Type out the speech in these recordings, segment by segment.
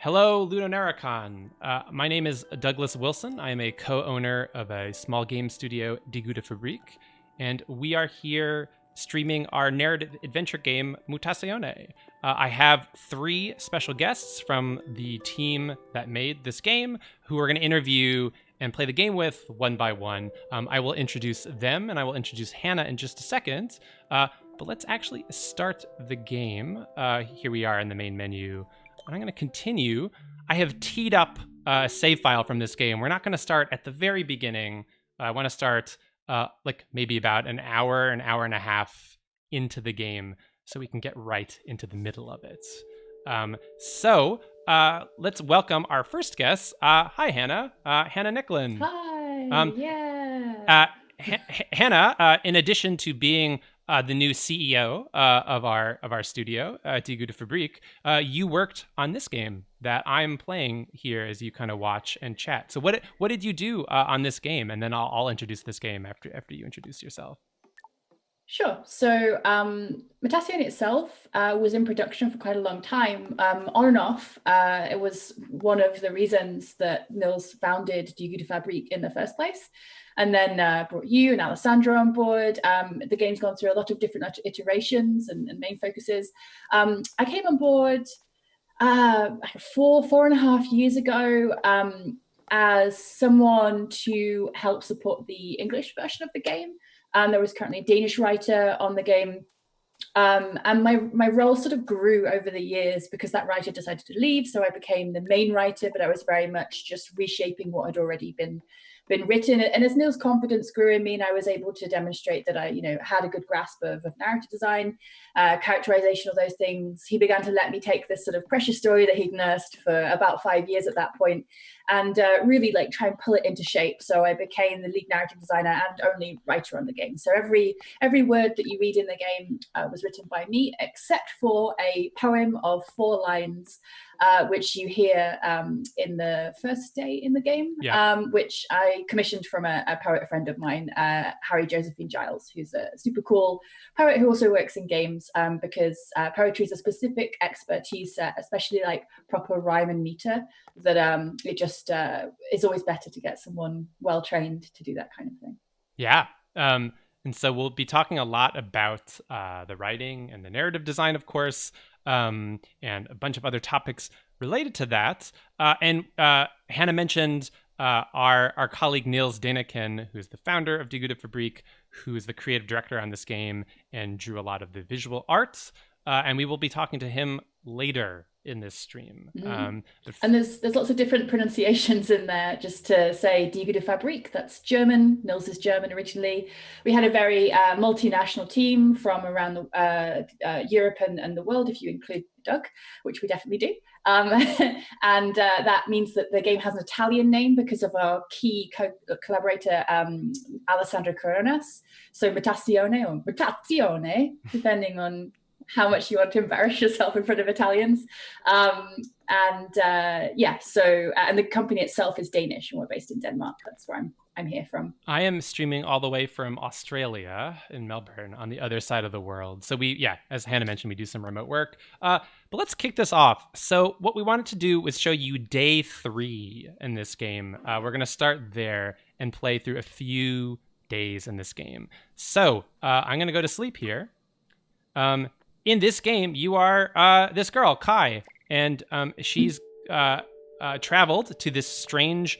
Hello, LudoNarraCon. My name is Douglas Wilson. I am a co-owner of a small game studio, Die Gute Fabrik, and we are here streaming our narrative adventure game, Mutazione. I have three special guests from the team that made this game who we're going to interview and play the game with one by one. I will introduce them, and I will introduce Hannah in just a second. But let's actually start the game. Here we are in the main menu. And I'm going to continue. I have teed up a save file from this game. We're not going to start at the very beginning. I want to start like maybe about an hour and a half into the game so we can get right into the middle of it. So let's welcome our first guest. Hi, Hannah. Hannah Nicklin. Hi, Hannah, in addition to being the new CEO of our studio, Die Gute Fabrik, you worked on this game that I'm playing here as you kind of watch and chat. So what did you do on this game? And then I'll introduce this game after you introduce yourself. Sure. So Mutazione itself was in production for quite a long time, on and off. It was one of the reasons that Nils founded Die Gute Fabrik in the first place, and then brought you and Alessandro on board. The game's gone through a lot of different iterations and main focuses. I came on board 4.5 years ago as someone to help support the English version of the game. There was currently a Danish writer on the game. And my role sort of grew over the years because that writer decided to leave. So I became the main writer, but I was very much just reshaping what had already been written. And as Nils' confidence grew in me, and I was able to demonstrate that I, had a good grasp of narrative design, characterization of those things, he began to let me take this sort of precious story that he'd nursed for about 5 years at that point and really try and pull it into shape. So I became the lead narrative designer and only writer on the game. So every word that you read in the game was written by me, except for a poem of 4 lines, which you hear in the first day in the game, which I commissioned from a poet friend of mine, Harry Josephine Giles, who's a super cool poet who also works in games, because poetry is a specific expertise set, especially proper rhyme and meter, that it just is always better to get someone well trained to do that kind of thing. Yeah. And so we'll be talking a lot about the writing and the narrative design, of course, and a bunch of other topics related to that. And Hannah mentioned our colleague Nils Deneken, who's the founder of Die Gute Fabrik, who is the creative director on this game and drew a lot of the visual arts. And we will be talking to him later in this stream. And there's lots of different pronunciations in there. Just to say Die Gute Fabrik, that's German. Nils is German originally. We had a very multinational team from around Europe and the world, if you include Doug, which we definitely do. And that means that the game has an Italian name because of our key collaborator, Alessandro Coronas. So Mutazione or Mutazione, depending on how much you want to embarrass yourself in front of Italians. And the company itself is Danish, and we're based in Denmark. That's where I'm here from. I am streaming all the way from Australia in Melbourne on the other side of the world. So as Hannah mentioned, we do some remote work. But let's kick this off. So what we wanted to do was show you day 3 in this game. We're going to start there and play through a few days in this game. So I'm going to go to sleep here. In this game, you are this girl, Kai, and she's traveled to this strange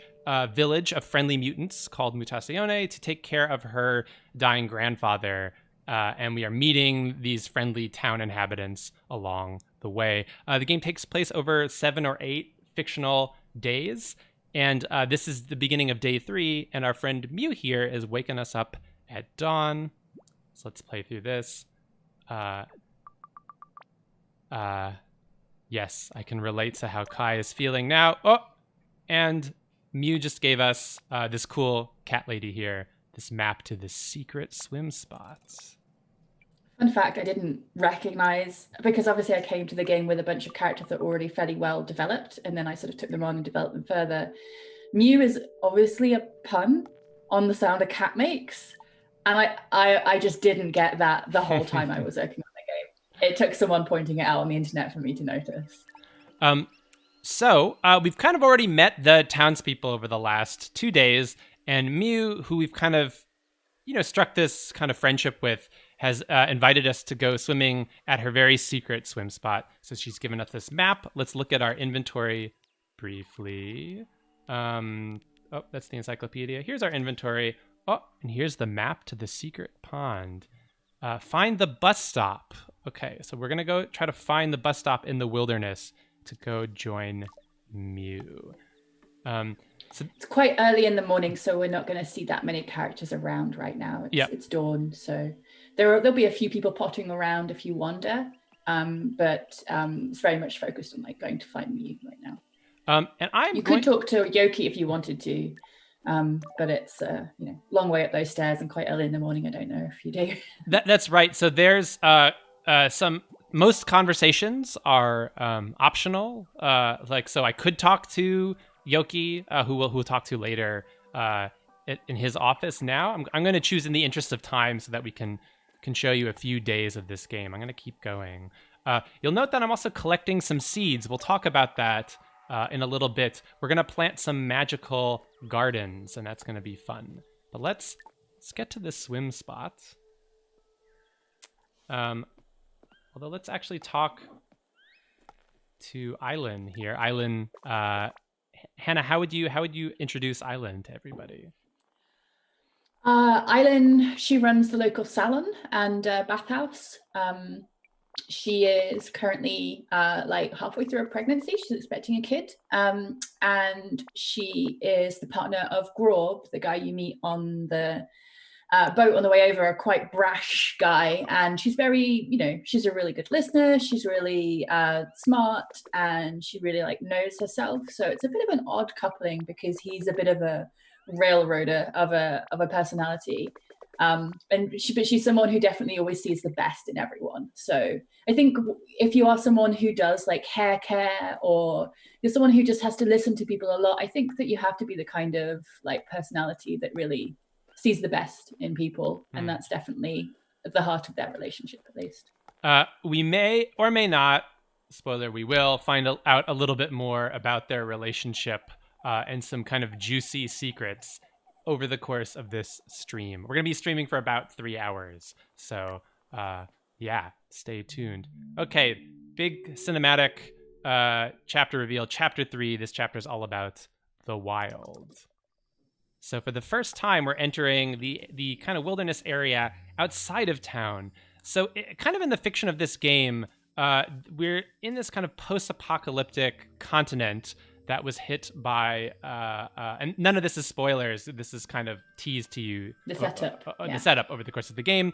village of friendly mutants called Mutazione to take care of her dying grandfather, and we are meeting these friendly town inhabitants along the way. The game takes place over 7 or 8 fictional days, and this is the beginning of day 3, and our friend Mew here is waking us up at dawn. So let's play through this. Yes, I can relate to how Kai is feeling now. Oh, and Mew just gave us this cool cat lady here, this map to the secret swim spots. Fun fact, I didn't recognize, because obviously I came to the game with a bunch of characters that were already fairly well developed, and then I sort of took them on and developed them further. Mew is obviously a pun on the sound a cat makes, and I just didn't get that the whole time I was working on the game. It took someone pointing it out on the internet for me to notice. So we've kind of already met the townspeople over the last 2 days, and Mew, who we've kind of, struck this kind of friendship with, has invited us to go swimming at her very secret swim spot. So she's given us this map. Let's look at our inventory briefly. Oh, that's the encyclopedia. Here's our inventory. Oh, and here's the map to the secret pond. Find the bus stop. Okay, so we're going to go try to find the bus stop in the wilderness to go join Mew. So it's quite early in the morning, so we're not going to see that many characters around right now. It's dawn, so there'll be a few people potting around if you wander, but it's very much focused on like going to find Mew right now. And you could talk to Yoki if you wanted to, but it's long way up those stairs and quite early in the morning. I don't know if you do. That's right. So there's most conversations are optional. So I could talk to Yoki, who we'll talk to later in his office. Now I'm going to choose in the interest of time so that we can show you a few days of this game. I'm going to keep going. You'll note that I'm also collecting some seeds. We'll talk about that in a little bit. We're going to plant some magical gardens, and that's going to be fun. But let's get to this swim spot. Although let's actually talk to Island here. Island, Hannah, how would you introduce Island to everybody? Island, she runs the local salon and bathhouse. She is currently halfway through a pregnancy. She's expecting a kid. And she is the partner of Grob, the guy you meet on the boat on the way over, a quite brash guy. And she's very, she's a really good listener. She's really smart, and she really knows herself. So it's a bit of an odd coupling because he's a bit of a railroader of a personality. But she's someone who definitely always sees the best in everyone. So I think if you are someone who does hair care, or you're someone who just has to listen to people a lot, I think that you have to be the kind of personality that really sees the best in people. And that's definitely at the heart of their relationship, at least. We may or may not, spoiler, we will find out a little bit more about their relationship and some kind of juicy secrets over the course of this stream. We're going to be streaming for about 3 hours. So, stay tuned. Okay, big cinematic chapter reveal. Chapter 3. This chapter is all about the wild. So for the first time, we're entering the kind of wilderness area outside of town. So kind of in the fiction of this game, we're in this kind of post-apocalyptic continent that was hit by, and none of this is spoilers. This is kind of teased to you. The setup. The setup over the course of the game.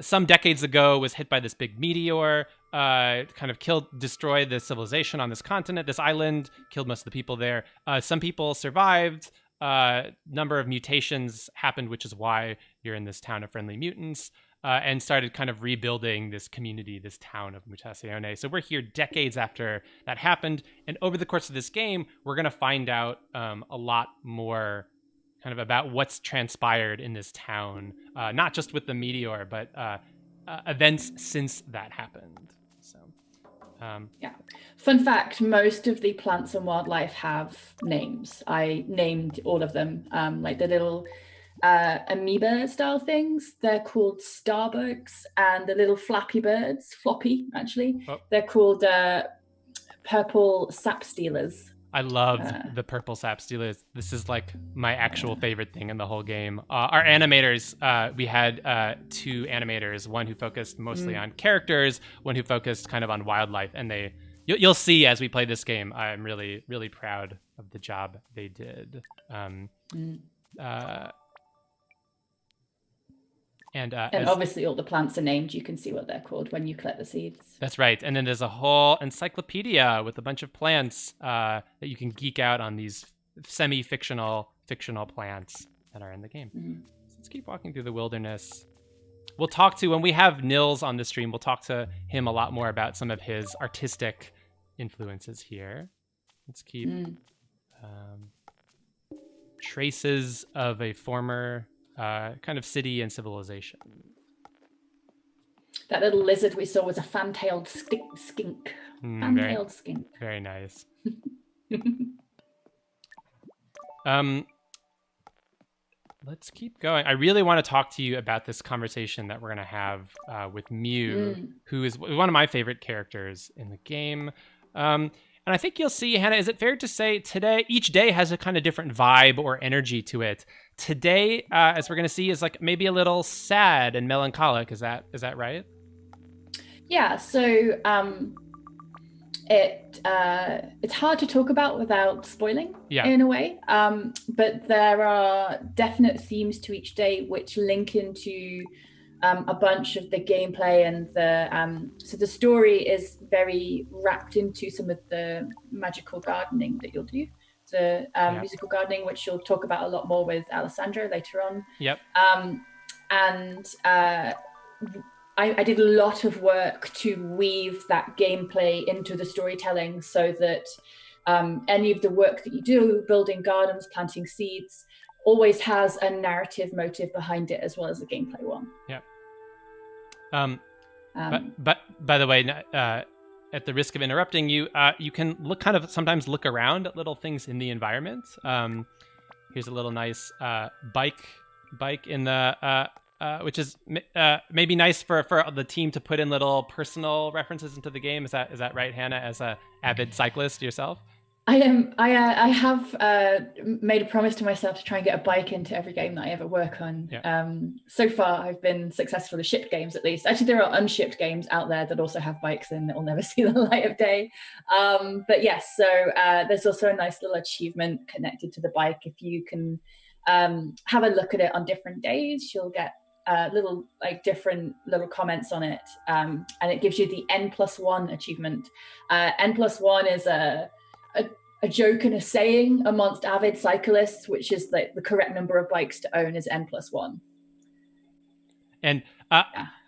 Some decades ago was hit by this big meteor, kind of destroyed the civilization on this continent, this island, killed most of the people there. Some people survived. Number of mutations happened, which is why you're in this town of friendly mutants. And started kind of rebuilding this community, this town of Mutazione. So we're here decades after that happened. And over the course of this game, we're going to find out a lot more kind of about what's transpired in this town, not just with the meteor, but events since that happened. So, Fun fact, most of the plants and wildlife have names. I named all of them, the little amoeba style things, they're called starbucks, and the little floppy actually, they're called purple sap stealers. I love the purple sap stealers. This is my actual favorite thing in the whole game. Our animators, we had 2 animators, one who focused mostly on characters, one who focused kind of on wildlife, and you'll see as we play this game, I'm really, really proud of the job they did. And obviously all the plants are named. You can see what they're called when you collect the seeds. That's right. And then there's a whole encyclopedia with a bunch of plants that you can geek out on, these fictional plants that are in the game. Mm-hmm. So let's keep walking through the wilderness. We'll talk to, when we have Nils on the stream, we'll talk to him a lot more about some of his artistic influences here. Let's keep traces of a former kind of city and civilization. That little lizard we saw was a fan-tailed skink. Fan-tailed skink. Very nice. Let's keep going. I really want to talk to you about this conversation that we're going to have with Mew, who is one of my favorite characters in the game. And I think you'll see, Hannah, is it fair to say each day has a kind of different vibe or energy to it? Today, as we're going to see, is like maybe a little sad and melancholic. Is that right? Yeah. So it's hard to talk about without spoiling in a way. But there are definite themes to each day which link into a bunch of the gameplay and so the story is very wrapped into some of the magical gardening that you'll do. The musical gardening, which you'll talk about a lot more with Alessandro later on. Yep. I did a lot of work to weave that gameplay into the storytelling so that any of the work that you do, building gardens, planting seeds, always has a narrative motive behind it as well as a gameplay one. Yeah. But by the way, at the risk of interrupting you, you can sometimes look around at little things in the environment. Here's a little nice bike in the which is maybe nice for the team to put in little personal references into the game. Is that right, Hannah? As a avid cyclist yourself? I am. I have made a promise to myself to try and get a bike into every game that I ever work on. Yeah. So far, I've been successful with shipped games, at least. Actually, there are unshipped games out there that also have bikes in that will never see the light of day. But yes, so there's also a nice little achievement connected to the bike. If you can have a look at it on different days, you'll get different little comments on it, and it gives you the N+1 achievement. N+1 is a joke and a saying amongst avid cyclists, which is like the correct number of bikes to own is N+1. And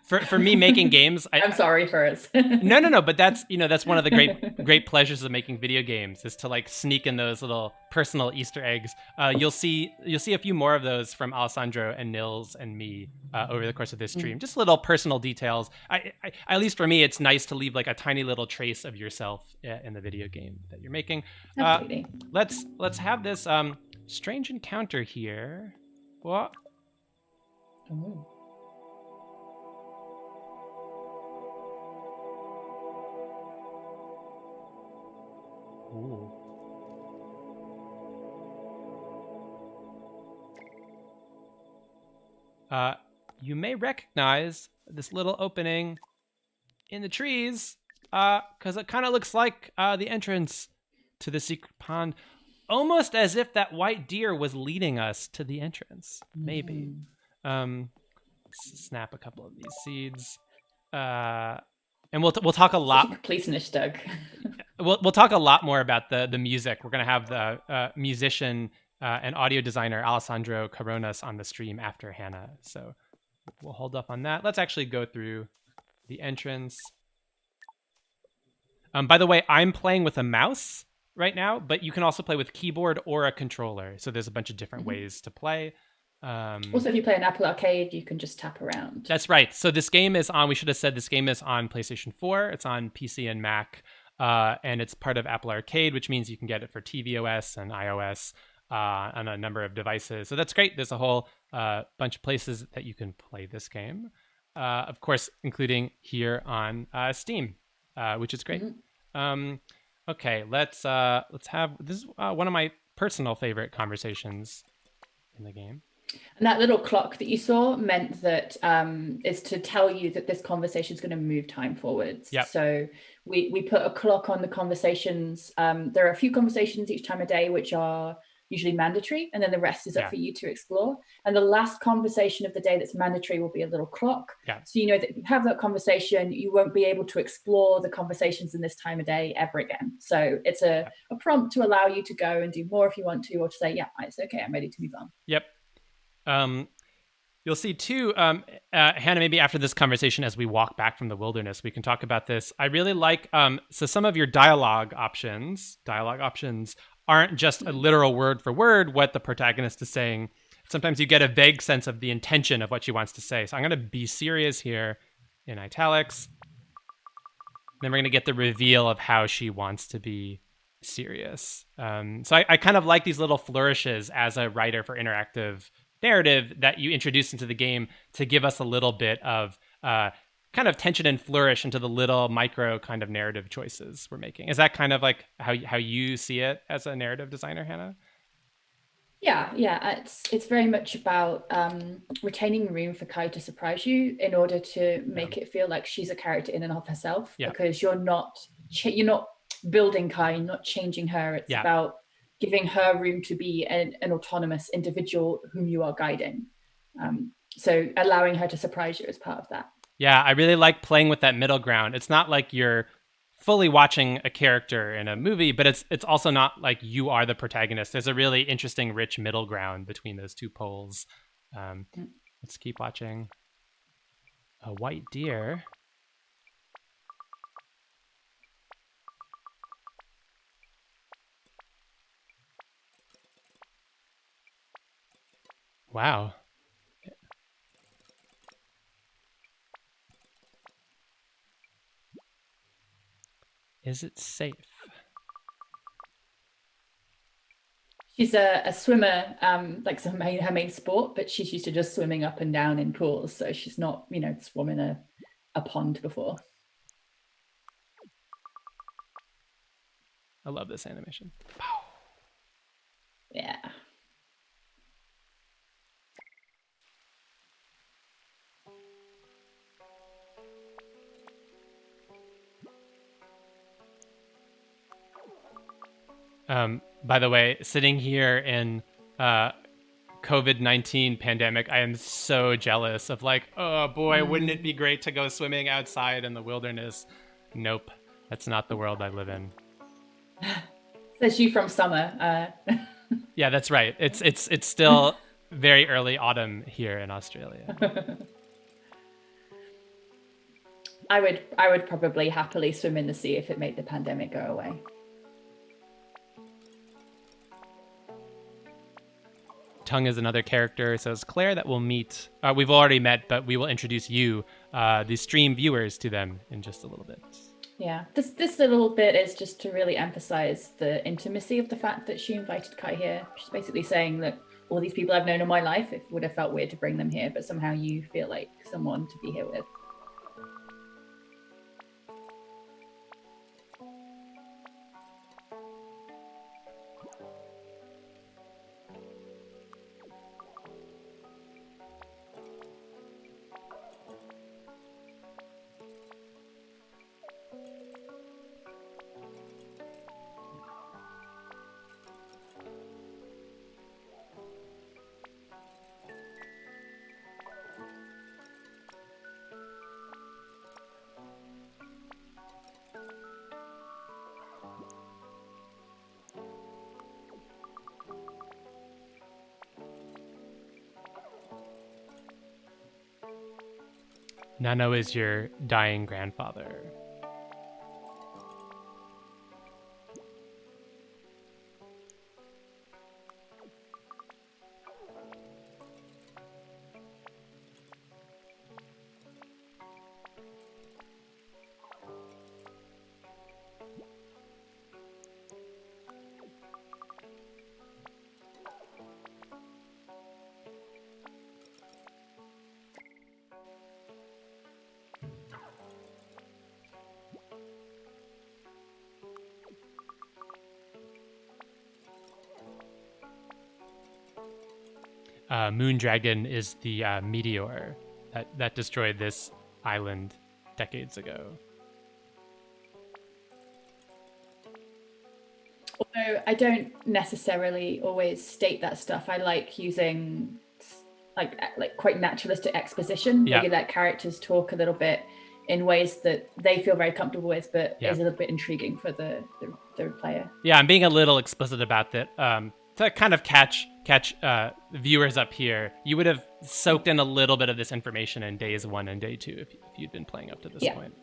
for me making games, I'm sorry for it. No, but that's one of the great pleasures of making video games is to like sneak in those little personal Easter eggs. You'll see a few more of those from Alessandro and Nils and me over the course of this stream. Just little personal details. I at least for me, it's nice to leave like a tiny little trace of yourself in the video game that you're making. Absolutely. Let's have this strange encounter here. What? Oh. Ooh. You may recognize this little opening in the trees because it kind of looks like the entrance to the secret pond, almost as if that white deer was leading us to the entrance. Maybe. Snap a couple of these seeds. And we'll talk a lot. Please, Doug. We'll talk a lot more about the music. We're gonna have the musician and audio designer Alessandro Coronas on the stream after Hannah, so we'll hold up on that. Let's actually go through the entrance. By the way, I'm playing with a mouse right now, but you can also play with keyboard or a controller. So there's a bunch of different ways to play. Also, if you play an Apple Arcade, you can just tap around. That's right. So this game is on, we should have said this game is on PlayStation 4. It's on PC and Mac, and it's part of Apple Arcade, which means you can get it for tvOS and iOS on a number of devices. So that's great. There's a whole bunch of places that you can play this game, of course, including here on Steam, which is great. Okay, let's have, this is one of my personal favorite conversations in the game. And that little clock that you saw meant that is to tell you that this conversation is going to move time forwards. Yep. So we put a clock on the conversations. There are a few conversations each time a day which are usually mandatory, and then the rest is up for you to explore. And the last conversation of the day that's mandatory will be a little clock. Yeah. So you know that if you have that conversation, you won't be able to explore the conversations in this time of day ever again. So it's a prompt to allow you to go and do more if you want to, or to say, yeah, it's okay, I'm ready to move on. Yep. You'll see too, Hannah, maybe after this conversation, as we walk back from the wilderness, we can talk about this. I really like, so some of your dialogue options aren't just a literal word for word what the protagonist is saying. Sometimes you get a vague sense of the intention of what she wants to say. So I'm going to be serious here in italics. Then we're going to get the reveal of how she wants to be serious. So I kind of like these little flourishes as a writer for interactive narrative that you introduce into the game to give us a little bit of kind of tension and flourish into the little micro kind of narrative choices we're making. Is that kind of like how you see it as a narrative designer, Hannah? Yeah. It's very much about retaining room for Kai to surprise you in order to make it feel like she's a character in and of herself. Because you're not building Kai, not changing her. It's about giving her room to be an autonomous individual whom you are guiding. So allowing her to surprise you is part of that. Yeah, I really like playing with that middle ground. It's not like you're fully watching a character in a movie, but it's also not like you are the protagonist. There's a really interesting, rich middle ground between those two poles. Let's keep watching. A white deer. Wow. Is it safe? She's a swimmer, like her main sport, but she's used to just swimming up and down in pools. So she's not, swum in a pond before. I love this animation. Yeah. By the way, sitting here in COVID-19 pandemic, I am so jealous of like, oh boy, wouldn't it be great to go swimming outside in the wilderness? Nope, that's not the world I live in. Says you from summer. Yeah, that's right. It's still very early autumn here in Australia. I would probably happily swim in the sea if it made the pandemic go away. Tung is another character. It says Claire that we'll meet. We've already met, but we will introduce you, the stream viewers, to them in just a little bit. Yeah, this little bit is just to really emphasize the intimacy of the fact that she invited Kai here. She's basically saying that all these people I've known in my life, it would have felt weird to bring them here, but somehow you feel like someone to be here with. Nano is your dying grandfather. Moondragon is the meteor that destroyed this island decades ago. Although I don't necessarily always state that stuff. I like using like quite naturalistic exposition, where you let characters talk a little bit in ways that they feel very comfortable with, but is a little bit intriguing for the player. Yeah, I'm being a little explicit about that. To kind of catch viewers up here, you would have soaked in a little bit of this information in days 1 and day 2 if you'd been playing up to this point.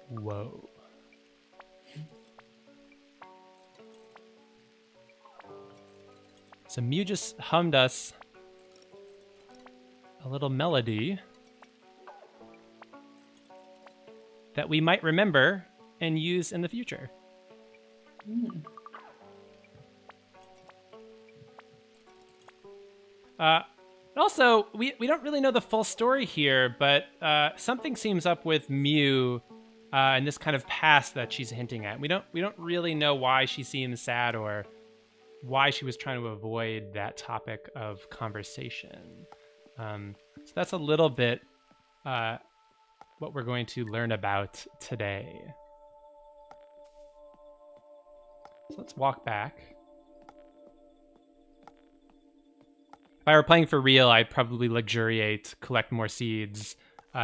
Whoa. So Mew just hummed us a little melody that we might remember and use in the future. Also, we don't really know the full story here, but something seems up with Mew and this kind of past that she's hinting at. We don't really know why she seems sad or why she was trying to avoid that topic of conversation. So that's a little bit what we're going to learn about today. So let's walk back. If I were playing for real, I'd probably luxuriate, collect more seeds,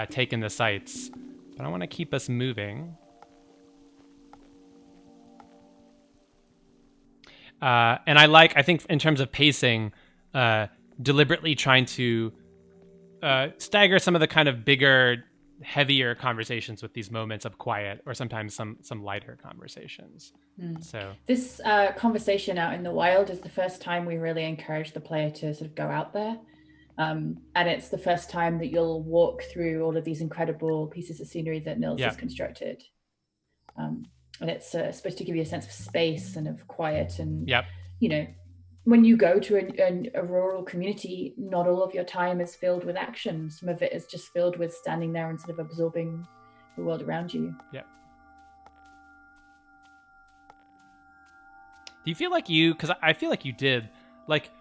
take in the sights. But I want to keep us moving. And I think in terms of pacing, deliberately trying to stagger some of the kind of bigger, heavier conversations with these moments of quiet, or sometimes some lighter conversations. So this conversation out in the wild is the first time we really encourage the player to sort of go out there. And it's the first time that you'll walk through all of these incredible pieces of scenery that Nils has constructed. And it's supposed to give you a sense of space and of quiet. And, you know, when you go to a rural community, not all of your time is filled with action. Some of it is just filled with standing there and sort of absorbing the world around you. Yeah. Do you feel like because I feel like you did, like,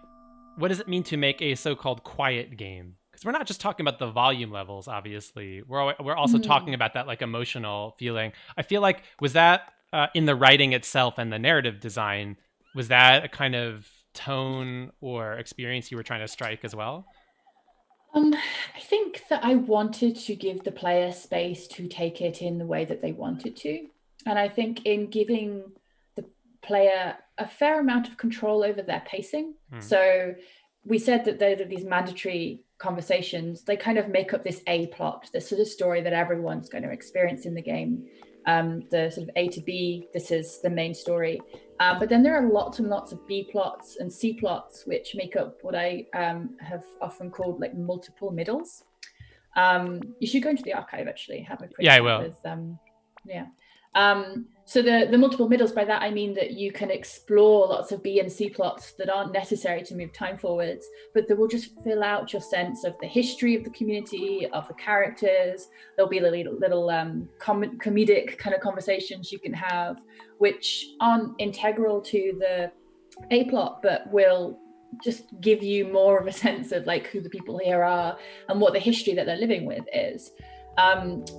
what does it mean to make a so-called quiet game? Because we're not just talking about the volume levels, obviously. We're also talking about that, like, emotional feeling. I feel like, was that in the writing itself and the narrative design, was that a kind of tone or experience you were trying to strike as well? I think that I wanted to give the player space to take it in the way that they wanted to. And I think in giving the player a fair amount of control over their pacing. So we said that they're these mandatory conversations. They kind of make up this A plot, this sort of story that everyone's going to experience in the game. The sort of A to B, this is the main story. But then there are lots and lots of B plots and C plots, which make up what I have often called like multiple middles. You should go into the archive, actually, have a quick I will. With, so the multiple middles, by that I mean that you can explore lots of B and C plots that aren't necessary to move time forwards, but that will just fill out your sense of the history of the community, of the characters. There'll be little comedic kind of conversations you can have, which aren't integral to the A plot, but will just give you more of a sense of like who the people here are and what the history that they're living with is.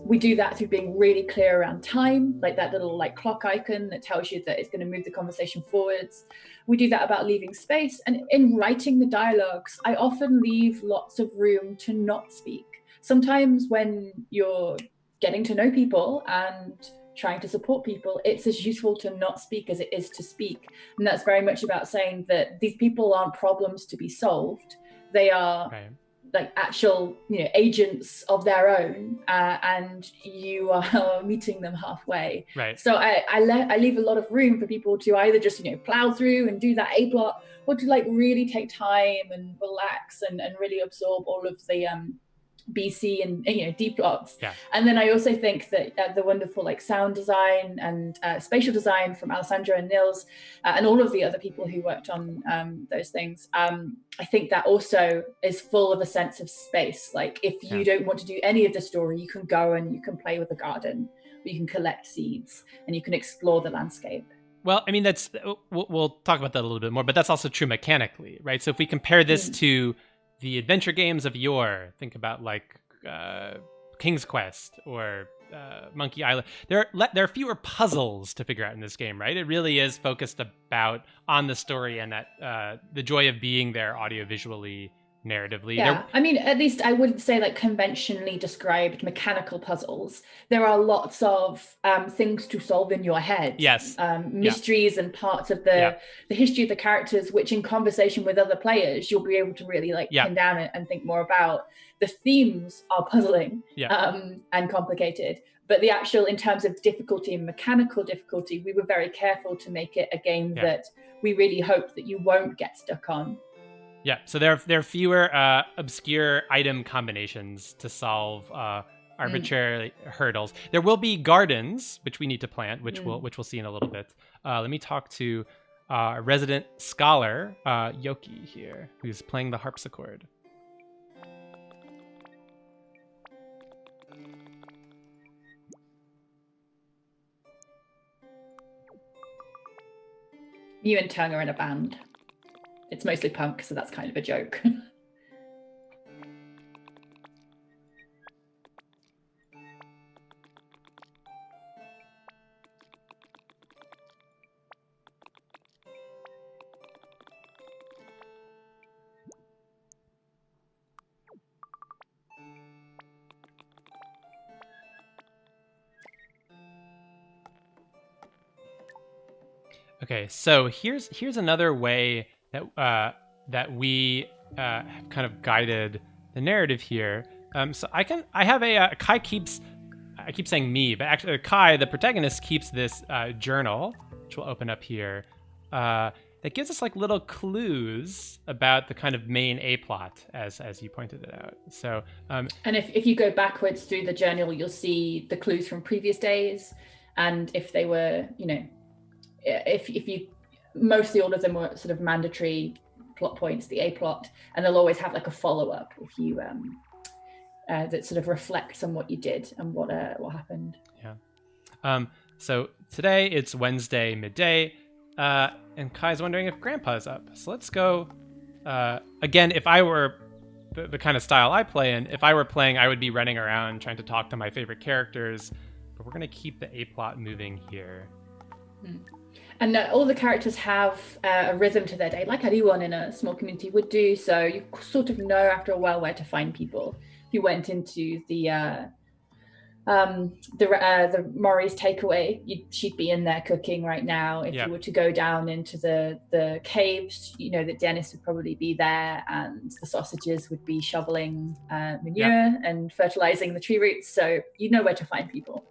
We do that through being really clear around time, like that little like clock icon that tells you that it's going to move the conversation forwards. We do that about leaving space. And in writing the dialogues, I often leave lots of room to not speak. Sometimes when you're getting to know people and trying to support people, it's as useful to not speak as it is to speak. And that's very much about saying that these people aren't problems to be solved. They are like actual, agents of their own, and you are meeting them halfway. Right. So I leave a lot of room for people to either just plow through and do that A plot, or to like really take time and relax and really absorb all of the BC and D plots. And then I also think that the wonderful like sound design and spatial design from Alessandro and Nils and all of the other people who worked on those things, I think that also is full of a sense of space. Like if you don't want to do any of the story, you can go and you can play with the garden, or you can collect seeds and you can explore the landscape. Well, I mean, we'll talk about that a little bit more, but that's also true mechanically, right? So if we compare this to the adventure games of yore, think about like King's Quest or Monkey Island. There are fewer puzzles to figure out in this game, right? It really is focused on the story and that the joy of being there audiovisually narratively. Yeah, I mean, at least I wouldn't say like conventionally described mechanical puzzles. There are lots of things to solve in your head. Yes. Mysteries and parts of the history of the characters, which in conversation with other players, you'll be able to really like pin down and think more about. The themes are puzzling and complicated, but the actual, in terms of difficulty and mechanical difficulty, we were very careful to make it a game that we really hope that you won't get stuck on. Yeah, so there are fewer obscure item combinations to solve arbitrary hurdles. There will be gardens, which we need to plant, which we'll see in a little bit. Let me talk to a resident scholar, Yoki here, who's playing the harpsichord. You and Tung are in a band. It's mostly punk, so that's kind of a joke. Okay, so here's another way that we have kind of guided the narrative here. So Kai keeps, I keep saying me, but actually Kai, the protagonist, keeps this journal, which we'll open up here, that gives us like little clues about the kind of main A plot, as you pointed it out. So and if you go backwards through the journal, you'll see the clues from previous days, and if they were, if you, mostly all of them were sort of mandatory plot points, the A plot, and they'll always have like a follow-up if you that sort of reflects on what you did and what happened. Yeah. So today it's Wednesday midday, and Kai's wondering if Grandpa's up. So let's go. Again, if I were the kind of style I play in, if I were playing, I would be running around trying to talk to my favorite characters, but we're going to keep the A plot moving here. And all the characters have a rhythm to their day, like anyone in a small community would do. So you sort of know after a while where to find people. If you went into the Maury's takeaway, she'd be in there cooking right now. If you were to go down into the caves, that Dennis would probably be there, and the sausages would be shoveling manure and fertilizing the tree roots. So you know where to find people.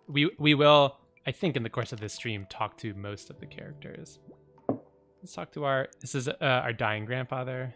We will, I think, in the course of this stream, talk to most of the characters. Let's talk to this is our dying grandfather.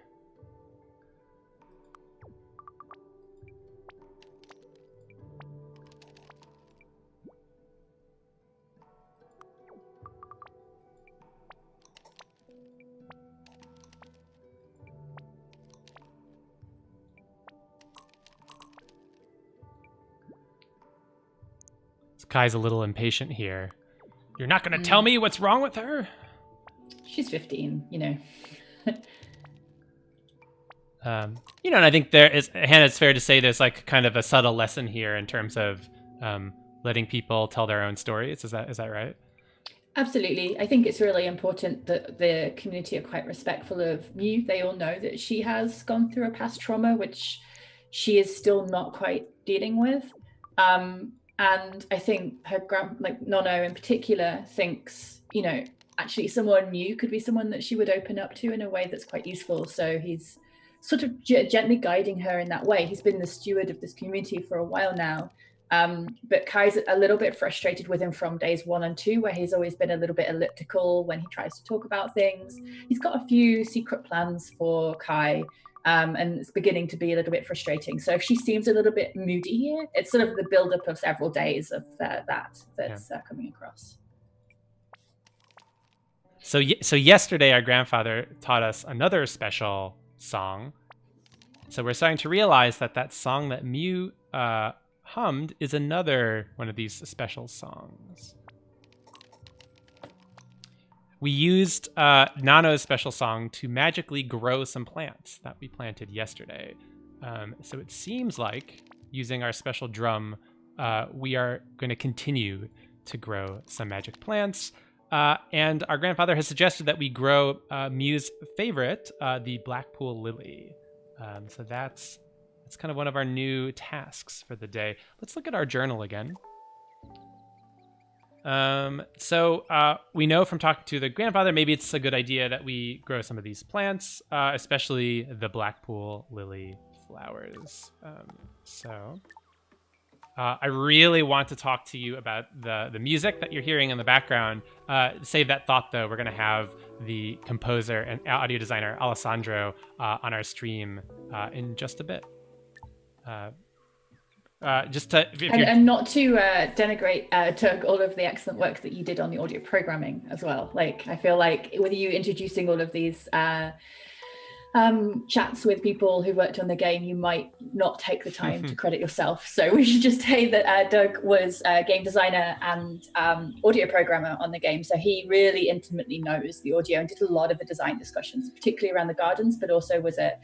Kai's a little impatient here. You're not going to tell me what's wrong with her? She's 15, And I think Hannah, it's fair to say there's like kind of a subtle lesson here in terms of letting people tell their own stories. Is that right? Absolutely. I think it's really important that the community are quite respectful of Mew. They all know that she has gone through a past trauma, which she is still not quite dealing with. And I think her Nono in particular thinks, actually someone new could be someone that she would open up to in a way that's quite useful. So he's sort of gently guiding her in that way. He's been the steward of this community for a while now. But Kai's a little bit frustrated with him from days 1 and 2, where he's always been a little bit elliptical when he tries to talk about things. He's got a few secret plans for Kai. And it's beginning to be a little bit frustrating. So if she seems a little bit moody here, it's sort of the build-up of several days of that's coming across. So yesterday, our grandfather taught us another special song. So we're starting to realize that song that Mew hummed is another one of these special songs. We used Nano's special song to magically grow some plants that we planted yesterday. So it seems like, using our special drum, we are going to continue to grow some magic plants. And our grandfather has suggested that we grow Mew's favorite, the Blackpool lily. So that's kind of one of our new tasks for the day. Let's look at our journal again. So we know from talking to the grandfather, maybe it's a good idea that we grow some of these plants, especially the Blackpool lily flowers. I really want to talk to you about the music that you're hearing in the background. Save that thought, though. We're going to have the composer and audio designer, Alessandro, on our stream in just a bit. And not to denigrate Doug, all of the excellent work that you did on the audio programming as well. Like, I feel like with you introducing all of these chats with people who worked on the game, you might not take the time to credit yourself. So we should just say that Doug was a game designer and audio programmer on the game. So he really intimately knows the audio and did a lot of the design discussions, particularly around the gardens, but also was a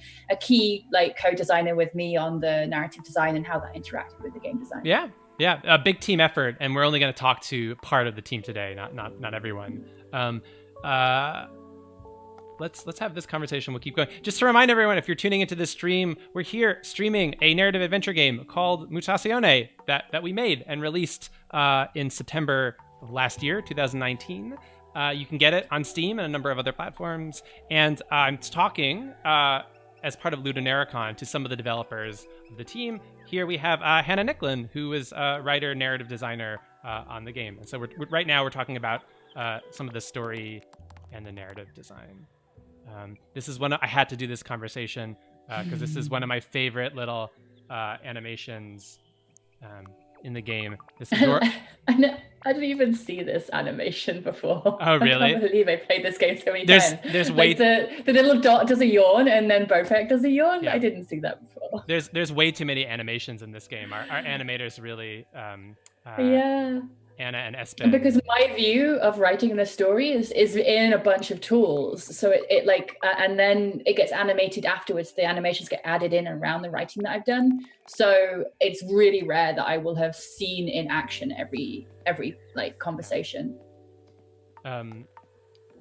key co-designer with me on the narrative design and how that interacted with the game design. Yeah, a big team effort, and we're only going to talk to part of the team today, not everyone. Let's have this conversation. We'll keep going. Just to remind everyone, if you're tuning into this stream, we're here streaming a narrative adventure game called Mutazione that we made and released in September of last year, 2019. You can get it on Steam and a number of other platforms. And I'm talking as part of LudoNarraCon to some of the developers of the team. Here we have Hannah Nicklin, who is a writer, narrative designer on the game. And so right now we're talking about some of the story and the narrative design. This is I had to do this conversation because this is one of my favorite little animations in the game. This is I didn't even see this animation before. Oh, really? I can't believe I played this game so many times. There's the little dot does a yawn and then Bopek does a yawn. Yeah. I didn't see that before. There's way too many animations in this game. Our animators really Anna and Espen. Because my view of writing the story is in a bunch of tools. So it and then it gets animated afterwards. The animations get added in around the writing that I've done. So it's really rare that I will have seen in action every conversation.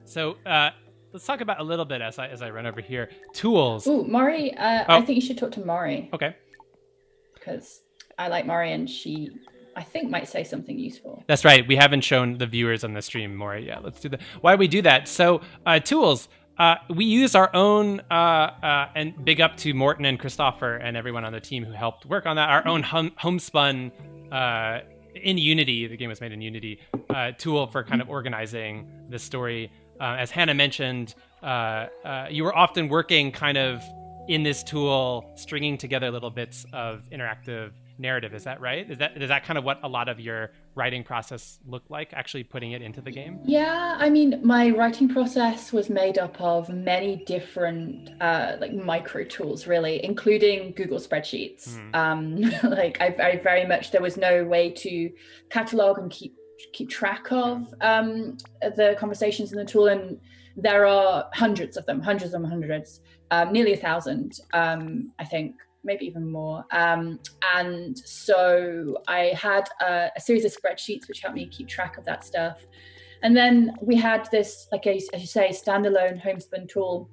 So let's talk about a little bit as I run over here. Tools. Ooh, Mari. I think you should talk to Mari. Okay. Because I like Mari and she, I think, might say something useful. That's right. We haven't shown the viewers on the stream more yet. Let's do that. Why do we do that? So tools. We use our own, and big up to Morten and Christopher and everyone on the team who helped work on that, our own homespun in Unity, the game was made in Unity, tool for kind of organizing the story. As Hannah mentioned, you were often working kind of in this tool, stringing together little bits of interactive narrative. Is that right? Is that kind of what a lot of your writing process looked like, actually putting it into the game? Yeah, I mean, my writing process was made up of many different micro tools, really, including Google spreadsheets. I very much, there was no way to catalog and keep track of the conversations in the tool, and there are hundreds of them, nearly 1,000, I think, maybe even more. And so I had a series of spreadsheets which helped me keep track of that stuff. And then we had this, as you say, standalone homespun tool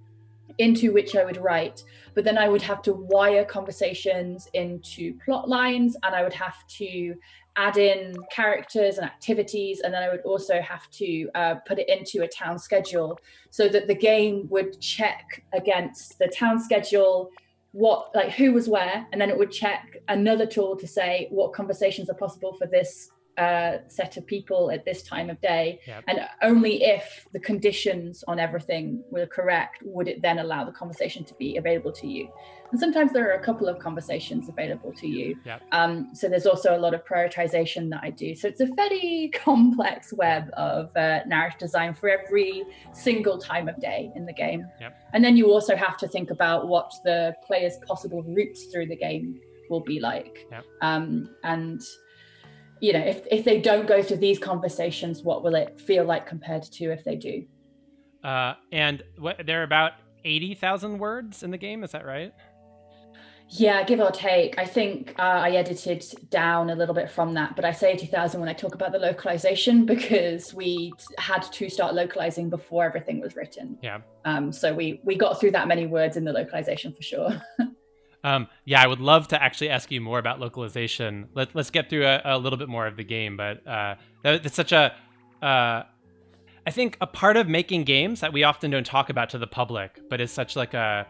into which I would write, but then I would have to wire conversations into plot lines, and I would have to add in characters and activities, and then I would also have to put it into a town schedule so that the game would check against the town schedule who was where, and then it would check another tool to say what conversations are possible for this set of people at this time of day. Yep. And only if the conditions on everything were correct would it then allow the conversation to be available to you. And sometimes there are a couple of conversations available to you. Yep. So there's also a lot of prioritization that I do. So it's a very complex web of narrative design for every single time of day in the game. Yep. And then you also have to think about what the player's possible routes through the game will be like. Yep. And you know, if they don't go through these conversations, what will it feel like compared to if they do? And there are about 80,000 words in the game, is that right? Yeah, give or take. I think I edited down a little bit from that, but I say 2000 when I talk about the localization because we had to start localizing before everything was written. Yeah. So we got through that many words in the localization for sure. Yeah, I would love to actually ask you more about localization. Let's get through a little bit more of the game, but that's such a I think a part of making games that we often don't talk about to the public, but is such like a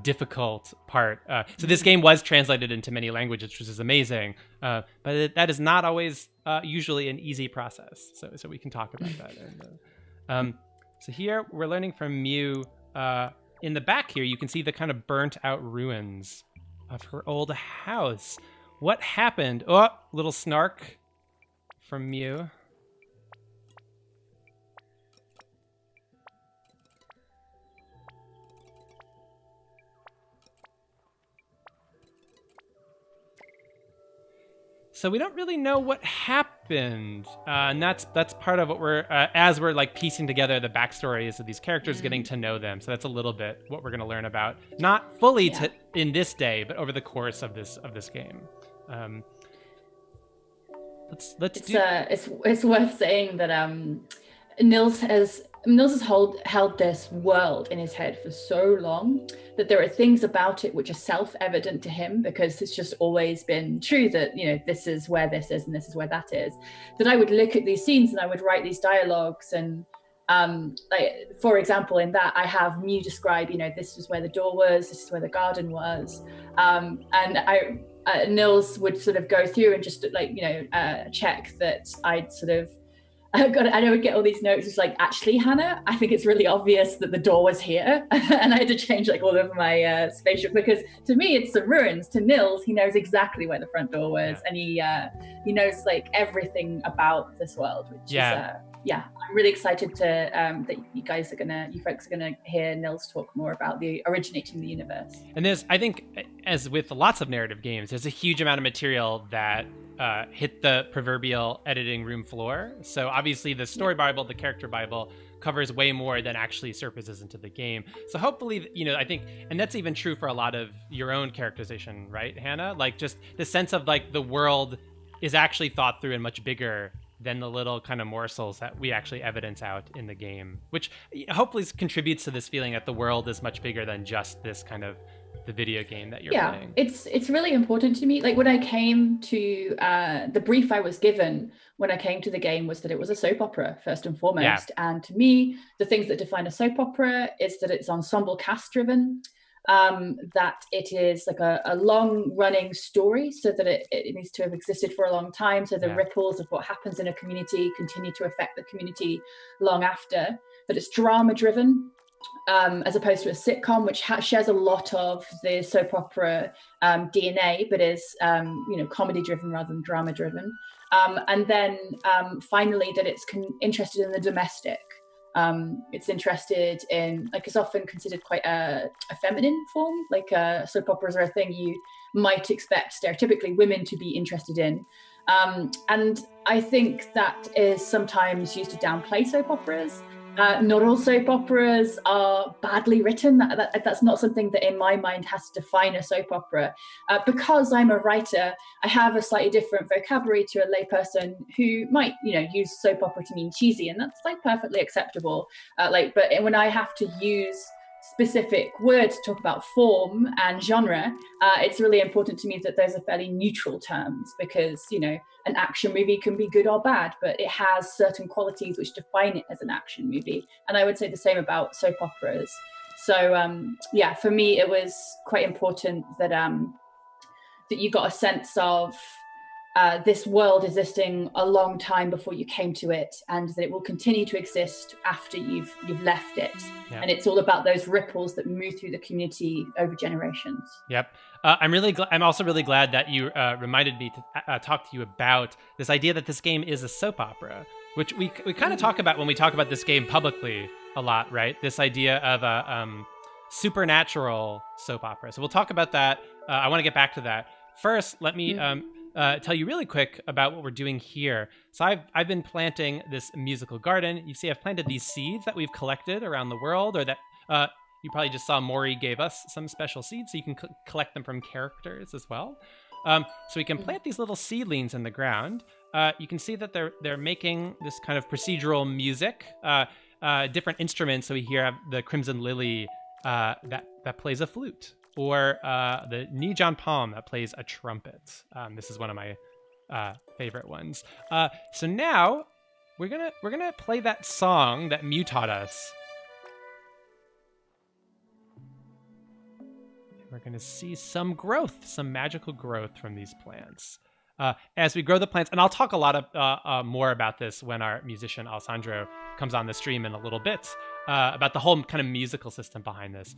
difficult part. So this game was translated into many languages, which is amazing, but that is not always usually an easy process. So we can talk about that. And, so here we're learning from Mew. In the back here, you can see the kind of burnt out ruins of her old house. What happened? Oh, little snark from Mew. So we don't really know what happened, and that's part of what we're as we're like piecing together the backstories of these characters, getting to know them. So that's a little bit what we're going to learn about, not fully in this day, but over the course of this game. It's worth saying that Nils has held this world in his head for so long that there are things about it which are self-evident to him because it's just always been true that, you know, this is where this is and this is where that is. That I would look at these scenes and I would write these dialogues and like, for example, in that I have Mew describe, you know, this is where the door was, this is where the garden was, and Nils would sort of go through and just like, you know, check that I'd sort of I would get all these notes. It's like, actually, Hannah, I think it's really obvious that the door was here. And I had to change like all of my spatial, because to me, it's the ruins. To Nils, he knows exactly where the front door was. And he knows like everything about this world, which is, I'm really excited to that you folks are gonna hear Nils talk more about the originating the universe. And I think, as with lots of narrative games, there's a huge amount of material that hit the proverbial editing room floor. So obviously the story Bible, the character Bible, covers way more than actually surfaces into the game. So hopefully, you know, I think, and that's even true for a lot of your own characterization, right, Hannah? Like just the sense of like the world is actually thought through and much bigger than the little kind of morsels that we actually evidence out in the game, which hopefully contributes to this feeling that the world is much bigger than just this kind of the video game that you're playing. It's really important to me. Like when I came to the brief I was given when I came to the game was that it was a soap opera first and foremost. And to me, the things that define a soap opera is that it's ensemble cast driven, that it is like a long running story, so that it needs to have existed for a long time. So the ripples of what happens in a community continue to affect the community long after. That it's drama driven. As opposed to a sitcom, which shares a lot of the soap opera DNA, but is comedy driven rather than drama driven. And then finally, that it's interested in the domestic. It's interested in, like, it's often considered quite a feminine form. Like soap operas are a thing you might expect stereotypically women to be interested in. And I think that is sometimes used to downplay soap operas. Not all soap operas are badly written. That's not something that in my mind has to define a soap opera. Because I'm a writer, I have a slightly different vocabulary to a layperson who might, use soap opera to mean cheesy, and that's like perfectly acceptable. But when I have to use specific words to talk about form and genre, it's really important to me that those are fairly neutral terms, because an action movie can be good or bad, but it has certain qualities which define it as an action movie. And I would say the same about soap operas. So for me it was quite important that you got a sense of this world existing a long time before you came to it, and that it will continue to exist after you've left it. And it's all about those ripples that move through the community over generations. I'm also really glad that you reminded me to talk to you about this idea that this game is a soap opera, which we kind of talk about when we talk about this game publicly a lot, right? This idea of a supernatural soap opera. So we'll talk about that. I want to get back to that. First, let me tell you really quick about what we're doing here. So I've been planting this musical garden. You see, I've planted these seeds that we've collected around the world, or that you probably just saw Maury gave us some special seeds, so you can collect them from characters as well. So we can plant these little seedlings in the ground. You can see that they're making this kind of procedural music, different instruments. So we hear the Crimson Lily that plays a flute, or the Nijan Palm that plays a trumpet. This is one of my favorite ones. So now we're gonna play that song that Mew taught us. We're going to see some growth, some magical growth from these plants. As we grow the plants, and I'll talk a lot of more about this when our musician Alessandro comes on the stream in a little bit, about the whole kind of musical system behind this.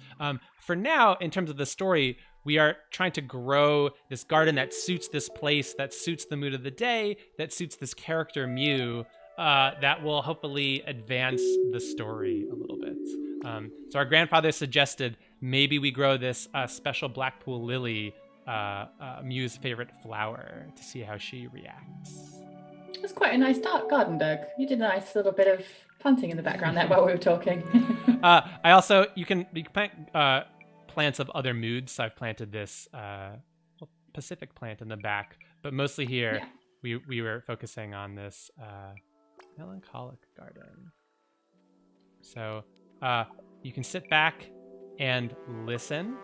For now, in terms of the story, we are trying to grow this garden that suits this place, that suits the mood of the day, that suits this character Mew, that will hopefully advance the story a little bit. So our grandfather suggested maybe we grow this special Blackpool lily, Mew's favorite flower, to see how she reacts. That's quite a nice dark garden, Doug. You did a nice little bit of planting in the background there while we were talking. I also, you can plant plants of other moods. So I've planted this Pacific plant in the back, but mostly here we were focusing on this melancholic garden. So you can sit back and listen.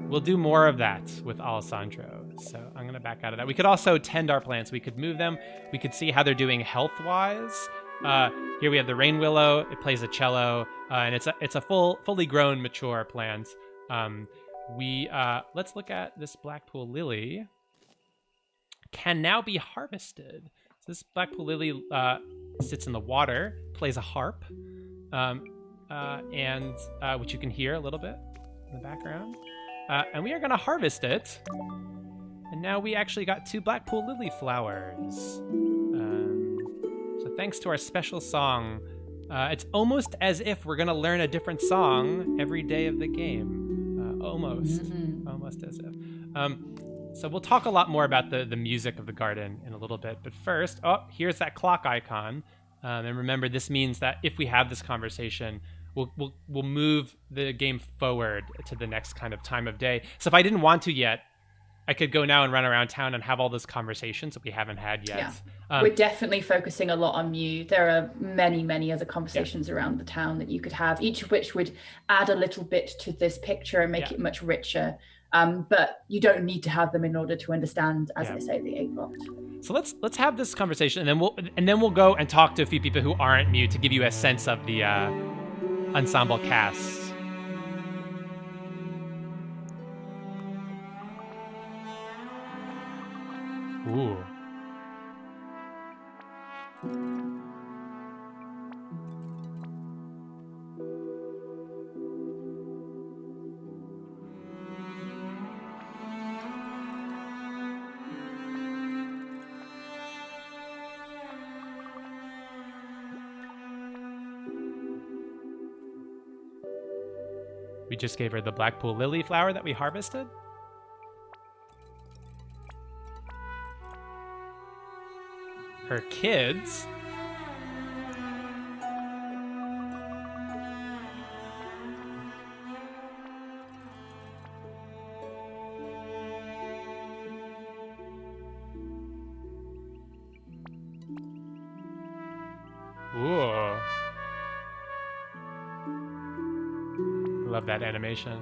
We'll do more of that with Alessandro. So I'm going to back out of that. We could also tend our plants. We could move them. We could see how they're doing health-wise. Here we have the rain willow. It plays a cello, and it's a fully grown, mature plant. Let's look at this Blackpool lily. Can now be harvested. So this Blackpool lily sits in the water, plays a harp, and which you can hear a little bit in the background. And we are going to harvest it. And now we actually got 2 Blackpool lily flowers. So thanks to our special song, it's almost as if we're going to learn a different song every day of the game. Almost as if. So we'll talk a lot more about the music of the garden in a little bit. But first, here's that clock icon. And remember, this means that if we have this conversation, we'll move the game forward to the next kind of time of day. So if I didn't want to yet, I could go now and run around town and have all those conversations that we haven't had yet. Yeah. We're definitely focusing a lot on Mew. There are many other conversations around the town that you could have, each of which would add a little bit to this picture and make it much richer. But you don't need to have them in order to understand, as I say, the A plot. So let's have this conversation, and then we'll go and talk to a few people who aren't Mew to give you a sense of the ensemble cast. Ooh. We just gave her the Blackpool lily flower that we harvested. Her kids. Ooh. Love that animation.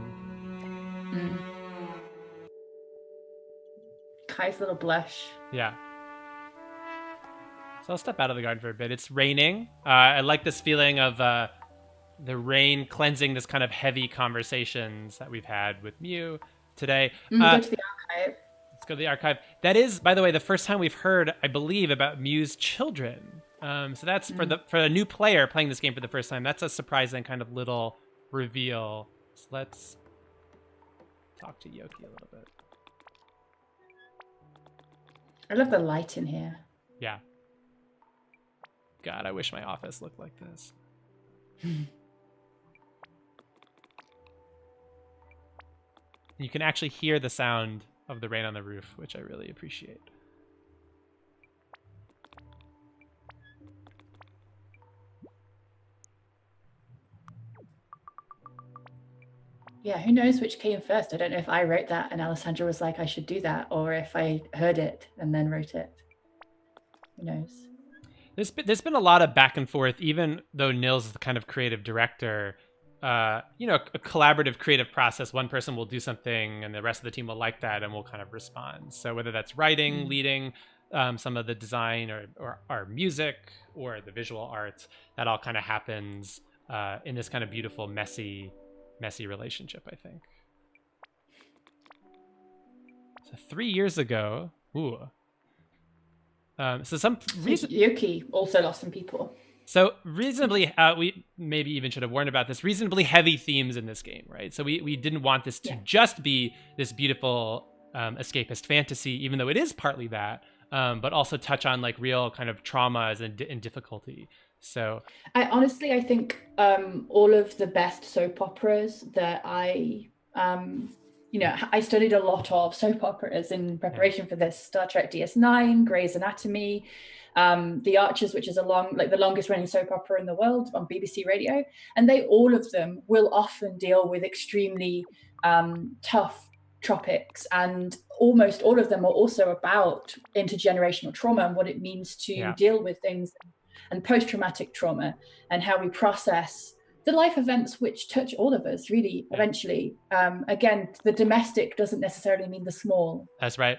Kai's little blush. Yeah. So I'll step out of the garden for a bit. It's raining. I like this feeling of the rain cleansing this kind of heavy conversations that we've had with Mew today. Go to the archive. Let's go to the archive. That is, by the way, the first time we've heard, I believe, about Mew's children. So that's for a new player playing this game for the first time. That's a surprising kind of little reveal. So let's talk to Yoki a little bit. I love the light in here. Yeah. God, I wish my office looked like this. You can actually hear the sound of the rain on the roof, which I really appreciate. Yeah, who knows which came first? I don't know if I wrote that and Alessandro was like, I should do that, or if I heard it and then wrote it. Who knows? There's been a lot of back and forth, even though Nils is the kind of creative director. A collaborative creative process. One person will do something, and the rest of the team will like that, and will kind of respond. So whether that's writing, leading, some of the design, or music, or the visual arts, that all kind of happens in this kind of beautiful, messy relationship, I think. So 3 years ago, so some reason Yuki also lost some people. So reasonably, we maybe even should have warned about this, reasonably heavy themes in this game, right? So we didn't want this to just be this beautiful escapist fantasy, even though it is partly that, but also touch on like real kind of traumas and difficulty. So I think all of the best soap operas that I studied a lot of soap operas in preparation for this: Star Trek DS9, Grey's Anatomy, The Archers, which is the longest running soap opera in the world on BBC Radio, and all of them will often deal with extremely tough topics, and almost all of them are also about intergenerational trauma and what it means to deal with things, and post-traumatic trauma, and how we process the life events which touch all of us, really, eventually. Again, the domestic doesn't necessarily mean the small. That's right.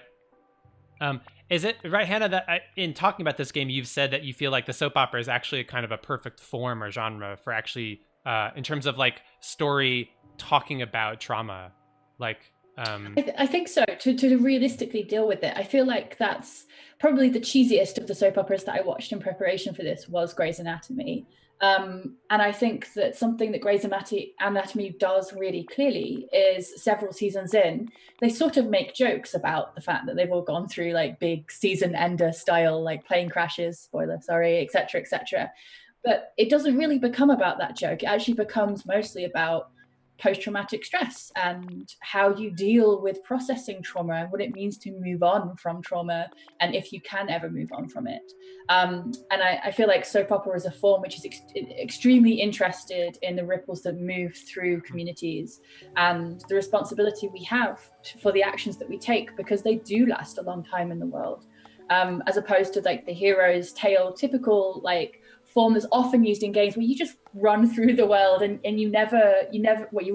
Is it right, Hannah, that in talking about this game, you've said that you feel like the soap opera is actually a kind of a perfect form or genre for actually, in terms of like story talking about trauma, like... I think so, to realistically deal with it. I feel like that's probably the cheesiest of the soap operas that I watched in preparation for this was Grey's Anatomy. And I think that something that Grey's Anatomy does really clearly is, several seasons in, they sort of make jokes about the fact that they've all gone through like big season ender style, like plane crashes, spoiler, sorry, etc., etc. But it doesn't really become about that joke. It actually becomes mostly about post-traumatic stress and how you deal with processing trauma and what it means to move on from trauma, and if you can ever move on from it. And I feel like soap opera is a form which is extremely interested in the ripples that move through communities and the responsibility we have for the actions that we take, because they do last a long time in the world, as opposed to like the hero's tale typical like form that's often used in games where you just run through the world and you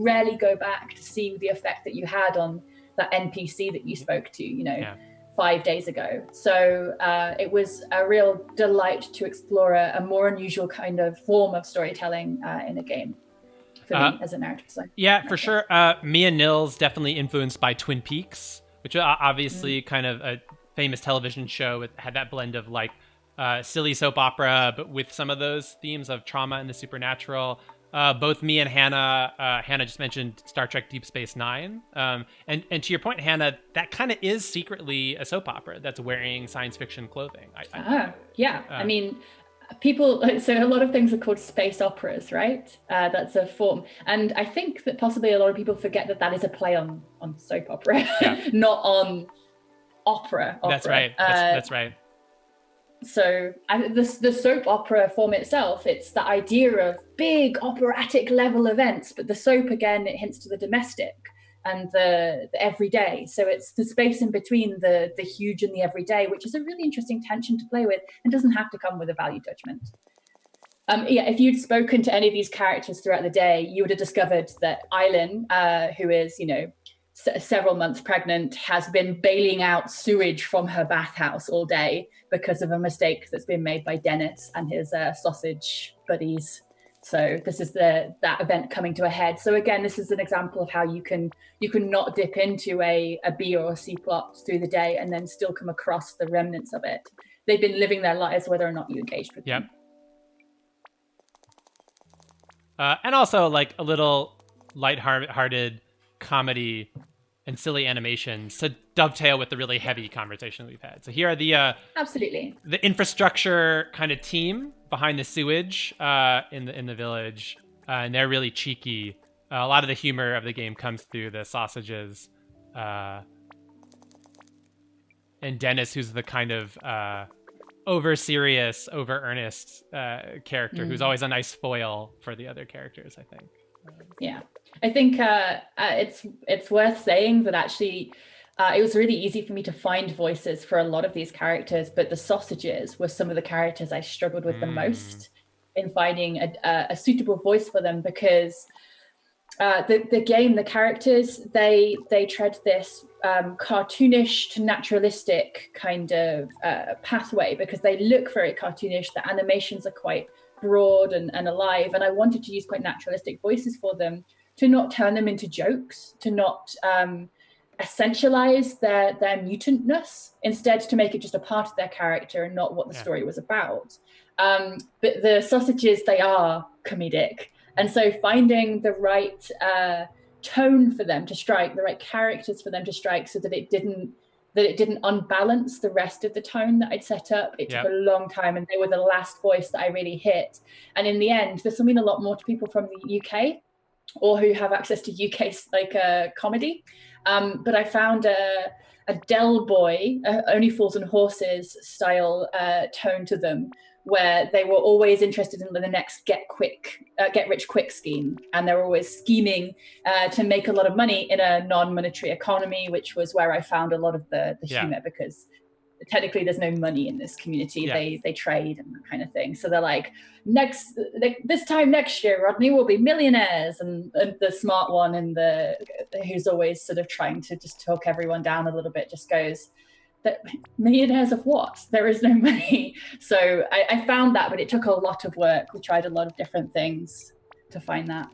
rarely go back to see the effect that you had on that NPC that you spoke to, 5 days ago. So it was a real delight to explore a more unusual kind of form of storytelling in a game for me as a narrative designer. Yeah, for sure. Me and Nils definitely influenced by Twin Peaks, which obviously kind of a famous television show. It had that blend of like silly soap opera, but with some of those themes of trauma and the supernatural. Both me and Hannah just mentioned Star Trek Deep Space Nine. And to your point, Hannah, that kind of is secretly a soap opera that's wearing science fiction clothing. I mean, people, so a lot of things are called space operas, right? That's a form. And I think that possibly a lot of people forget that is a play on soap opera, not on opera. That's right. That's right. So the soap opera form itself, it's the idea of big operatic level events, but the soap, again, it hints to the domestic and the everyday. So it's the space in between the huge and the everyday, which is a really interesting tension to play with and doesn't have to come with a value judgment. If you'd spoken to any of these characters throughout the day, you would have discovered that Eileen, who is, several months pregnant, has been bailing out sewage from her bathhouse all day because of a mistake that's been made by Dennis and his sausage buddies. So this is that event coming to a head. So again, this is an example of how you can not dip into a B or a C plot through the day and then still come across the remnants of it. They've been living their lives whether or not you engaged with them. And also like a little lighthearted comedy and silly animations to dovetail with the really heavy conversation we've had. So here are the absolutely the infrastructure kind of team behind the sewage in the village, and they're really cheeky. A lot of the humor of the game comes through the sausages, and Dennis, who's the kind of over serious, over earnest character who's always a nice foil for the other characters, I think. Yeah, I think it's worth saying that actually it was really easy for me to find voices for a lot of these characters, but the sausages were some of the characters I struggled with the most in finding a suitable voice for them, because the game, the characters, they tread this cartoonish to naturalistic kind of pathway, because they look very cartoonish. The animations are quite broad and alive, and I wanted to use quite naturalistic voices for them, to not turn them into jokes, to not essentialize their mutantness, instead to make it just a part of their character and not what the story was about. But the sausages, they are comedic, and so finding the right tone for them to strike, the right characters for them to strike, so that it didn't unbalance the rest of the tone that I'd set up. It took a long time, and they were the last voice that I really hit. And in the end, this will mean a lot more to people from the UK, or who have access to UK comedy. But I found a Del Boy, Only Fools and Horses style tone to them, where they were always interested in the next get rich quick scheme, and they're always scheming to make a lot of money in a non-monetary economy, which was where I found a lot of the humor, because technically there's no money in this community. They trade and that kind of thing. So they're like, this time next year, Rodney, will be millionaires, and the smart one and who's always sort of trying to just talk everyone down a little bit just goes, that millionaires of what? There is no money. So I found that, but it took a lot of work. We tried a lot of different things to find that.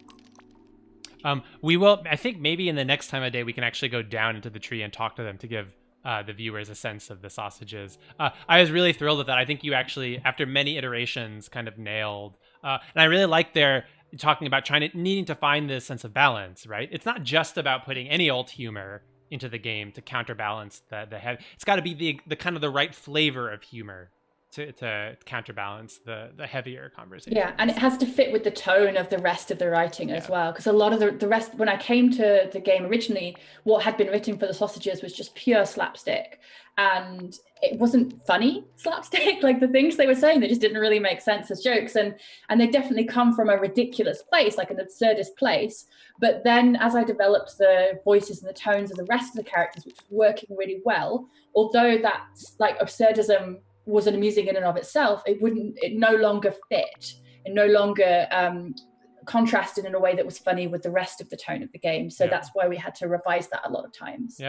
We will, I think maybe in the next time of day, we can actually go down into the tree and talk to them to give the viewers a sense of the sausages. I was really thrilled with that. I think you actually, after many iterations, kind of nailed. And I really like their talking about needing to find this sense of balance, right? It's not just about putting any old humor into the game to counterbalance the heavy. It's got to be the kind of the right flavor of humor to counterbalance the heavier conversation. Yeah, and it has to fit with the tone of the rest of the writing as well, because a lot of the rest, when I came to the game originally, what had been written for the sausages was just pure slapstick, and it wasn't funny slapstick. Like, the things they were saying, they just didn't really make sense as jokes, and they definitely come from a ridiculous place, like an absurdist place. But then as I developed the voices and the tones of the rest of the characters, which was working really well, although that's like absurdism wasn't amusing in and of itself, it no longer fit, it no longer contrasted in a way that was funny with the rest of the tone of the game. So that's why we had to revise that a lot of times.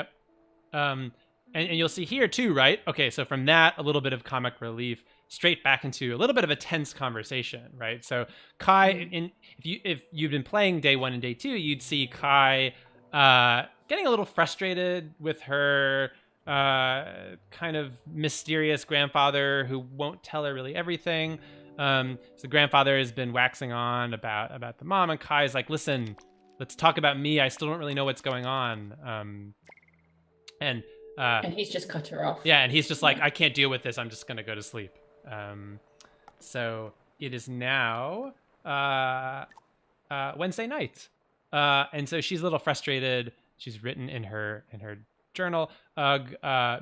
And you'll see here too, right? Okay, so from that, a little bit of comic relief, straight back into a little bit of a tense conversation, right? So Kai, if you've been playing day 1 and day 2, you'd see Kai getting a little frustrated with her kind of mysterious grandfather who won't tell her really everything. So the grandfather has been waxing on about the mom, and Kai's like, listen, let's talk about me. I still don't really know what's going on. And he's just cut her off. Yeah, and he's just like, I can't deal with this. I'm just going to go to sleep. So it is now Wednesday night. And so she's a little frustrated. She's written in her journal,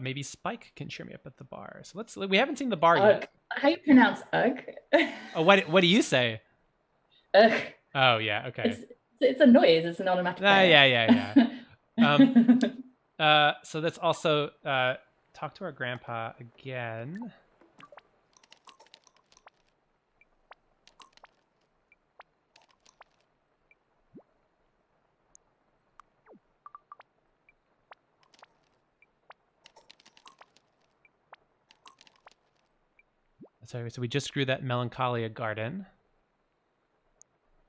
maybe Spike can cheer me up at the bar. So we haven't seen the bar yet. How you pronounce ugh? Oh, what do you say? Ugh. Oh yeah, okay. It's a noise. It's an onomatopoeia. Yeah. So let's also talk to our grandpa again. So we just grew that Melancholia garden.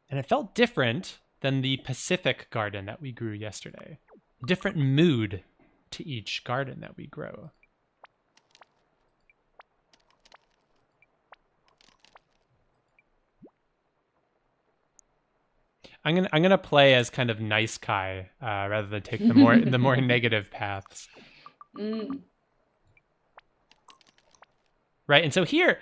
And it felt different than the Pacific garden that we grew yesterday. A different mood to each garden that we grow. I'm gonna play as kind of nice Kai rather than take the more negative paths. Right, and so here,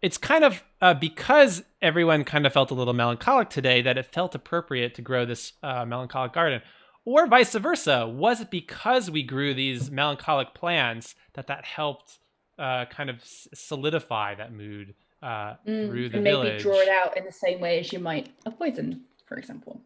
it's kind of because everyone kind of felt a little melancholic today that it felt appropriate to grow this melancholic garden. Or vice versa. Was it because we grew these melancholic plants that helped kind of solidify that mood through the and maybe village. draw it out in the same way as you might a poison, for example.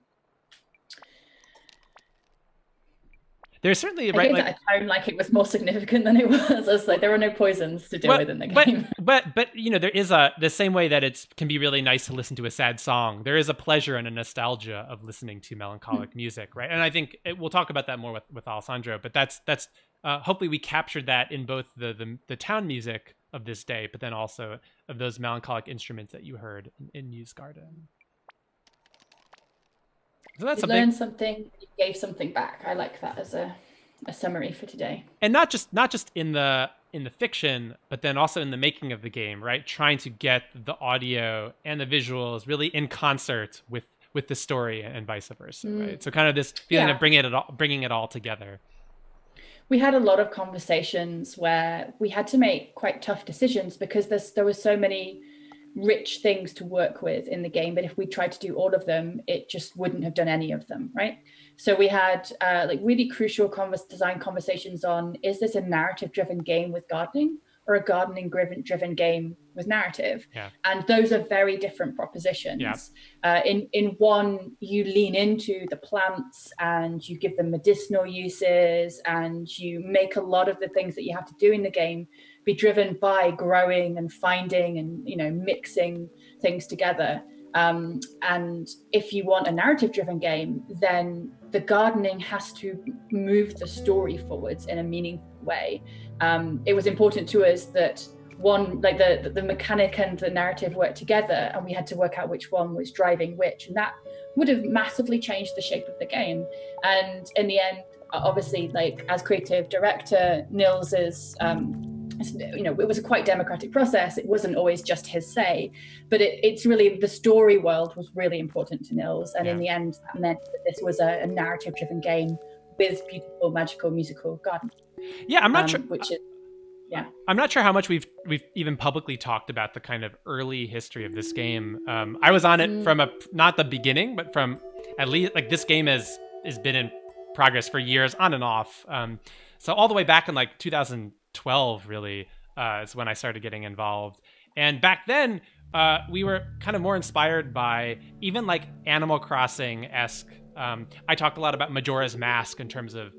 There's certainly I gave that a tone like it was more significant than it was. I was like, there are no poisons to deal with in the game. But there is the same way that it can be really nice to listen to a sad song. There is a pleasure and a nostalgia of listening to melancholic music, right? And I think we'll talk about that more with Alessandro. But that's hopefully we captured that in both the town music of this day, but then also of those melancholic instruments that you heard in Newsgarden. So that's you learned something, you gave something back. I like that as a summary for today. And not just in the fiction, but then also in the making of the game, right? Trying to get the audio and the visuals really in concert with the story and vice versa, right? So kind of this feeling of bringing it all together. We had a lot of conversations where we had to make quite tough decisions because there were so many rich things to work with in the game, but if we tried to do all of them, it just wouldn't have done any of them, right? So we had like really crucial design conversations on, is this a narrative driven game with gardening or a gardening driven game with narrative? And those are very different propositions. In one, you lean into the plants and you give them medicinal uses and you make a lot of the things that you have to do in the game be driven by growing and finding and mixing things together. And if you want a narrative driven game, then the gardening has to move the story forwards in a meaningful way. It was important to us that one, like the mechanic and the narrative worked together, and we had to work out which one was driving which, and that would have massively changed the shape of the game. And in the end, obviously, like as creative director, Nils is it was a quite democratic process. It wasn't always just his say, but it's really, the story world was really important to Nils. And in the end, that meant that this was a narrative driven game with beautiful, magical, musical garden. Yeah, I'm not sure. I'm not sure how much we've even publicly talked about the kind of early history of this game. I was on it from not the beginning, but from at least like this game has been in progress for years on and off. So all the way back in like 2012 really is when I started getting involved. And back then we were kind of more inspired by even like Animal Crossing-esque. I talked a lot about Majora's Mask in terms of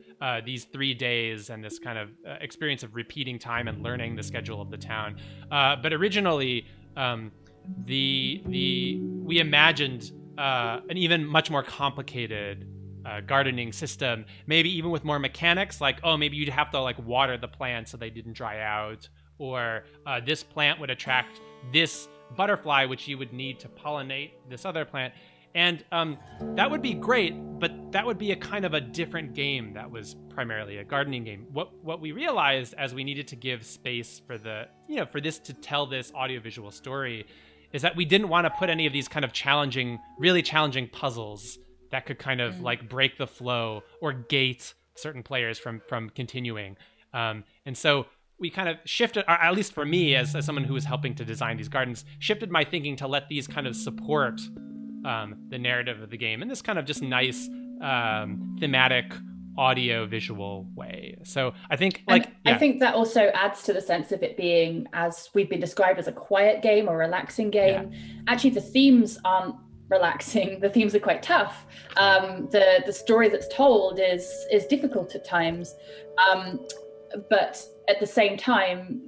these 3 days and this kind of experience of repeating time and learning the schedule of the town. But originally we imagined an even much more complicated gardening system, maybe even with more mechanics, like, oh, maybe you'd have to like water the plants so they didn't dry out, or this plant would attract this butterfly, which you would need to pollinate this other plant. And that would be great, but that would be a kind of a different game that was primarily a gardening game. What we realized as we needed to give space for for this to tell this audiovisual story is that we didn't want to put any of these kind of really challenging puzzles that could kind of like break the flow or gate certain players from continuing. And so we kind of shifted, or at least for me as someone who was helping to design these gardens, shifted my thinking to let these kind of support the narrative of the game in this kind of just nice thematic audio visual way. So I think I think that also adds to the sense of it being, as we've been described, as a quiet game or relaxing game. Actually, the themes aren't relaxing. The themes are quite tough. The story that's told is difficult at times, but at the same time,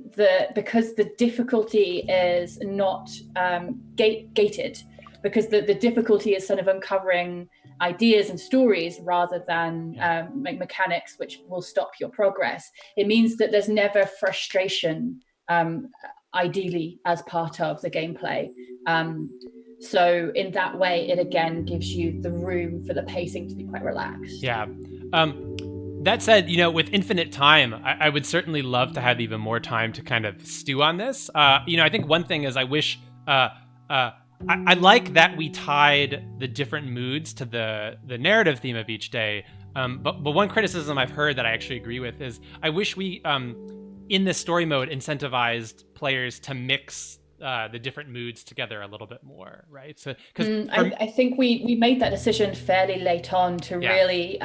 because the difficulty is not gated, because the difficulty is sort of uncovering ideas and stories rather than mechanics which will stop your progress. It means that there's never frustration, ideally, as part of the gameplay. So in that way, it again gives you the room for the pacing to be quite relaxed. Yeah. That said, with infinite time, I would certainly love to have even more time to kind of stew on this. I think one thing is I wish... I like that we tied the different moods to the narrative theme of each day. But one criticism I've heard that I actually agree with is I wish we, in the story mode, incentivized players to mix the different moods together a little bit more, right? So, because I think we made that decision fairly late on to really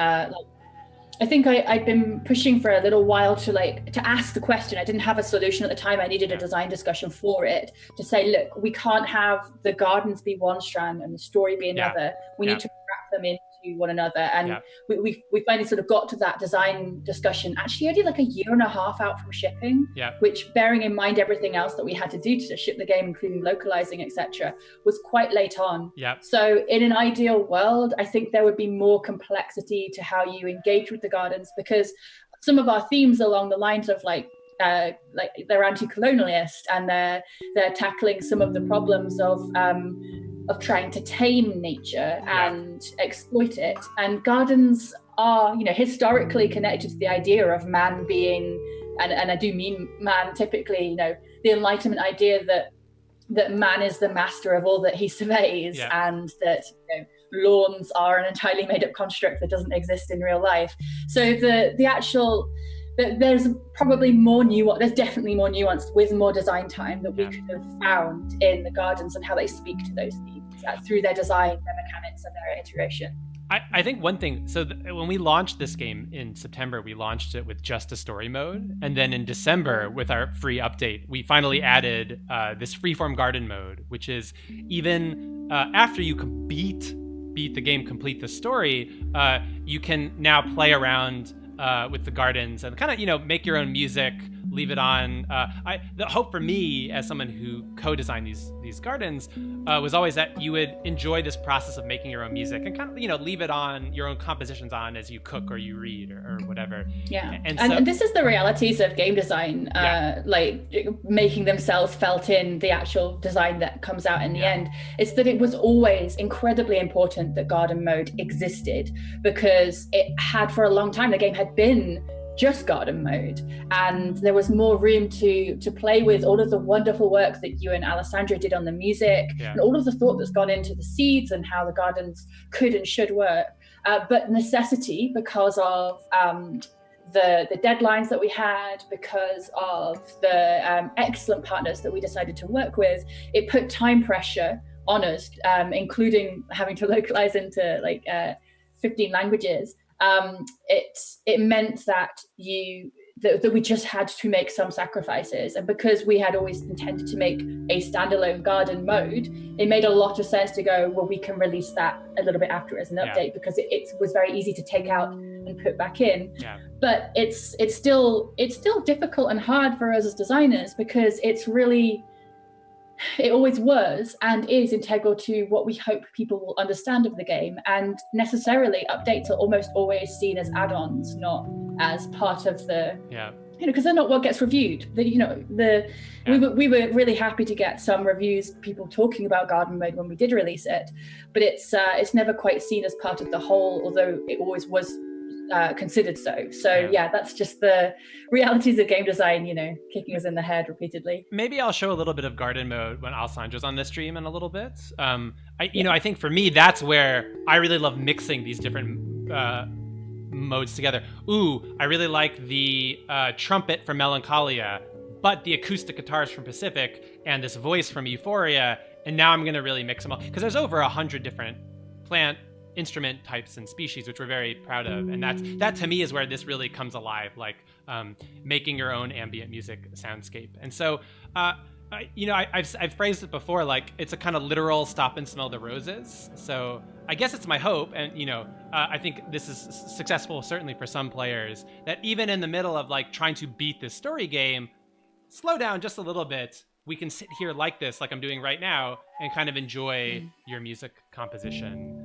I think I'd been pushing for a little while to ask the question. I didn't have a solution at the time. I needed a design discussion for it to say, look, we can't have the gardens be one strand and the story be another. We need to wrap them into one another. And we finally sort of got to that design discussion actually only like a year and a half out from shipping, which, bearing in mind everything else that we had to do to ship the game, including localizing, etc., was quite late on. So in an ideal world, I think there would be more complexity to how you engage with the gardens, because some of our themes along the lines of like they're anti-colonialist, and they're tackling some of the problems of trying to tame nature and exploit it. And gardens are, you know, historically connected to the idea of man being, and I do mean man typically, you know, the Enlightenment idea that man is the master of all that he surveys, and that, you know, lawns are an entirely made-up construct that doesn't exist in real life. So the actual, there's probably more nuance, there's definitely more nuance with more design time that we could have found in the gardens and how they speak to those themes through their design, their mechanics, and their iteration. I think one thing, so when we launched this game in September, we launched it with just a story mode. And then in December, with our free update, we finally added this freeform garden mode, which is even after you beat the game, complete the story, you can now play around with the gardens and kind of, you know, make your own music, leave it on. The hope for me as someone who co-designed these gardens was always that you would enjoy this process of making your own music and kind of, you know, leave it on, your own compositions on as you cook or you read or whatever. And this is the realities of game design, like making themselves felt in the actual design that comes out in the end. It's that it was always incredibly important that garden mode existed, because it had, for a long time, the game had been just garden mode, and there was more room to play with all of the wonderful work that you and Alessandro did on the music, and all of the thought that's gone into the seeds and how the gardens could and should work, but necessity, because of the deadlines that we had, because of the excellent partners that we decided to work with, it put time pressure on us, including having to localize into like 15 languages. It meant that we just had to make some sacrifices, and because we had always intended to make a standalone garden mode, it made a lot of sense to go, well, we can release that a little bit after as an update, because it was very easy to take out and put back in. But it's still difficult and hard for us as designers, because it always was and is integral to what we hope people will understand of the game, and necessarily updates are almost always seen as add-ons, not as part of the you know, because they're not what gets reviewed. We were really happy to get some reviews, people talking about garden mode when we did release it, but it's never quite seen as part of the whole, although it always was considered so. That's just the realities of game design, you know, kicking us in the head repeatedly. Maybe I'll show a little bit of garden mode when Alessandro's on the stream in a little bit. I think for me, that's where I really love mixing these different modes together. I really like the trumpet from Melancholia, but the acoustic guitars from Pacific and this voice from Euphoria, and now I'm going to really mix them all, because there's over 100 different plant instrument types and species, which we're very proud of, and that to me is where this really comes alive, like making your own ambient music soundscape. And so I've phrased it before, like it's a kind of literal stop and smell the roses. So I guess it's my hope, and I think this is successful certainly for some players, that even in the middle of like trying to beat this story game, slow down just a little bit. We can sit here like this, like I'm doing right now, and kind of enjoy your music composition.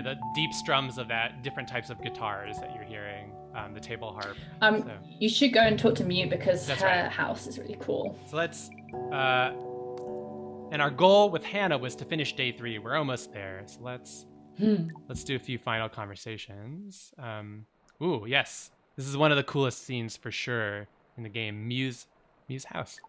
The deep strums of that, different types of guitars that you're hearing, the table harp. You should go and talk to Mew, because her house is really cool. So let's, and our goal with Hannah was to finish day 3. We're almost there. So let's do a few final conversations. Yes. This is one of the coolest scenes for sure in the game. Mew's house.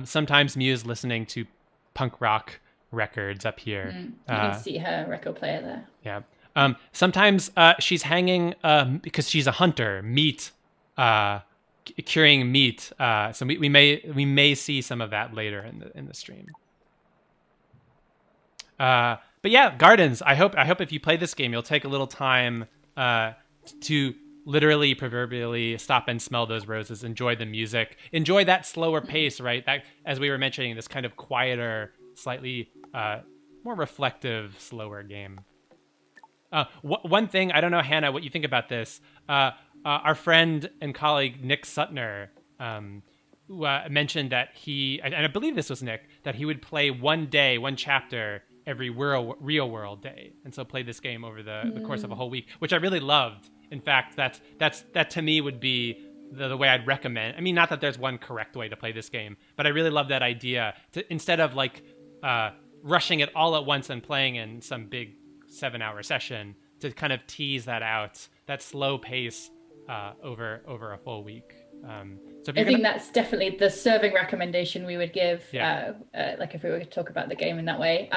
Sometimes Mew is listening to punk rock records up here. You can see her record player there. Yeah. Sometimes she's hanging because she's a hunter. Meat curing meat. So we may see some of that later in the stream. But yeah, gardens. I hope if you play this game, you'll take a little time to literally, proverbially, stop and smell those roses, enjoy the music, enjoy that slower pace, right? That, as we were mentioning, this kind of quieter, slightly more reflective, slower game. One thing, I don't know, Hannah, what you think about this. Our friend and colleague Nick Sutner mentioned that and I believe this was Nick, that he would play one chapter every real world day, and so play this game over the course of a whole week, which I really loved. In fact, that to me would be the way I'd recommend. I mean, not that there's one correct way to play this game, but I really love that idea to, instead of like rushing it all at once and playing in some big 7-hour session, to kind of tease that out, that slow pace over a full week. So I think that's definitely the serving recommendation we would give. Like if we were to talk about the game in that way.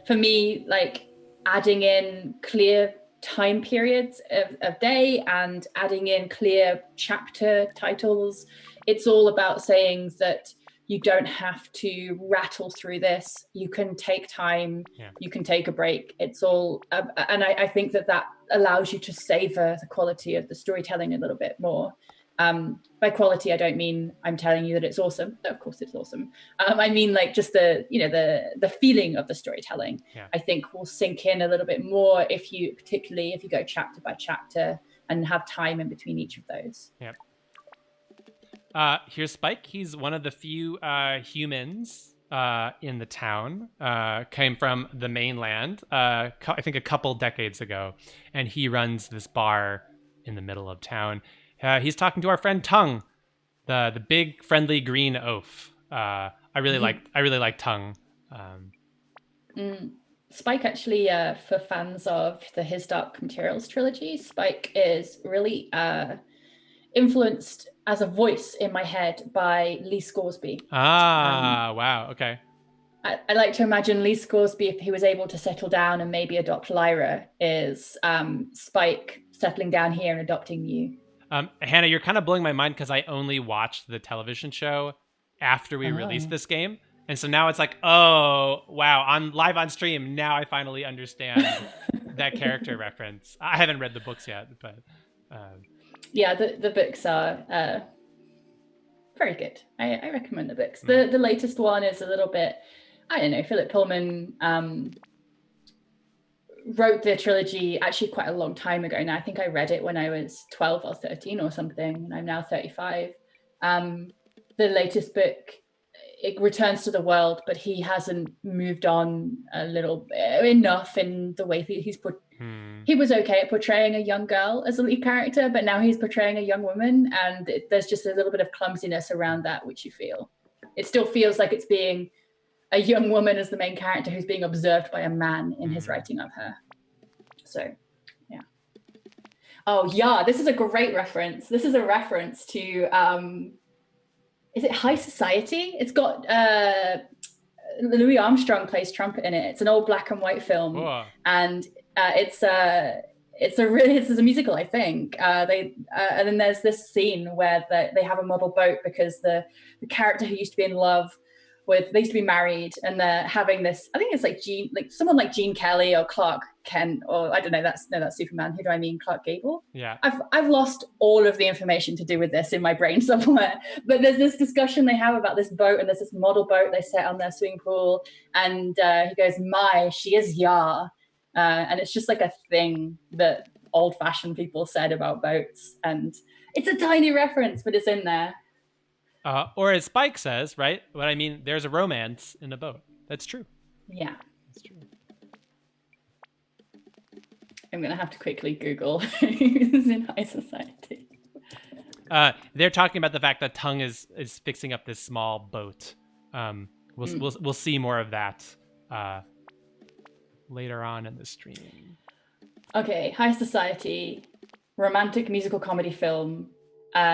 For me, like adding in clear time periods of day and adding in clear chapter titles, it's all about saying that you don't have to rattle through this. You can take time. You can take a break. It's all, and I think that allows you to savor the quality of the storytelling a little bit more. By quality, I don't mean I'm telling you that it's awesome. Of course, it's awesome. I mean like just the feeling of the storytelling. I think will sink in a little bit more particularly if you go chapter by chapter and have time in between each of those. Here's Spike. He's one of the few humans in the town. Came from the mainland, I think a couple decades ago, and he runs this bar in the middle of town. He's talking to our friend Tongue, the big friendly green oaf. I really like Tongue. Spike actually, for fans of the His Dark Materials trilogy, Spike is really influenced as a voice in my head by Lee Scoresby. Wow, okay. I like to imagine Lee Scoresby, if he was able to settle down and maybe adopt Lyra, is Spike settling down here and adopting you. Hannah, you're kind of blowing my mind because I only watched the television show after we released this game. And so now it's like, oh, wow, live on stream, now I finally understand that character reference. I haven't read the books yet, but... Yeah, the books are very good. I recommend the books. The latest one is a little bit, I don't know, Philip Pullman wrote the trilogy actually quite a long time ago now. I think I read it when I was 12 or 13 or something, and I'm now 35. The latest book, it returns to the world, but he hasn't moved on enough in the way that he's put. He was okay at portraying a young girl as a lead character, but now he's portraying a young woman, and there's just a little bit of clumsiness around that, which you feel. It still feels like it's being a young woman as the main character who's being observed by a man in his writing of her. So, yeah. Oh, yeah, this is a great reference. This is a reference to, is it High Society? It's got Louis Armstrong plays trumpet in it. It's an old black and white film. Whoa. And it's a musical, I think. And then there's this scene where they have a model boat because the character who used to be in love with, they used to be married, and they're having this, I think it's like someone like Gene Kelly or Clark Kent, or I don't know, that's Superman. Who do I mean? Clark Gable? Yeah. I've lost all of the information to do with this in my brain somewhere. But there's this discussion they have about this boat, and there's this model boat they set on their swimming pool, and he goes, she is ya. And it's just like a thing that old-fashioned people said about boats, and it's a tiny reference, but it's in there. Or as Spike says, right? What I mean, there's a romance in a boat. That's true. Yeah. That's true. I'm going to have to quickly Google who's in High Society. They're talking about the fact that Tongue is fixing up this small boat. We'll see more of that later on in the stream. Okay, High Society, romantic musical comedy film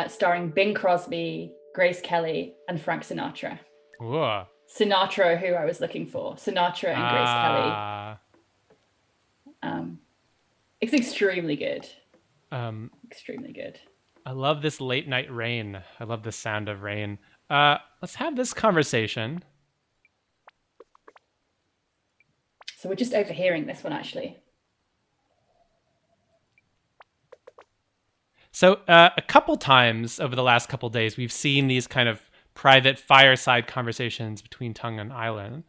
starring Bing Crosby, Grace Kelly, and Frank Sinatra. Whoa. Sinatra, who I was looking for. Sinatra and Grace Kelly. It's extremely good. Extremely good. I love this late night rain. I love the sound of rain. Let's have this conversation. So we're just overhearing this one, actually. So a couple times over the last couple days, we've seen these kind of private fireside conversations between Tongue and Island,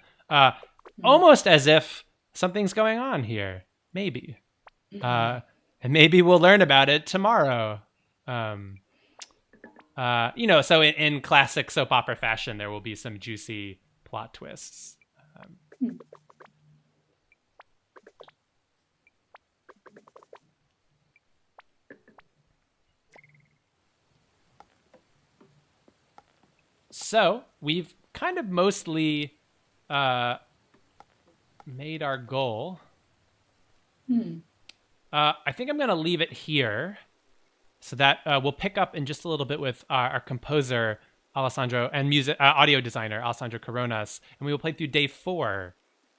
almost as if something's going on here. Maybe, and maybe we'll learn about it tomorrow. So in classic soap opera fashion, there will be some juicy plot twists. So we've kind of mostly made our goal. I think I'm going to leave it here so that we'll pick up in just a little bit with our composer, Alessandro, and music audio designer, Alessandro Coronas, and we will play through day 4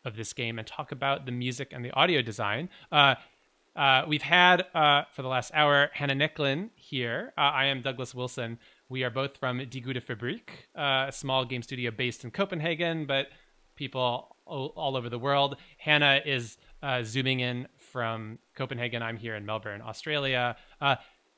of this game and talk about the music and the audio design. We've had, for the last hour, Hannah Nicklin here. I am Douglas Wilson. We are both from Die Gute Fabrik, a small game studio based in Copenhagen, but people all over the world. Hannah is zooming in from Copenhagen. I'm here in Melbourne, Australia.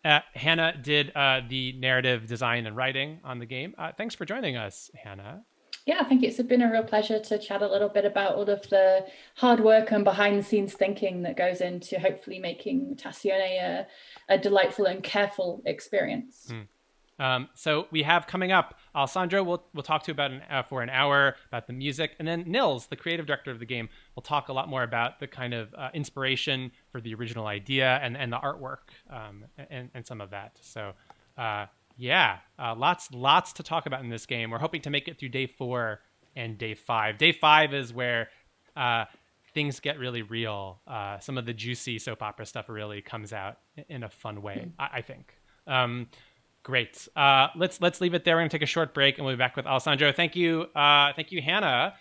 Hannah did the narrative design and writing on the game. Thanks for joining us, Hannah. Yeah, I think it's been a real pleasure to chat a little bit about all of the hard work and behind the scenes thinking that goes into hopefully making Mutazione a delightful and careful experience. So we have coming up, Alessandro we'll talk to about for an hour about the music, and then Nils, the creative director of the game, will talk a lot more about the kind of inspiration for the original idea and the artwork and some of that. So lots to talk about in this game. We're hoping to make it through day 4 and day 5. Day 5 is where things get really real. Some of the juicy soap opera stuff really comes out in a fun way, I think. Great. Let's leave it there. We're gonna take a short break, and we'll be back with Alessandro. Thank you, Hannah.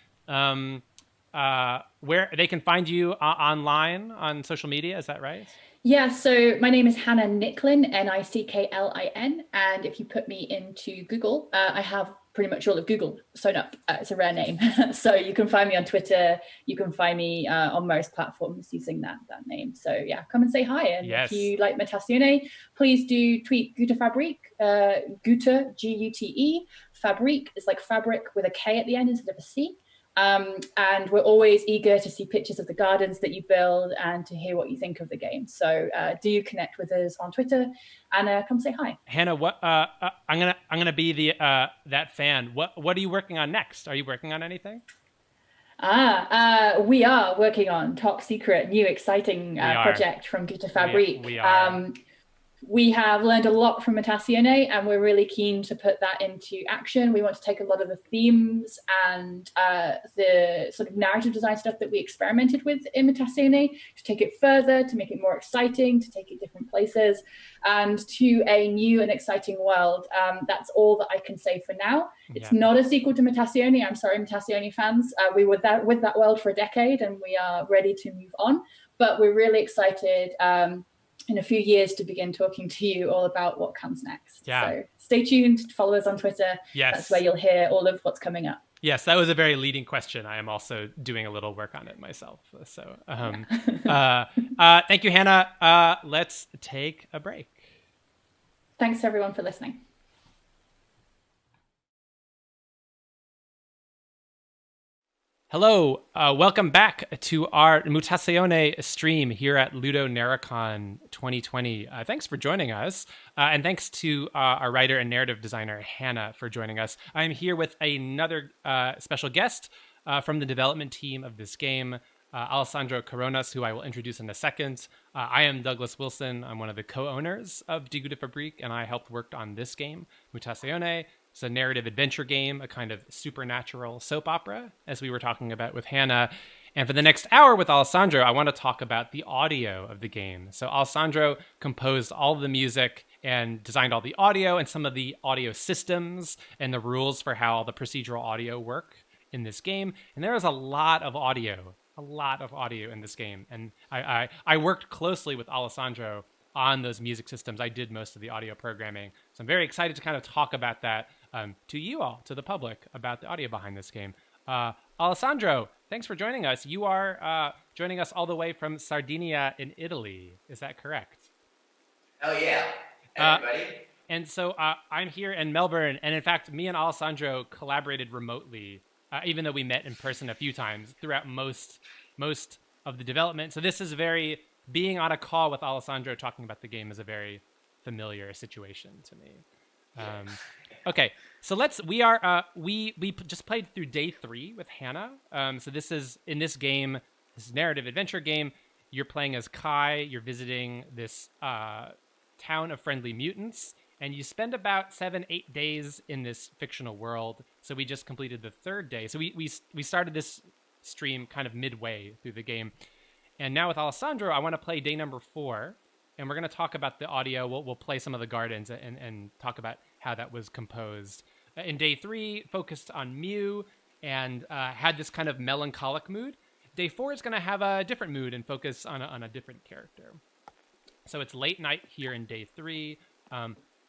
Where they can find you online on social media, is that right? Yeah, so my name is Hannah Nicklin, Nicklin, and if you put me into Google, I have pretty much all of Google sewn up. It's a rare name. So you can find me on Twitter, you can find me on most platforms using that name. So yeah, come and say hi. And yes. If you like Mutazione, please do tweet Gute Fabrik, Gute, G-U-T-E. Fabrik is like fabric with a K at the end instead of a C. And we're always eager to see pictures of the gardens that you build and to hear what you think of the game. So do connect with us on Twitter and come say hi. Hannah, what I'm gonna be the that fan. What are you working on next? Are you working on anything? We are working on top secret, new exciting project from Gute Fabrik. We are. We have learned a lot from Mutazione, and we're really keen to put that into action. We want to take a lot of the themes and the sort of narrative design stuff that we experimented with in Mutazione to take it further, to make it more exciting, to take it different places, and to a new and exciting world. That's all that I can say for now. It's not a sequel to Mutazione. I'm sorry, Mutazione fans. We were with that world for a decade, and we are ready to move on. But we're really excited in a few years to begin talking to you all about what comes next. Yeah. So stay tuned, follow us on Twitter. Yes. That's where you'll hear all of what's coming up. Yes, that was a very leading question. I am also doing a little work on it myself. So thank you, Hannah. Let's take a break. Thanks everyone for listening. Hello, welcome back to our Mutazione stream here at LudoNarraCon 2020. Thanks for joining us, and thanks to our writer and narrative designer, Hannah, for joining us. I'm here with another special guest from the development team of this game, Alessandro Coronas, who I will introduce in a second. I am Douglas Wilson. I'm one of the co-owners of Die Gute Fabrik, and I helped work on this game, Mutazione. It's a narrative adventure game, a kind of supernatural soap opera, as we were talking about with Hannah. And for the next hour with Alessandro, I want to talk about the audio of the game. So Alessandro composed all of the music and designed all the audio and some of the audio systems and the rules for how the procedural audio work in this game. And there is a lot of audio in this game. And I worked closely with Alessandro on those music systems. I did most of the audio programming. So I'm very excited to kind of talk about that to you all, to the public, about the audio behind this game. Alessandro, thanks for joining us. You are joining us all the way from Sardinia in Italy. Is that correct? Oh, yeah. Everybody. And so I'm here in Melbourne. And in fact, me and Alessandro collaborated remotely, even though we met in person a few times throughout most of the development. So this is being on a call with Alessandro talking about the game is a very familiar situation to me. Okay, so we just played through day 3 with Hannah. So this is, in this game, this narrative adventure game, you're playing as Kai. You're visiting this town of friendly mutants, and you spend about 7-8 days in this fictional world. So we just completed the 3rd day. So we started this stream kind of midway through the game, and now with Alessandro, I want to play day number 4. And we're going to talk about the audio. We'll play some of the gardens and talk about how that was composed. In day 3, focused on Mew and had this kind of melancholic mood. Day 4 is going to have a different mood and focus on a different character. So it's late night here in day 3.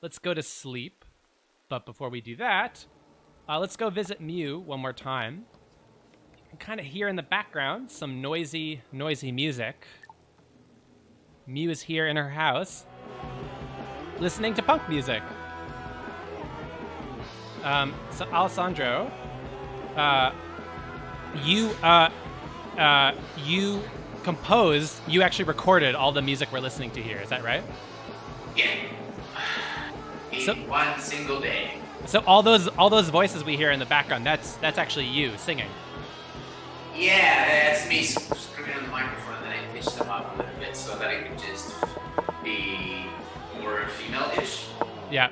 Let's go to sleep. But before we do that, let's go visit Mew one more time. You can kind of hear in the background some noisy music. Mew is here in her house, listening to punk music. So Alessandro, you actually recorded all the music we're listening to here. Is that right? Yeah. In one single day. So all those voices we hear in the background, that's actually you singing. Yeah, that's me screaming on the microphone, and then I pitch them up a little bit so that I could just be more female-ish. Yeah.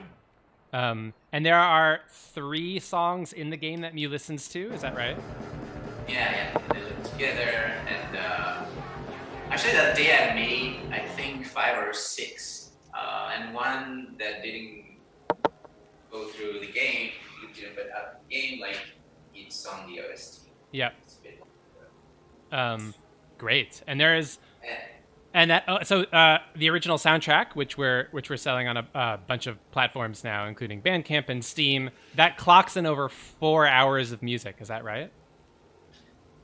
And there are 3 songs in the game that Mew listens to. Is that right? Yeah. They live together, and actually that day I made, I think, 5 or 6, and one that didn't go through the game, but at the game, like, it's on the OST. Yeah. Great. And there is, and that the original soundtrack, which we're selling on a bunch of platforms now, including Bandcamp and Steam, that clocks in over 4 hours of music. Is that right?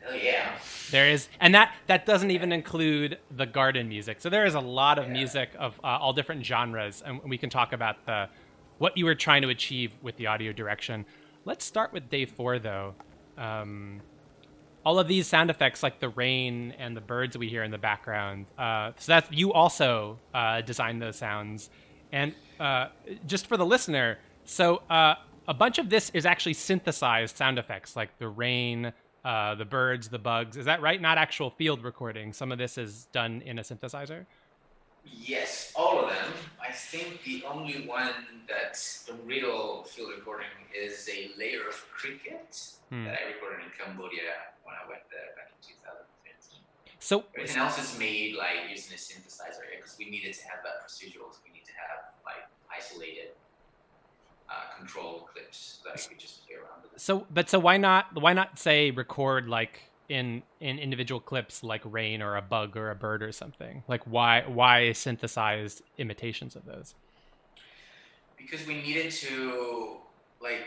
Oh yeah. There is, and that doesn't even include the garden music. So there is a lot of music of all different genres, and we can talk about what you were trying to achieve with the audio direction. Let's start with day 4, though. All of these sound effects, like the rain and the birds we hear in the background, so that's, you also designed those sounds. And just for the listener, so a bunch of this is actually synthesized sound effects, like the rain, the birds, the bugs. Is that right? Not actual field recording. Some of this is done in a synthesizer? Yes, all of them. I think the only one that's the real field recording is a layer of cricket that I recorded in Cambodia when I went there back in 2015. So everything else is made like using a synthesizer because we needed to have that procedural. So we need to have like isolated control clips that I could just play around with. So why not say record like in individual clips like rain or a bug or a bird or something? Like why synthesized imitations of those? Because we needed to, like,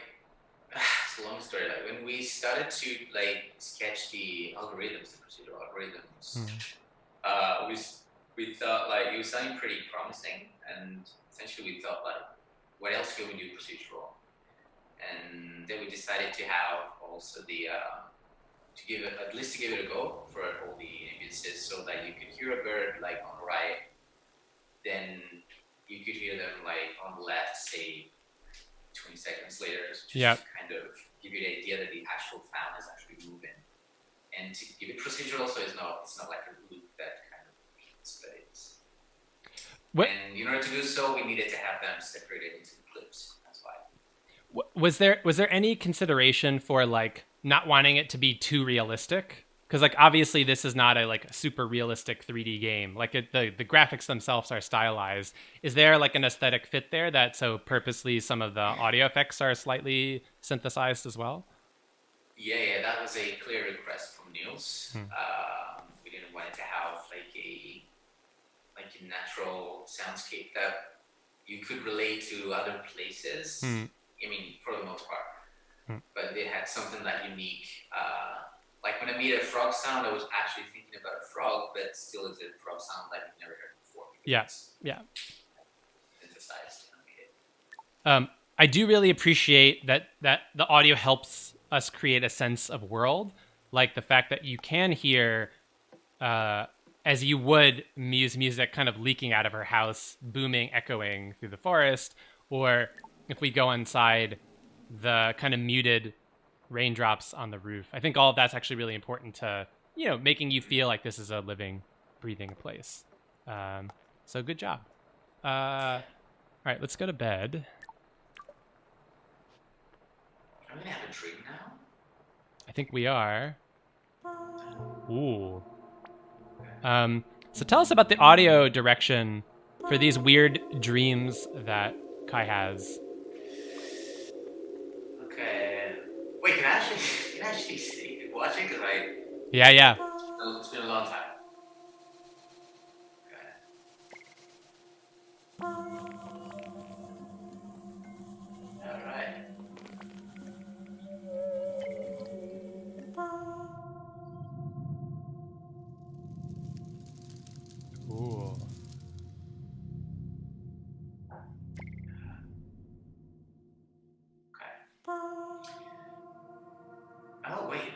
it's a long story. Like when we started to like sketch the algorithms, the procedural algorithms, we thought like it was sounding pretty promising, and essentially we thought like, what else can we do procedural? And then we decided to have also the to give it a go for all the ambiances, so that you could hear a bird like on the right, then you could hear them like on the left, say 20 seconds later, just kind of give you the idea that the actual sound is actually moving. And to give it procedural, so it's not like a loop that kind of repeats, but it's. And in order to do so, we needed to have them separated into the clips. That's why. Was there any consideration for like not wanting it to be too realistic? Because like obviously this is not a super realistic 3D game. Like the graphics themselves are stylized. Is there like an aesthetic fit there that so purposely some of the audio effects are slightly synthesized as well? Yeah, that was a clear request from Nils. We didn't want it to have like a natural soundscape that you could relate to other places. I mean, for the most part. But they had something that unique. Like when I made a frog sound, I was actually thinking about a frog, but still is a frog sound that you've never heard before. Yeah. Synthesized. I do really appreciate that the audio helps us create a sense of world, like the fact that you can hear, as you would music kind of leaking out of her house, booming, echoing through the forest, or if we go inside, the kind of muted raindrops on the roof. I think all of that's actually really important to, making you feel like this is a living, breathing place. So good job. All right, let's go to bed. Are we gonna have a drink now? I think we are. Ooh. So tell us about the audio direction for these weird dreams that Kai has. Okay. Wait, can I actually see watch it? Because Yeah. It's been a long time. All right. Ooh. Okay. Oh wait.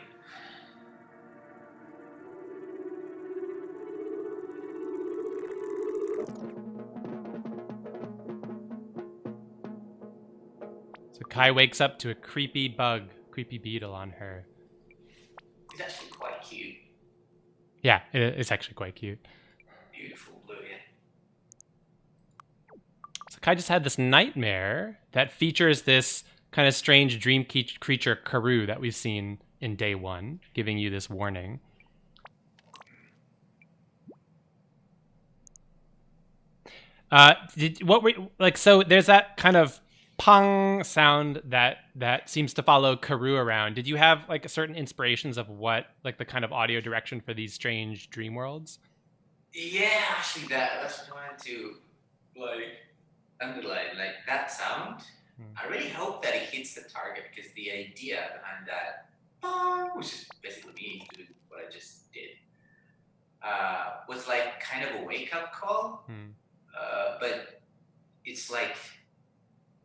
So Kai wakes up to a creepy beetle on her. It's actually quite cute. Yeah, it's actually quite cute. Beautiful blue, yeah. So Kai just had this nightmare that features this kind of strange dream creature Karoo that we've seen in day 1, giving you this warning. So there's that kind of pong sound that seems to follow Karoo around. Did you have like certain inspirations of what like the kind of audio direction for these strange dream worlds? Yeah, actually that's what I wanted to underline. Like that sound, I really hope that it hits the target, because the idea behind that, which is basically me doing what I just did, was like kind of a wake-up call. But it's like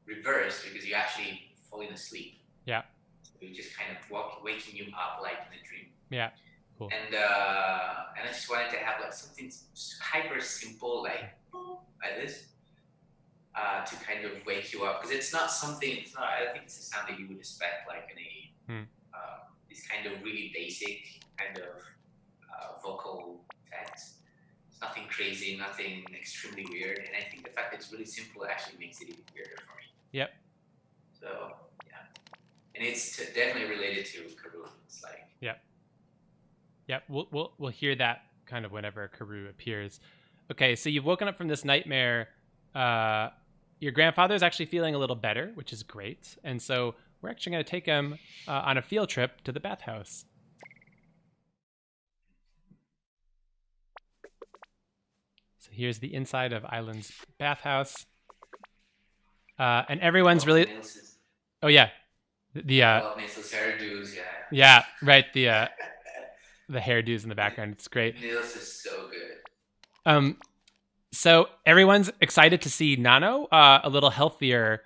reversed, because you're actually falling asleep. Yeah. So you're just kind of waking you up like in a dream. Yeah. Cool. And I just wanted to have like something hyper simple like this to kind of wake you up, because it's not. I don't think it's a sound that you would expect like in a this kind of really basic kind of vocal effects. It's nothing crazy, nothing extremely weird, and I think the fact that it's really simple actually makes it even weirder for me. Yep. So yeah, and it's definitely related to Karoo. It's like Yeah, we'll hear that kind of whenever Karoo appears. Okay, so you've woken up from this nightmare. Your grandfather is actually feeling a little better, which is great. And so we're actually going to take him on a field trip to the bathhouse. So here's the inside of Island's bathhouse. And everyone's really... Oh, yeah. The Nils' hairdos, yeah. Yeah, right. The hairdos in the background. It's great. Nils is so good. So everyone's excited to see Nano a little healthier,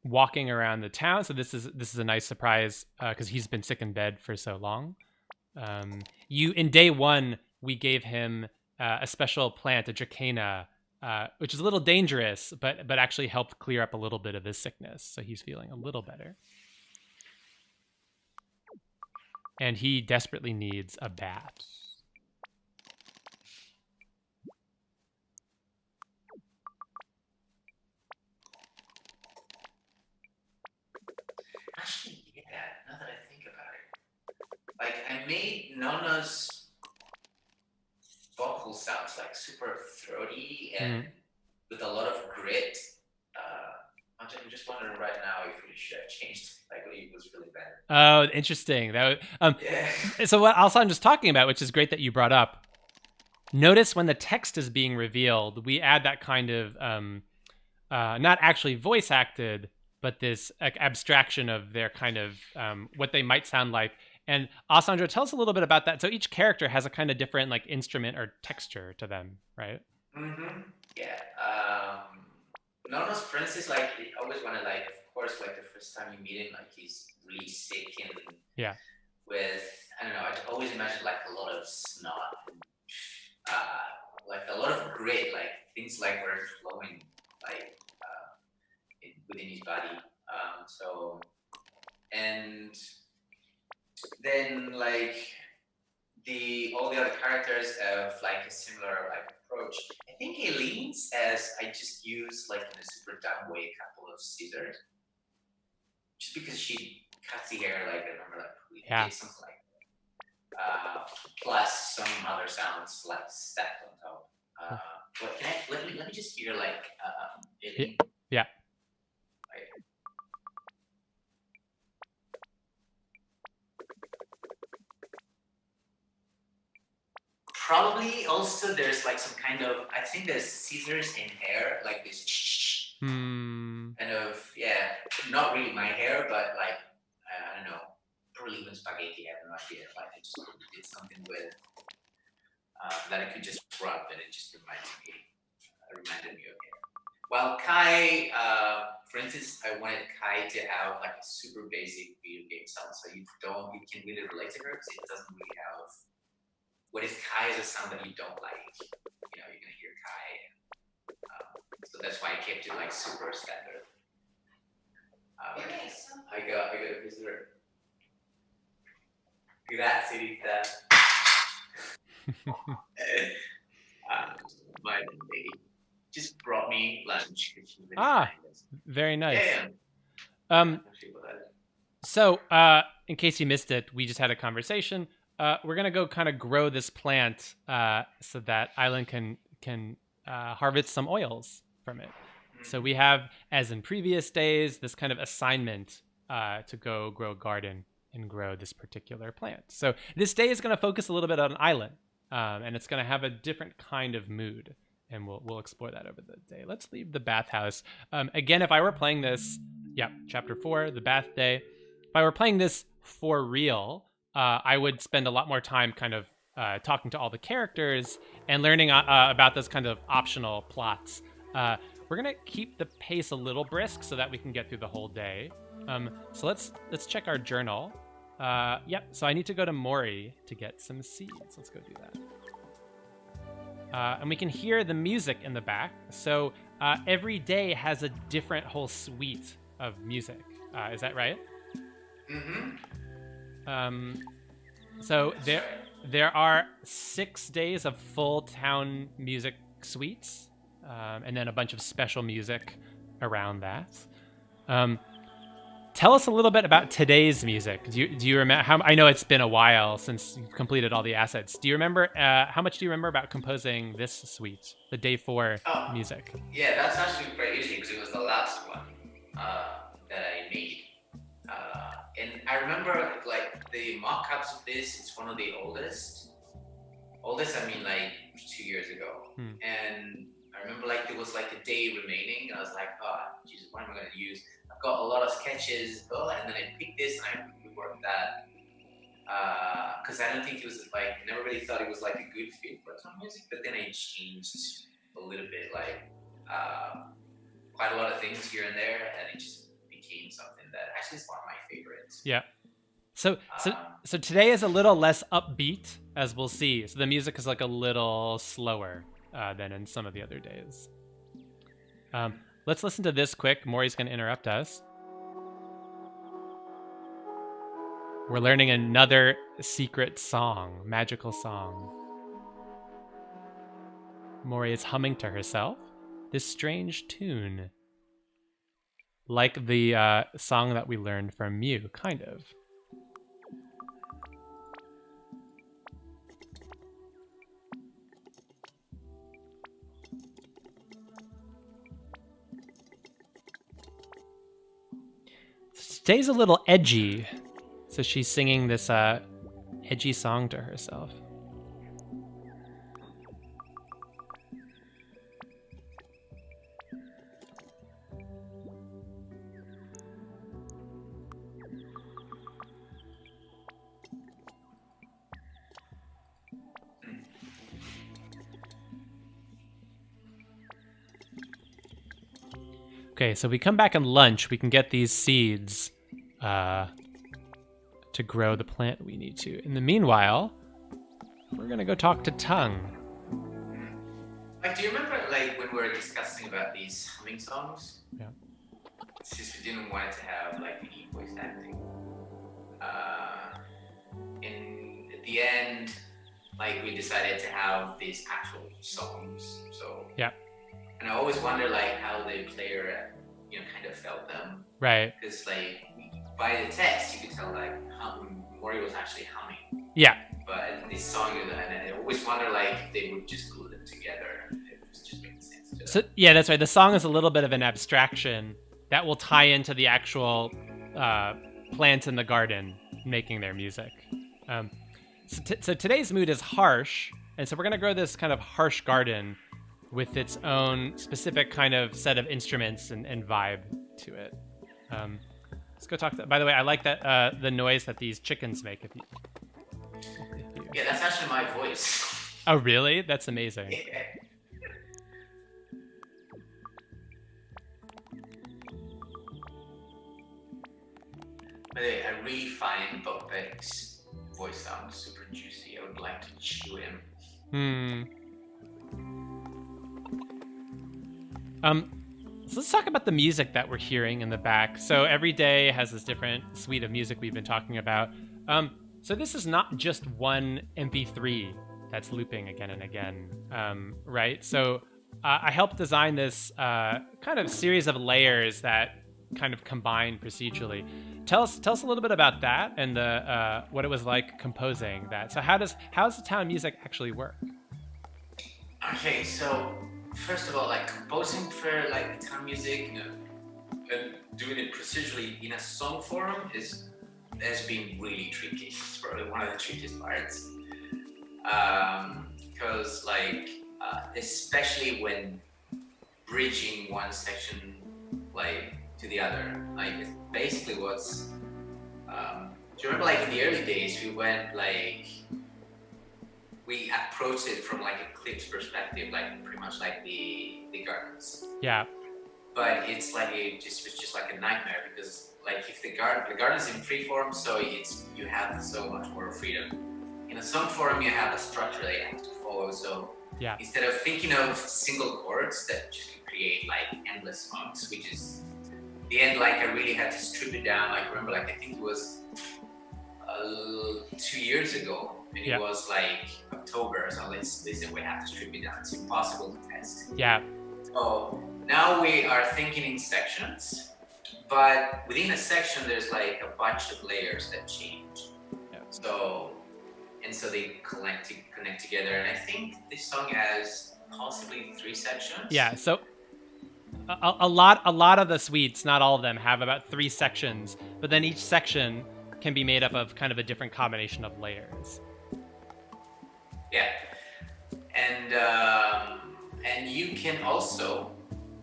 walking around the town. So this is a nice surprise because he's been sick in bed for so long. In day 1 we gave him a special plant, a Dracana, which is a little dangerous, but actually helped clear up a little bit of his sickness. So he's feeling a little better. And he desperately needs a bath. Actually, yeah, now that I think about it. Like, I made Nona's vocal sounds like super throaty and with a lot of grit. I'm just wondering right now if we should have changed. Like, it was really bad. Oh, interesting. That yeah. So what Alessandro's talking about, which is great that you brought up, notice when the text is being revealed, we add that kind of not actually voice acted, but this abstraction of their kind of what they might sound like. And Alessandro, tell us a little bit about that. So each character has a kind of different like instrument or texture to them, right? Mm-hmm. Yeah. Nonos Prince is like, I always want to like, of course, like the first time you meet him, like he's really sick and with, I don't know, I always imagine like a lot of snot, like a lot of grit, like things like were flowing like within his body. And then like all the other characters have like a similar like approach. I think Eileen's as I just use like in a super dumb way a couple of scissors, just because she cuts the hair like I remember like we did something like that. Plus some other sounds like stacked on top. What can I let me just hear like Eileen. Yeah. Probably also there's like some kind of, I think there's scissors in hair, like this kind of, not really my hair, but like, I don't know, probably even spaghetti, I have no idea. Like I just did something with, that I could just rub and it just reminded me of hair. Well, Kai, for instance, I wanted Kai to have like a super basic video game sound, so you can really relate to her because it doesn't really have. What if Kai is a sound that you don't like? You know, you're gonna hear Kai. So that's why I kept it like super standard. I got a visitor. Grazie, Rita. My lady just brought me lunch. Very nice. Yeah. So, in case you missed it, we just had a conversation. We're gonna go kind of grow this plant so that Island can harvest some oils from it. So we have, as in previous days, this kind of assignment to go grow a garden and grow this particular plant. So this day is gonna focus a little bit on Island, and it's gonna have a different kind of mood, and we'll explore that over the day. Let's leave the bathhouse. Again, if I were playing this, chapter 4, the bath day. If I were playing this for real. I would spend a lot more time kind of talking to all the characters and learning about those kind of optional plots. We're gonna keep the pace a little brisk so that we can get through the whole day. So let's check our journal. So I need to go to Mori to get some seeds. Let's go do that. And we can hear the music in the back. So every day has a different whole suite of music. Is that right? Mm-hmm. So there are 6 days of full town music suites, and then a bunch of special music around that. Tell us a little bit about today's music. Do you remember? I know it's been a while since you've completed all the assets. Do you remember? How much do you remember about composing this suite, the day 4 music? Yeah, that's actually quite easy because it was the last one that I made. And I remember like the mock-ups of this, it's one of the oldest, I mean like 2 years ago. And I remember like there was like a day remaining and I was like, oh, Jesus, what am I going to use? I've got a lot of sketches, and then I picked this and I reworked that. Because I don't think it was like, I never really thought it was like a good fit for some music, but then I changed a little bit, like quite a lot of things here and there, and it just became something that actually is one of my favorites. Yeah. So today is a little less upbeat, as we'll see. So the music is like a little slower than in some of the other days. Let's listen to this quick. Maury's going to interrupt us. We're learning another secret song, magical song. Maury is humming to herself this strange tune. Like the song that we learned from Mew, kind of. Today's a little edgy, so she's singing this edgy song to herself. Okay, so we come back and lunch, we can get these seeds to grow the plant we need to. In the meanwhile, we're gonna go talk to Tongue. Like, do you remember, like, when we were discussing about these humming songs? Yeah. Since we didn't want it to have, like, the voice acting. At the end, like, we decided to have these actual songs. So. Yeah. And I always wonder, like, how the player, kind of felt them. Right. Because, like, by the text, you could tell, like, Mori was actually humming. Yeah. But this song, and I always wonder, like, if they would just glue them together. It just makes sense. So yeah, that's right. The song is a little bit of an abstraction that will tie into the actual plants in the garden making their music. So today's mood is harsh, and so we're going to grow this kind of harsh garden with its own specific kind of set of instruments and vibe to it. Let's go talk. By the way, I like that the noise that these chickens make. If you... Yeah, that's actually my voice. Oh, really? That's amazing. Yeah. By the way, I really find Bob Beck's voice sound super juicy. I would like to chew him. So let's talk about the music that we're hearing in the back. So every day has this different suite of music we've been talking about. So this is not just one MP3 that's looping again and again, right? So I helped design this kind of series of layers that kind of combine procedurally. Tell us a little bit about that and what it was like composing that. So how does the town music actually work? Okay, so first of all, like composing for like town music, and doing it procedurally in a song form has been really tricky. It's probably one of the trickiest parts. Because especially when bridging one section like to the other, like it's basically what's do you remember like in the early days we approached it from like a clips perspective, like pretty much like the gardens. Yeah. But it's like it was just like a nightmare because like if the garden's in free form, so you have so much more freedom. In a song form, you have a structure that you have to follow. So yeah. Instead of thinking of single chords that just can create like endless songs, which is the end, like I really had to strip it down. Like remember, like I think it was 2 years ago, and it was like October. So listen, we have to strip it down. It's impossible to test. Yeah. So now we are thinking in sections, but within a section, there's like a bunch of layers that change. Yeah. So they connect together, and I think this song has possibly 3 sections. Yeah. So a lot of the suites, not all of them, have about 3 sections, but then each section can be made up of kind of a different combination of layers. Yeah, and you can also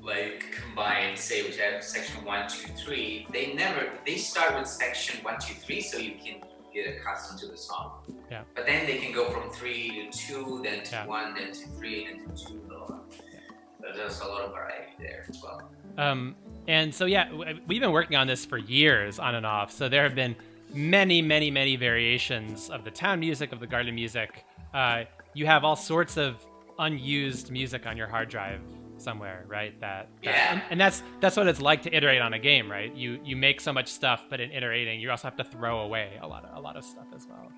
like combine, say, we have section 1, 2, 3. They start with section 1, 2, 3, so you can get accustomed to the song. Yeah. But then they can go from 3 to 2, then to 1, then to 3, then to 2. So there's a lot of variety there as well. And so yeah, we've been working on this for years, on and off. So there have been many variations of the town music, of the garden music. You have all sorts of unused music on your hard drive somewhere, right? And that's what it's like to iterate on a game, right? You make so much stuff, but in iterating, you also have to throw away a lot of stuff as well.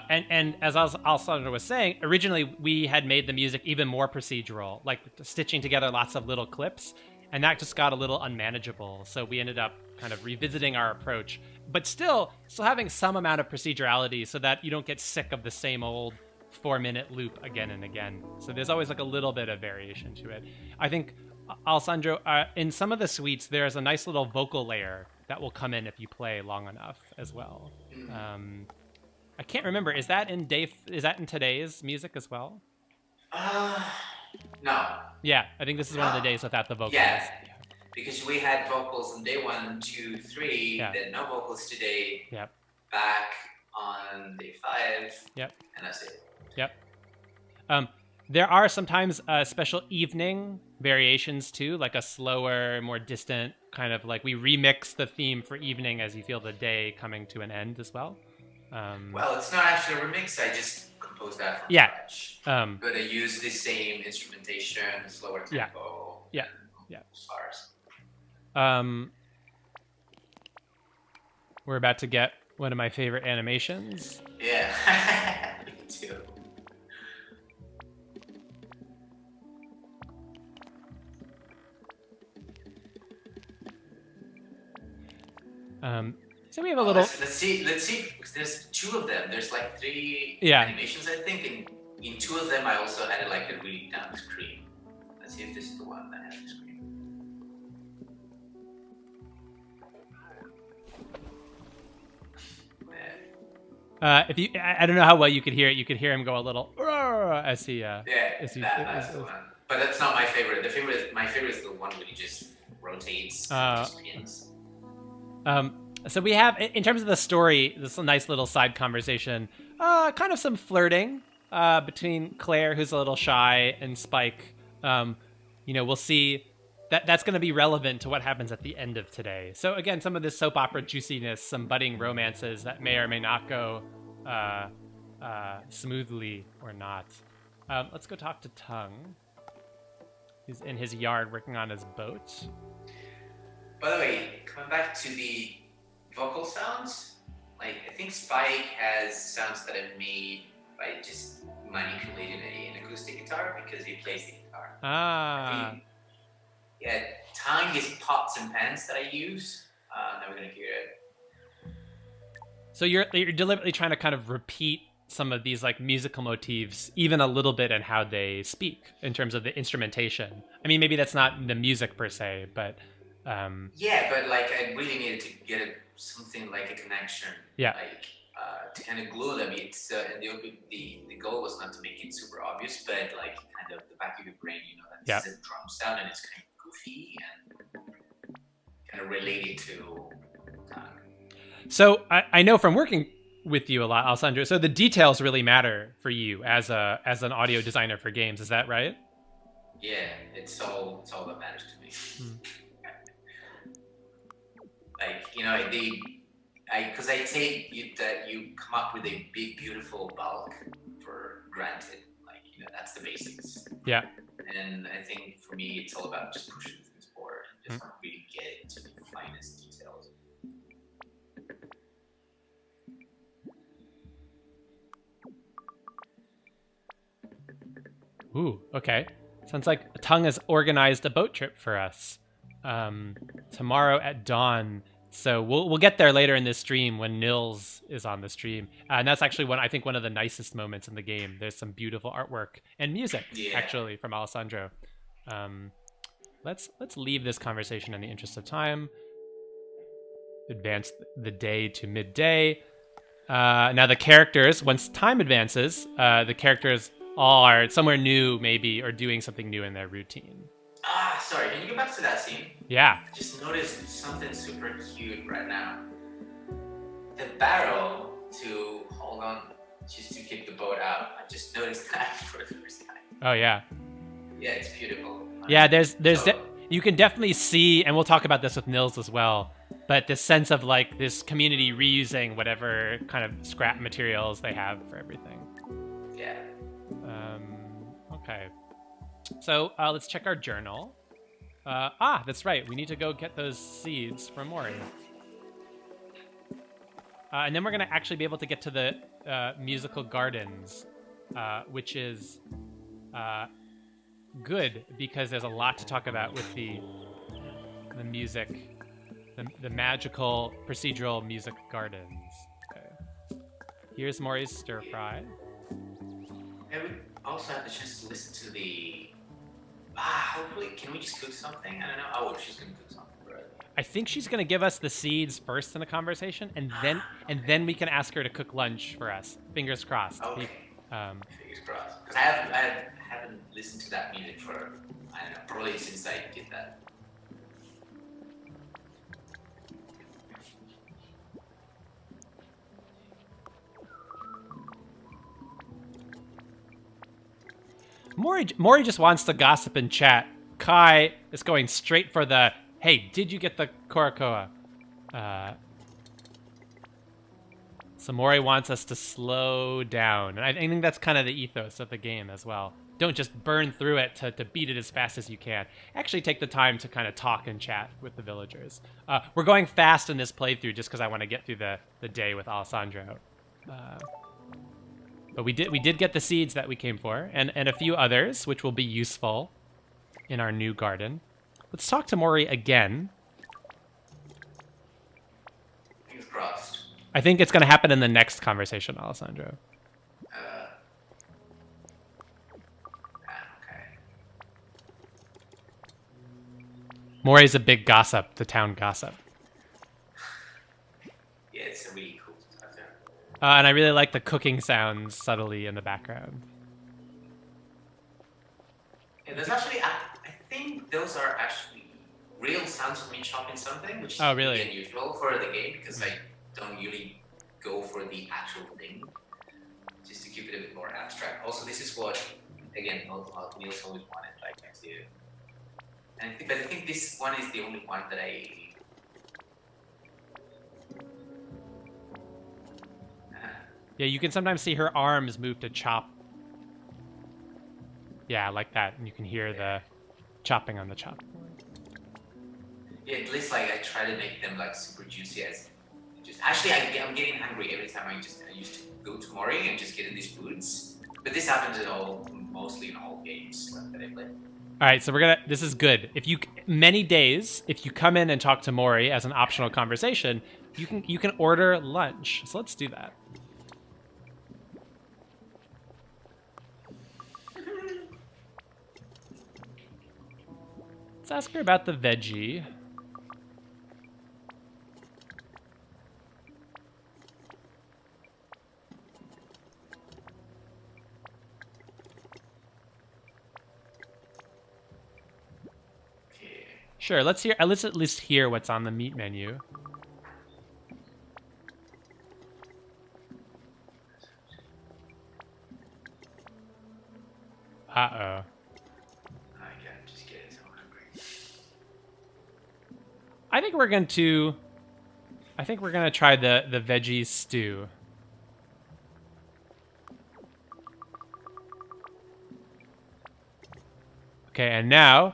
And as Alessandro was saying, originally we had made the music even more procedural, like stitching together lots of little clips, and that just got a little unmanageable. So we ended up kind of revisiting our approach, but still having some amount of procedurality so that you don't get sick of the same old 4-minute loop again and again. So there's always like a little bit of variation to it. I think, Alessandro, in some of the suites, there's a nice little vocal layer that will come in if you play long enough as well. I can't remember. Is that in today's music as well? No. Yeah, I think this is one of the days without the vocals. Yeah, because we had vocals on day 1, 2, 3. Then no vocals today. Yep. Back on day 5. Yep. And that's it. Yep. There are sometimes special evening variations too, like a slower, more distant kind of like we remix the theme for evening as you feel the day coming to an end as well. Well, it's not actually a remix. I just composed that from Yeah. scratch. But I use the same instrumentation, slower tempo, yeah, stars. We're about to get one of my favorite animations. Yeah, me too. So we have a little. Let's see. There's 2 of them. There's like 3 Yeah. animations, I think, and in 2 of them I also added like a really down screen. Let's see if this is the one that has the screen. If you, I don't know how well you could hear it. You could hear him go a little as he. That's the one. But that's not my favorite. My favorite is the one where he just rotates, and just spins. So we have, in terms of the story, this nice little side conversation, kind of some flirting between Claire, who's a little shy, and Spike. We'll see that's going to be relevant to what happens at the end of today. So again, some of this soap opera juiciness, some budding romances that may or may not go smoothly or not. Let's go talk to Tongue. He's in his yard working on his boat. By the way, coming back to the vocal sounds, like I think Spike has sounds that are made by just manipulating an acoustic guitar because he plays the guitar. Yeah, Tongue is pots and pans that I use. Now we're gonna hear it. So you're deliberately trying to kind of repeat some of these like musical motifs, even a little bit, in how they speak in terms of the instrumentation. I mean, maybe that's not the music per se, but yeah, but like I really needed to get something like a connection. Yeah. Like to kind of glue them. It's and the goal was not to make it super obvious, but like kind of the back of your brain, that this is a drum sound and it's kind of goofy and kind of related to. So I know from working with you a lot, Alessandro. So the details really matter for you as an audio designer for games. Is that right? Yeah, it's all that matters to me. Like because I take you that you come up with a big beautiful bulk for granted. Like that's the basics. Yeah. And I think for me it's all about just pushing things forward and just really get into the finest details. Ooh, okay. Sounds like Tongue has organized a boat trip for us tomorrow at dawn. So we'll get there later in this stream when Nils is on the stream, and that's actually one of the nicest moments in the game. There's some beautiful artwork and music actually from Alessandro. Let's leave this conversation in the interest of time. Advance the day to midday. Now the characters, once time advances, the characters all are somewhere new, maybe, or doing something new in their routine. Sorry, can you go back to that scene? Yeah. I just noticed something super cute right now. The barrel to hold on, just to keep the boat out. I just noticed that for the first time. Oh, yeah. Yeah, it's beautiful. Yeah, you can definitely see, and we'll talk about this with Nils as well, but this sense of like this community reusing whatever kind of scrap materials they have for everything. Yeah. Okay. So let's check our journal. That's right. We need to go get those seeds from Mori. And then we're going to actually be able to get to the musical gardens, which is good because there's a lot to talk about with the music, the magical procedural music gardens. Okay. Here's Mori's stir fry. And we also have the chance to listen to the. Hopefully, can we just cook something? I don't know. Oh, she's gonna cook something, right? I think she's gonna give us the seeds first in the conversation, and then we can ask her to cook lunch for us. Fingers crossed. Okay. Fingers crossed. Because I haven't listened to that music for I don't know, probably since I did that. Mori just wants to gossip and chat. Kai is going straight for the, hey, did you get the Korokoa? So Mori wants us to slow down. And I think that's kind of the ethos of the game as well. Don't just burn through it to beat it as fast as you can. Actually take the time to kind of talk and chat with the villagers. We're going fast in this playthrough just because I want to get through the day with Alessandro. But we did get the seeds that we came for, and a few others, which will be useful in our new garden. Let's talk to Mori again. Fingers crossed. I think it's going to happen in the next conversation, Alessandro. Okay. Mori's a big gossip, the town gossip. Yeah, it's a really cool starter. And I really like the cooking sounds subtly in the background. Yeah, there's actually, I think those are actually real sounds of me chopping something, which is Oh, really? really unusual for the game because I don't usually go for the actual thing, just to keep it a bit more abstract. Also, this is what, again, Nils always wanted, like, to do. And but I think this one is the only one that Yeah, you can sometimes see her arms move to chop. Yeah, like that, and you can hear the chopping on the chop. Yeah, at least like I try to make them like super juicy as. Actually, I'm getting hungry every time I used to go to Mori and just get in these foods. But this happens mostly in all games that I play. All right, so this is good. If you come in and talk to Mori as an optional conversation, you can order lunch. So let's do that. Let's ask her about the veggie. Sure, let's at least hear what's on the meat menu. Uh-oh. I can't just get so hungry. I think we're gonna try the veggie stew. Okay, and now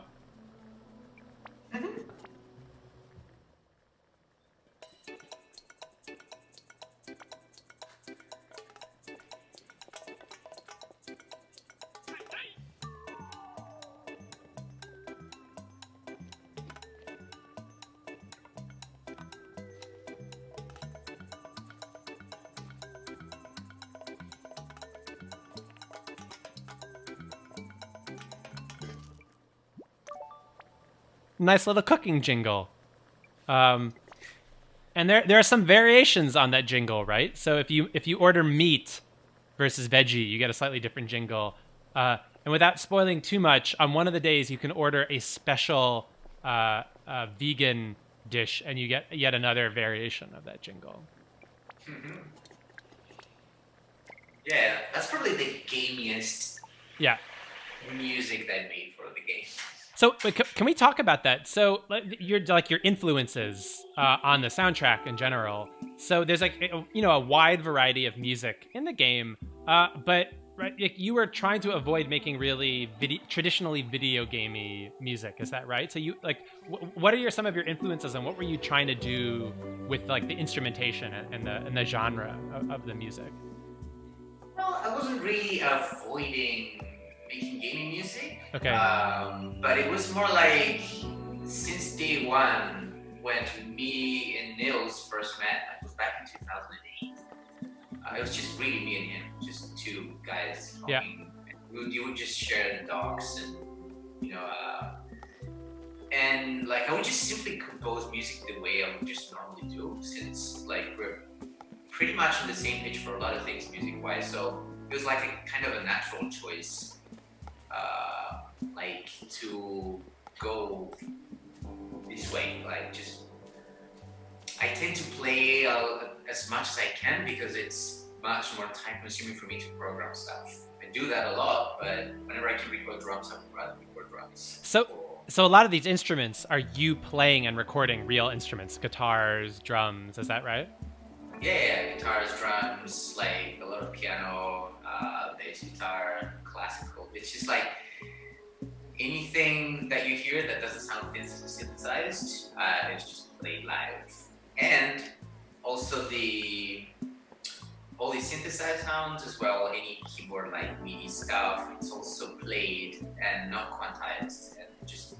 nice little cooking jingle. And there are some variations on that jingle, right? So if you order meat versus veggie, you get a slightly different jingle. And without spoiling too much, on one of the days you can order a special vegan dish, and you get yet another variation of that jingle. Mm-hmm. Yeah, that's probably the gamiest music that I made for the game. So can we talk about that? So your influences on the soundtrack in general. So there's a wide variety of music in the game, but you were trying to avoid making really traditionally video gamey music. Is that right? So you what are some of your influences, and what were you trying to do with the instrumentation and the genre of the music? Well, I wasn't really avoiding making gaming music. Okay. But it was more like since day one, when me and Nils first met, it was back in 2008. It was just really me and him, just two guys talking. Yeah. You would just share the docs and and I would just simply compose music the way I would just normally do, since we're pretty much on the same page for a lot of things music-wise. So it was like a kind of a natural choice. To go this way, I tend to play as much as I can because it's much more time consuming for me to program stuff and do that a lot, but whenever I can record drums, I would rather record drums. So a lot of these instruments are you playing and recording real instruments, guitars, drums, is that right? Yeah, guitars, drums, like a lot of piano, bass guitar, classical. It's just like anything that you hear that doesn't sound synthesized, it's just played live. And also all the synthesized sounds as well, any keyboard like MIDI stuff, it's also played and not quantized. And just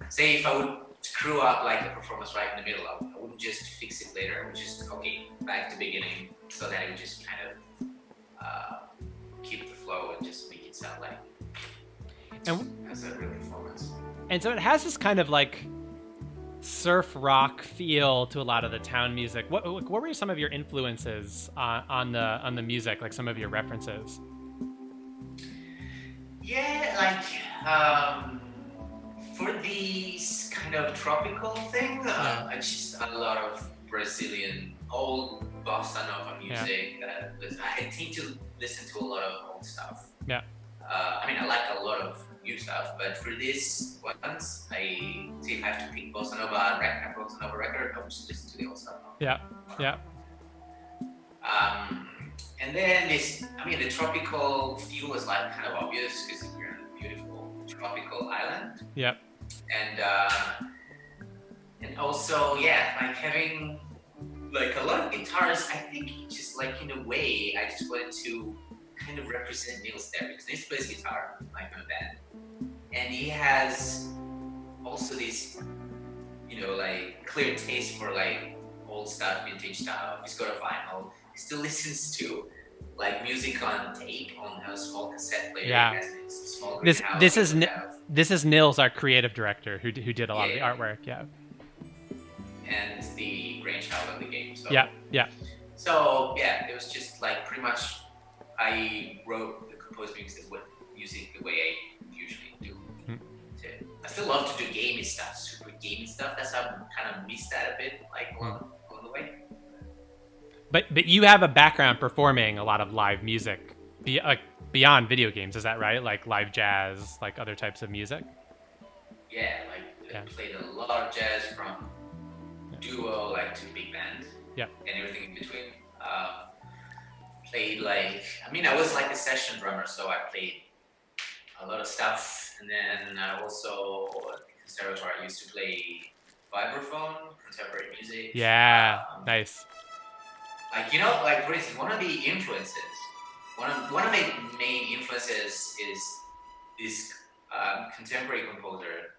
say if I would screw up like a performance right in the middle, I wouldn't just fix it later. I would just, okay, back to beginning, so that it would just kind of keep the flow and just make it sound like as a real performance. And so it has this kind of like surf rock feel to a lot of the town music. What were some of your influences on the music, like some of your references? Yeah, like for these kind of tropical things, I just a lot of Brazilian old bossa nova music. I tend to listen to a lot of old stuff. Yeah. I mean, I like a lot of new stuff, but for this ones, I say if I have to pick bossa nova record, I'll just listen to the old stuff. Yeah. And then the tropical feel was like kind of obvious because we're in a beautiful tropical island. Yep. And also, yeah, like having like a lot of guitars, I think just like in a way, I just wanted to kind of represent Nils there because Nils plays guitar like in a band, and he has also this, like clear taste for like old stuff, vintage stuff. He's got a vinyl. He still listens to like music on tape on a small cassette player. Yeah. Small This is Nils, our creative director, who did a lot of the artwork. Yeah. And the brainchild of the game. So. Yeah. So yeah, it was just like pretty much I wrote the composed music the way I usually do. I still love to do gamey stuff, super gamey stuff. That's how I kind of missed that a bit, like along the way. But you have a background performing a lot of live music beyond video games, is that right? Like live jazz, like other types of music? Yeah, I played a lot of jazz from duo like to big band. Yeah. And everything in between. Played I was like a session drummer, so I played a lot of stuff. And then also at the conservatory, I used to play vibraphone, contemporary music. Yeah, nice. For instance, one of the influences, one of my main influences is this contemporary composer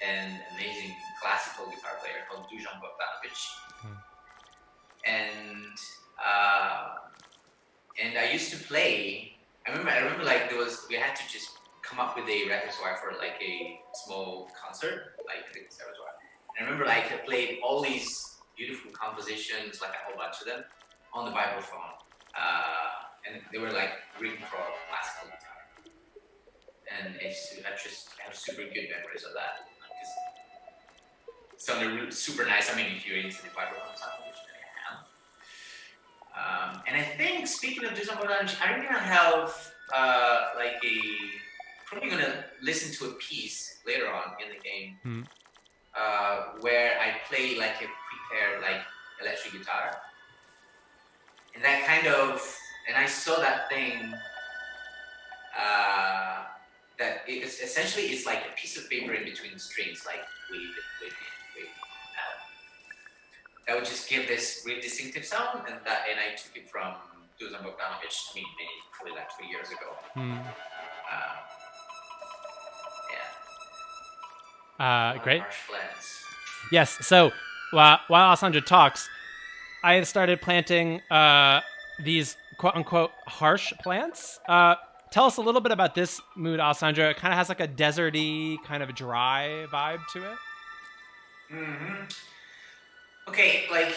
and amazing classical guitar player called Dusan Bogdanovic. And I used to play. I remember like we had to just come up with a repertoire for like a small concert, like the conservatory. And I remember like I played all these beautiful compositions, like a whole bunch of them, on the vibraphone, and they were like written for classical guitar. And I just have super good memories of that. It sounded super nice. I mean, if you're into the vibraphone sound, which I am. And I think, speaking of Dusan Bogdanovic, I think I have probably gonna listen to a piece later on in the game where I play like a prepared like electric guitar. And that and I saw that thing that it's like a piece of paper in between the strings, like wave it out. That would just give this really distinctive sound, and I took it from Dusan Bogdanovic, probably like 2 years ago. Great. Harsh blends. Yes. So while Alessandro talks, I have started planting these quote unquote harsh plants. Tell us a little bit about this mood, Alessandro. It kind of has like a deserty, kind of dry vibe to it. Okay, like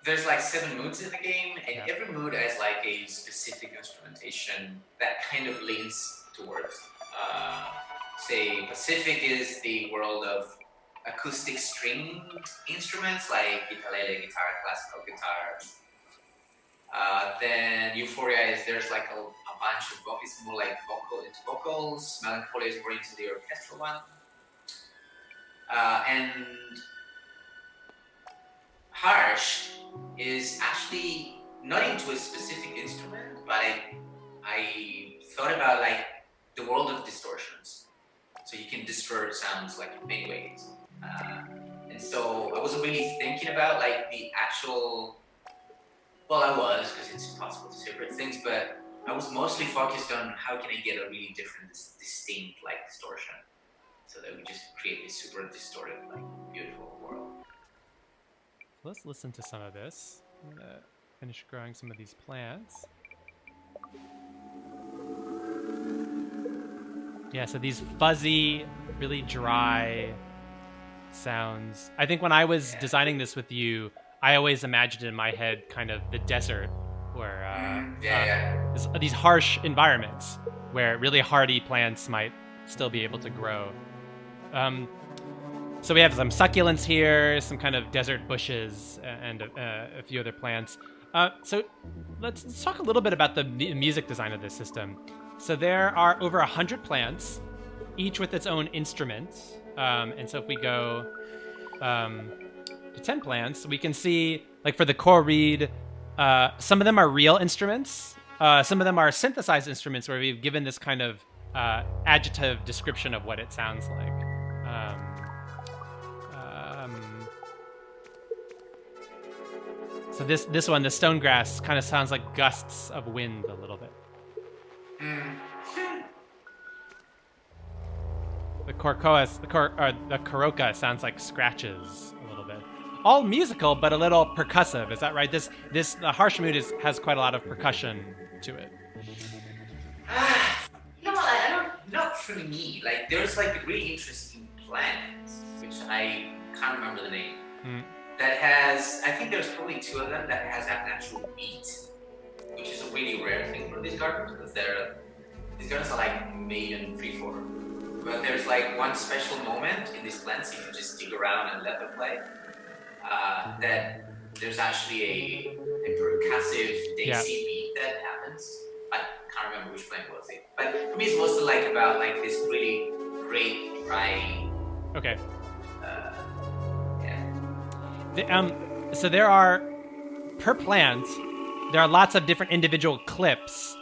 there's like 7 moods in the game, and every mood has like a specific instrumentation that kind of leans towards. Say Pacific is the world of acoustic stringed instruments like ukulele, guitar, classical guitar. Then Euphoria is there's like a bunch of vocals, it's more like vocals. Melancholia is more into the orchestral one. And Harsh is actually not into a specific instrument, but I thought about like the world of distortions. So you can distort sounds like in many ways. And so I wasn't really thinking about like the actual, well, I was, because it's impossible to separate things, but I was mostly focused on how can I get a really different, distinct like distortion, so that we just create this super distorted, like beautiful world. Let's listen to some of this. I'm gonna finish growing some of these plants. Yeah, so these fuzzy, really dry sounds. I think when I was designing this with you, I always imagined in my head kind of the desert, where these harsh environments where really hardy plants might still be able to grow. So we have some succulents here, some kind of desert bushes, and a few other plants. So let's talk a little bit about the music design of this system. So there are over 100 plants, each with its own instrument. And so if we go to 10 plants, we can see, like for the core reed, some of them are real instruments. Some of them are synthesized instruments where we've given this kind of adjective description of what it sounds like. So this one, the stone grass, kind of sounds like gusts of wind a little bit. The coroca sounds like scratches a little bit. All musical, but a little percussive. Is that right? The harsh mood has quite a lot of percussion to it. Not for me. Like there's like a really interesting plant, which I can't remember the name. That has, I think there's probably 2 of them that has an actual beat, which is a really rare thing for these gardens, because these gardens are like made in 3/4. But there's like one special moment in these plants, if you just dig around and let them play, that there's actually a percussive daisy beat that happens. I can't remember which plant was it. But for me, it's mostly like about like this really great dry. Okay. So there are, per plant, there are lots of different individual clips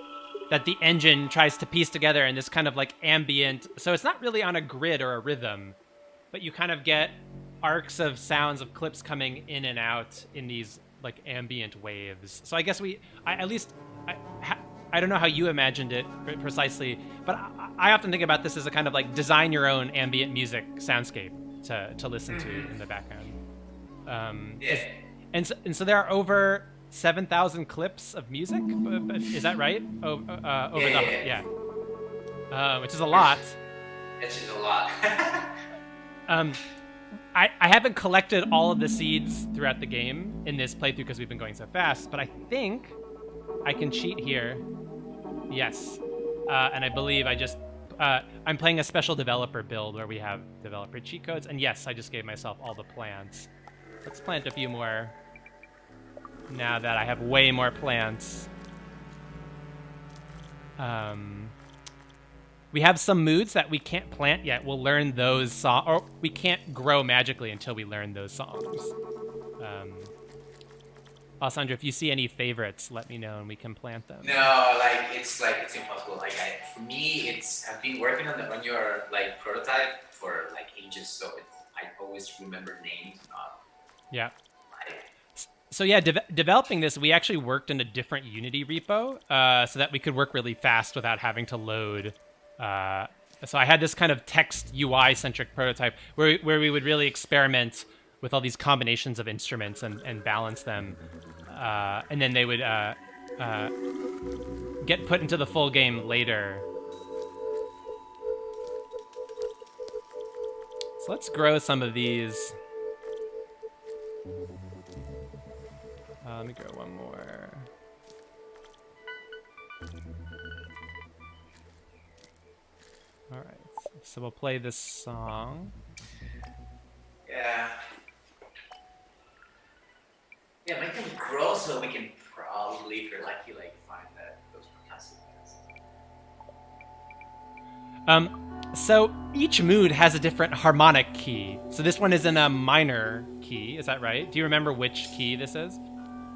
that the engine tries to piece together in this kind of like ambient. So it's not really on a grid or a rhythm, but you kind of get arcs of sounds of clips coming in and out in these like ambient waves. So I guess I don't know how you imagined it precisely, but I often think about this as a kind of like design your own ambient music soundscape to listen to in the background. And so there are over 7,000 clips of music. Is that right? Which is a lot. Which is a lot. I haven't collected all of the seeds throughout the game in this playthrough because we've been going so fast, but I think I can cheat here. Yes. And I believe I'm playing a special developer build where we have developer cheat codes, and yes, I just gave myself all the plants. Let's plant a few more now that I have way more plants. We have some moods that we can't plant yet. We'll learn those songs, or we can't grow magically until we learn those songs. Alessandro, if you see any favorites, let me know and we can plant them. No, it's impossible. For me, I've been working on your like prototype for like ages, so I always remember names, not. Yeah. So yeah, developing this, we actually worked in a different Unity repo so that we could work really fast without having to load. So I had this kind of text UI-centric prototype where we would really experiment with all these combinations of instruments and balance them. And then they would get put into the full game later. So let's grow some of these. Let me grow one more. All right, so we'll play this song. Yeah, make them grow so we can probably So each mood has a different harmonic key. So this one is in a minor key. Is that right? Do you remember which key this is?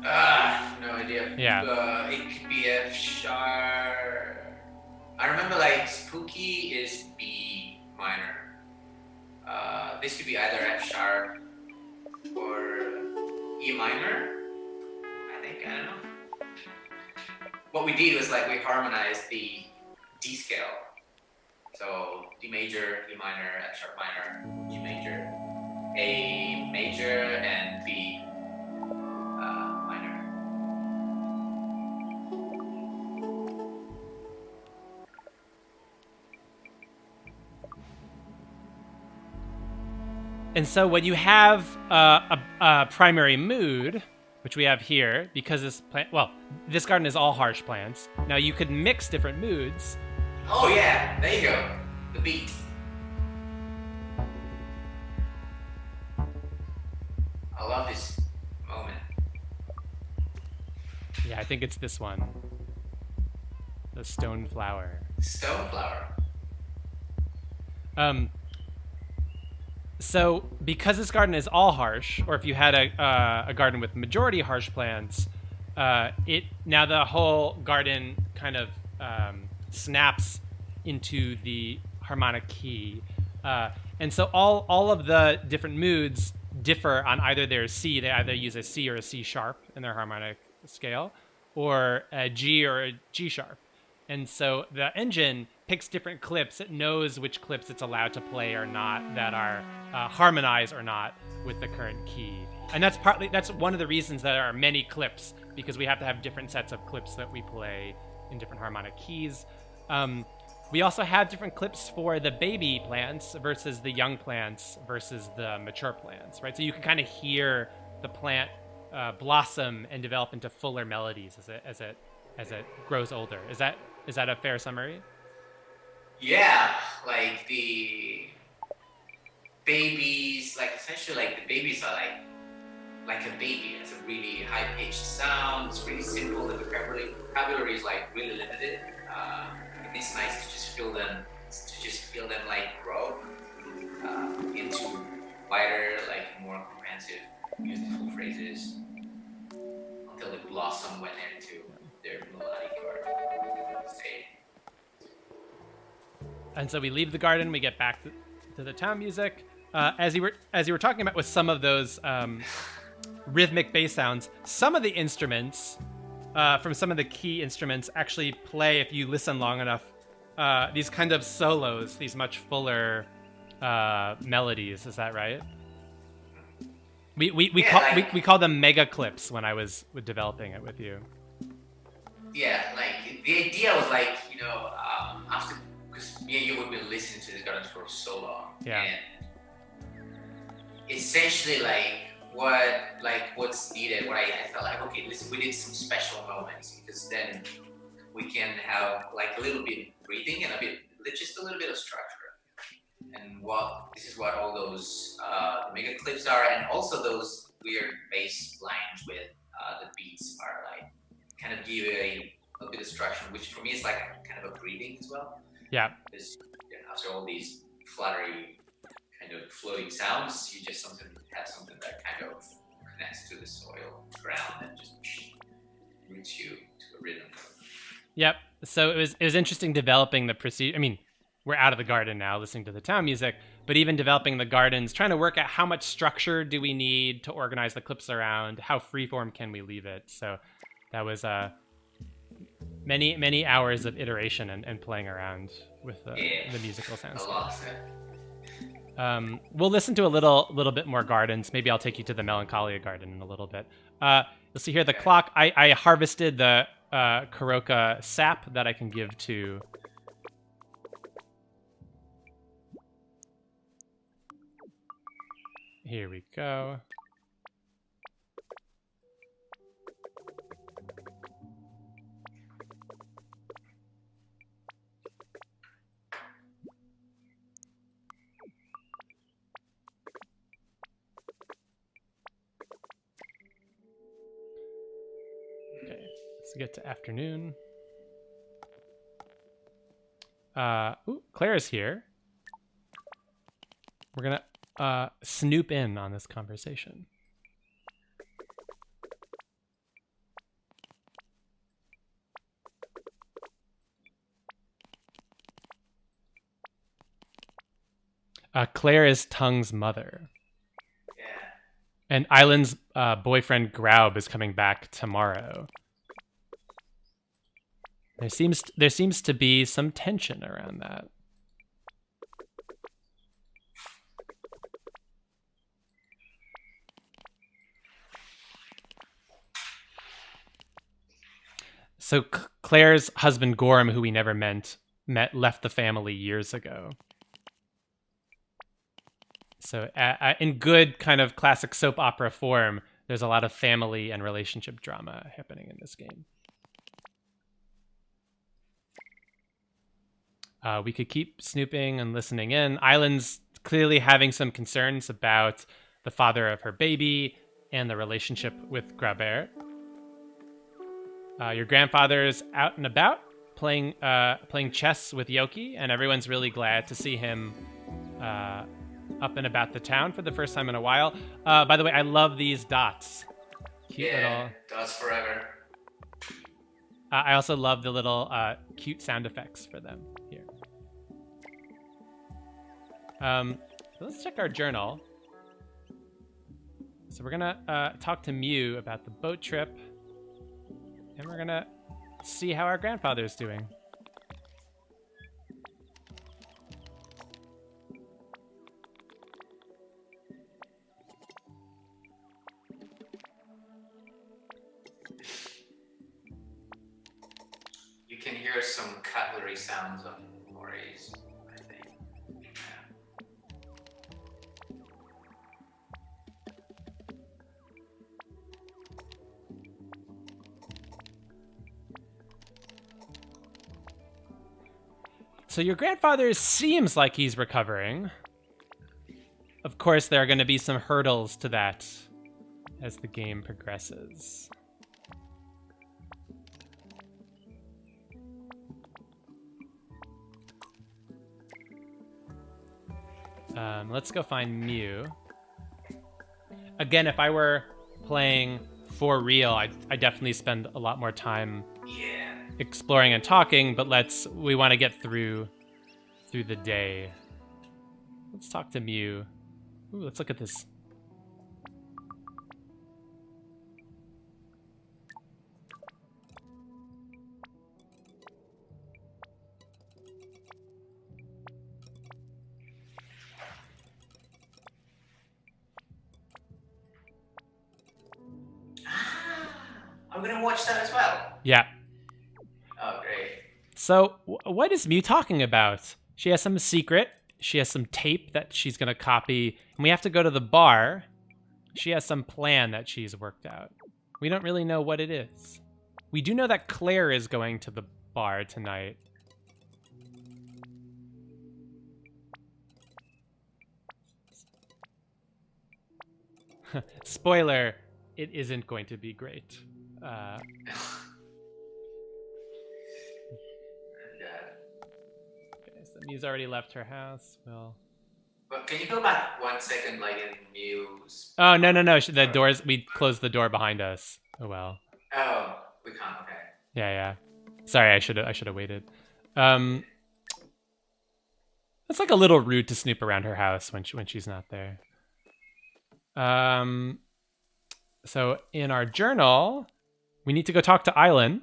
No idea. Yeah. It could be F sharp. I remember like spooky is B minor. This could be either F sharp or E minor. I don't know. What we did was like we harmonized the D scale. So D major, E minor, F sharp minor, G major, A major, and B minor. And so when you have a primary mood, which we have here, because this garden is all harsh plants. Now you could mix different moods. Oh yeah, there you go. The beat. I love this moment. Yeah, I think it's this one. The stone flower. Stone flower. So because this garden is all harsh, or if you had a garden with majority harsh plants, now the whole garden kind of snaps into the harmonic key, and so all of the different moods differ on either their C. They either use a C or a C sharp in their harmonic scale, or a G or a G sharp. And so the engine picks different clips. It knows which clips it's allowed to play or not that are harmonized or not with the current key. And that's one of the reasons that there are many clips, because we have to have different sets of clips that we play in different harmonic keys. We also have different clips for the baby plants versus the young plants versus the mature plants, right? So you can kind of hear the plant blossom and develop into fuller melodies as it grows older. Is that a fair summary? Yeah, like the babies, like essentially like the babies are like a baby. It's a really high-pitched sound. It's really simple. The vocabulary is like really limited. And it's nice to just feel them like grow into wider, like more comprehensive, musical phrases until they blossom when they're into their melodic or state. And so we leave the garden, we get back to the town music. As you were talking about with some of those rhythmic bass sounds, some of the instruments from some of the key instruments actually play, if you listen long enough, these kind of solos, these much fuller melodies. Is that right? We call them mega clips when I was developing it with you. Yeah, like the idea was like, after, because me and you have been listening to the gardens for so long. Yeah. And essentially what's needed, what I felt like, okay, listen, we need some special moments, because then we can have like a little bit of breathing and just a little bit of structure. And this is what all those mega clips are, and also those weird bass lines with the beats are like, kind of give a bit of structure, which for me is like kind of a breathing as well. Yeah. Because after all these fluttery kind of floating sounds, you just have something that kind of connects to the soil, ground, and just roots you to a rhythm. Yep. So it was interesting developing the procedure. I mean, we're out of the garden now, listening to the town music, but even developing the gardens, trying to work out how much structure do we need to organize the clips around, how freeform can we leave it. So that was many hours of iteration and playing around with the musical sounds. We'll listen to a little bit more gardens. Maybe I'll take you to the Melancholia garden in a little bit. You'll see here the clock. I harvested the Karoka sap that I can give to. Here we go. Okay, let's get to afternoon. Claire's here. We're gonna snoop in on this conversation. Claire is Tung's mother. Yeah. And Island's boyfriend Graub is coming back tomorrow. There seems to be some tension around that. So Claire's husband Gorm, who we never met, left the family years ago. So in good kind of classic soap opera form, there's a lot of family and relationship drama happening in this game. We could keep snooping and listening in. Island's clearly having some concerns about the father of her baby and the relationship with Grabert. Your grandfather's out and about playing chess with Yoki, and everyone's really glad to see him up and about the town for the first time in a while. By the way, I love these dots. Cute little dots forever. I also love the little cute sound effects for them here. So let's check our journal. So we're gonna talk to Mew about the boat trip, and we're gonna see how our grandfather's doing. You can hear some cutlery sounds on Maury's, I think. So your grandfather seems like he's recovering. Of course, there are going to be some hurdles to that as the game progresses. Let's go find Mew. Again, if I were playing for real, I definitely spend a lot more time exploring and talking, but we want to get through the day. Let's talk to Mew. Ooh, let's look at this. I'm gonna watch that as well. Yeah. Oh, great. So, what is Mew talking about? She has some secret. She has some tape that she's going to copy, and we have to go to the bar. She has some plan that she's worked out. We don't really know what it is. We do know that Claire is going to the bar tonight. Spoiler, it isn't going to be great. Okay, so Mew's already left her house. Well, But can you go back 1 second, like in Mew's? oh no! The doors. We closed the door behind us. Oh well. Oh, we can't. Okay. Yeah. Sorry, I should have waited. It's like a little rude to snoop around her house when she's not there. So in our journal, we need to go talk to Island.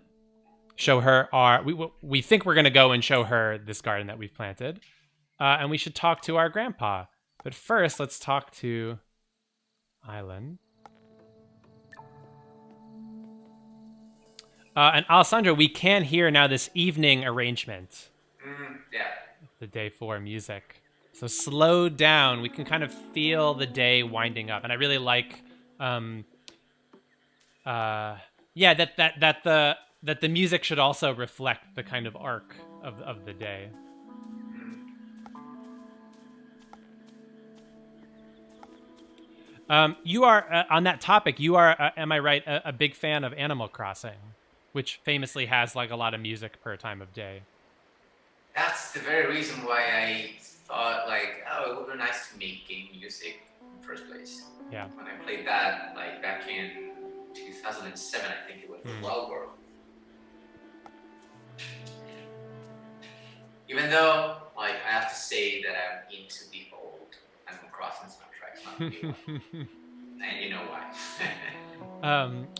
Show her we think we're gonna go and show her this garden that we've planted, and we should talk to our grandpa. But first, let's talk to Island. And Alessandro, we can hear now this evening arrangement. Yeah. The day 4 music. So slow down. We can kind of feel the day winding up, and I really like, that the music should also reflect the kind of arc of the day. You are on that topic. You are, am I right, a big fan of Animal Crossing, which famously has like a lot of music per time of day. that's the very reason why I thought like, oh, it would be nice to make game music in the first place. Yeah. When I played that like back in 2007, I think it was the Wild World. Even though, like, I have to say that I'm into the old Animal Crossing soundtracks, not the new one. And you know why.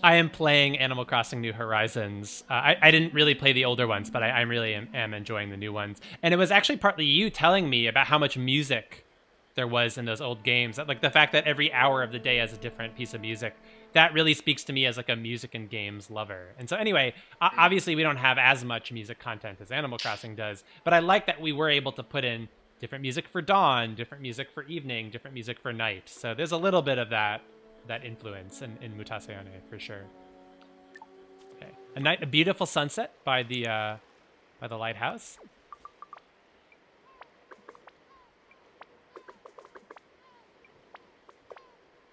I am playing Animal Crossing New Horizons. I didn't really play the older ones, but I really am enjoying the new ones. And it was actually partly you telling me about how much music there was in those old games. Like the fact that every hour of the day has a different piece of music. That really speaks to me as like a music and games lover. And so anyway, obviously we don't have as much music content as Animal Crossing does, but I like that we were able to put in different music for dawn, different music for evening, different music for night. So there's a little bit of that influence in Mutazione for sure. Okay, a beautiful sunset by the lighthouse.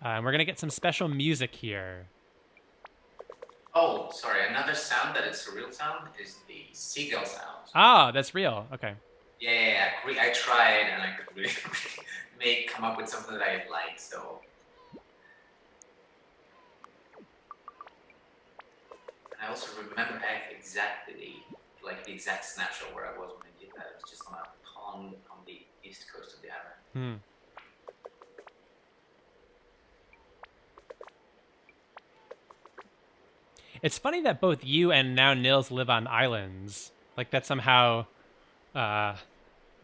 We're gonna get some special music here. Oh, sorry. Another sound that is a real sound is the seagull sound. Ah, that's real. Okay. Yeah. I tried and I could really come up with something that I like. So. And I also remember exactly the exact snapshot where I was when I did that. It was just on a pond on the east coast of the island. It's funny that both you and now Nils live on islands. Like that's somehow,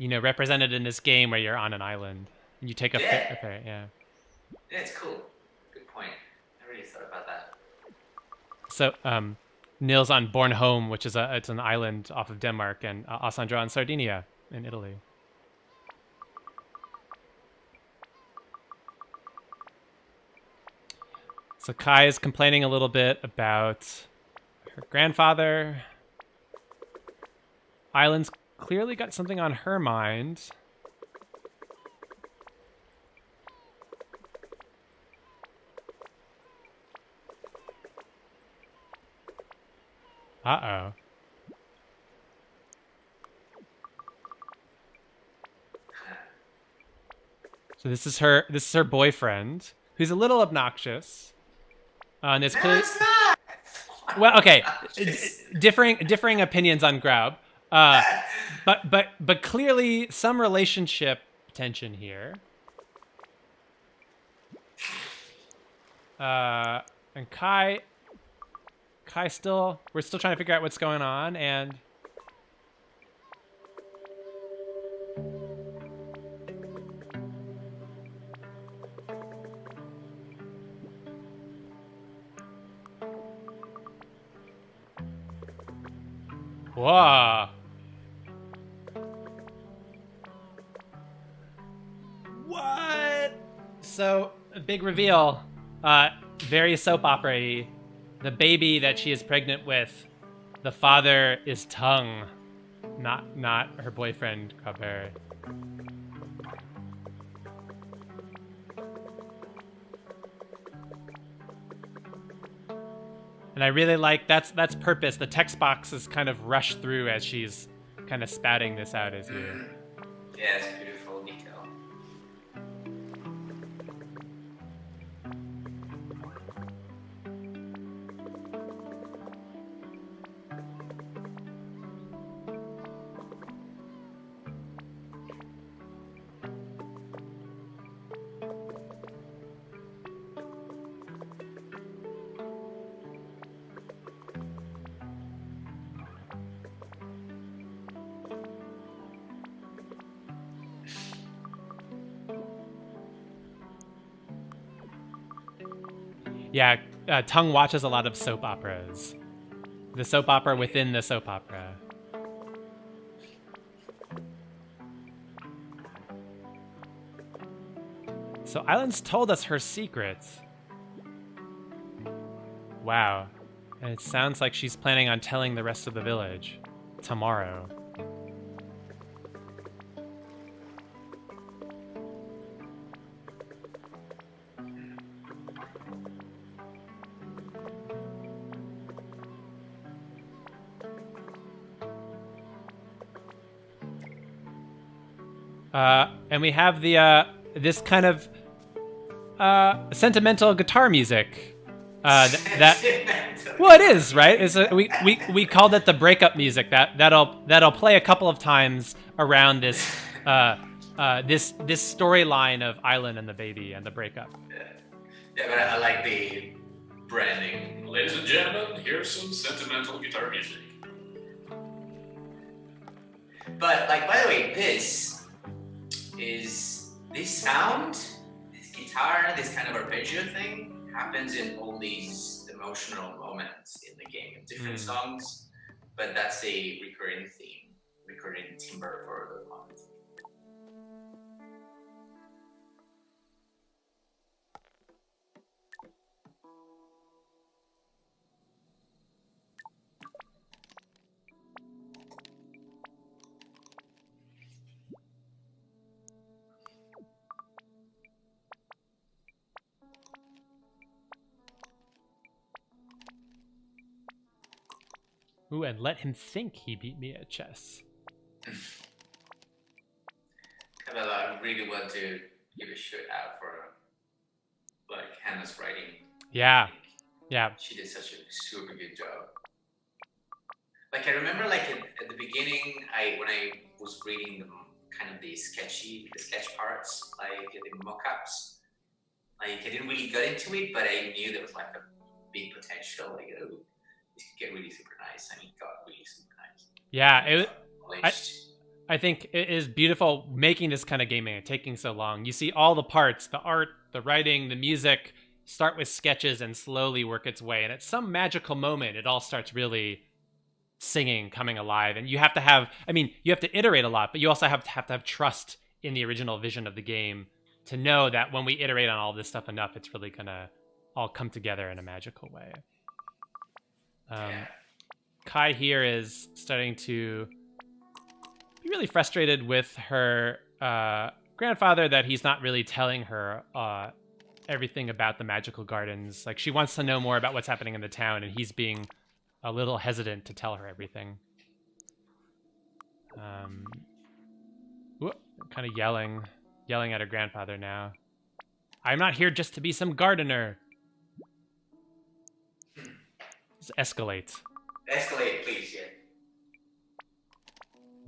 represented in this game where you're on an island and you take a ferry. Yeah. Yeah, it's cool. Good point. I really thought about that. So, Nils on Bornholm, which is it's an island off of Denmark, and Alessandro on Sardinia in Italy. So Kai is complaining a little bit about her grandfather. Island's clearly got something on her mind. Uh-oh. So this is her boyfriend, who's a little obnoxious. And it's clearly, it's not. Well, okay, differing opinions on Graub, but clearly some relationship tension here. And Kai we're still trying to figure out what's going on, and whoa. What? So, a big reveal. Very soap opera-y. The baby that she is pregnant with, the father is Tung, not her boyfriend, Grauberry. And I really like that's purpose. The text box is kind of rushed through as she's kind of spouting this out as you. Yeah, it's a beautiful detail. Yeah, Tung watches a lot of soap operas. The soap opera within the soap opera. So Island's told us her secrets. Wow. And it sounds like she's planning on telling the rest of the village tomorrow. And we have the this kind of sentimental guitar music. Well, it is, right? We called it the breakup music. That'll play a couple of times around this this storyline of Island and the baby and the breakup. Yeah, but I like the branding. Ladies and gentlemen, here's some sentimental guitar music. But like, by the way, this sound, this guitar, this kind of arpeggio thing happens in all these emotional moments in the game, in different songs. But that's a recurring theme, recurring timbre for the moment. Ooh, and let him think he beat me at chess. Camilla, I really want to give a shout out for like Hannah's writing. Yeah, Like, yeah. she did such a super good job. Like, I remember like at the beginning, when I was reading the sketch parts, like the mock-ups, like I didn't really get into it, but I knew there was like a big potential. Like, oh, this could get really super nice, and it got really super nice. Yeah, I think it is beautiful making this kind of gaming and taking so long. You see all the parts, the art, the writing, the music, start with sketches and slowly work its way. And at some magical moment, it all starts really singing, coming alive. And you have to have, you have to iterate a lot, but you also have to have trust in the original vision of the game to know that when we iterate on all this stuff enough, it's really going to all come together in a magical way. Kai here is starting to be really frustrated with her grandfather that he's not really telling her everything about the magical gardens. Like, she wants to know more about what's happening in the town, and he's being a little hesitant to tell her everything. Kind of yelling at her grandfather now. I'm not here just to be some gardener. Let's escalate. Escalate, please, yeah.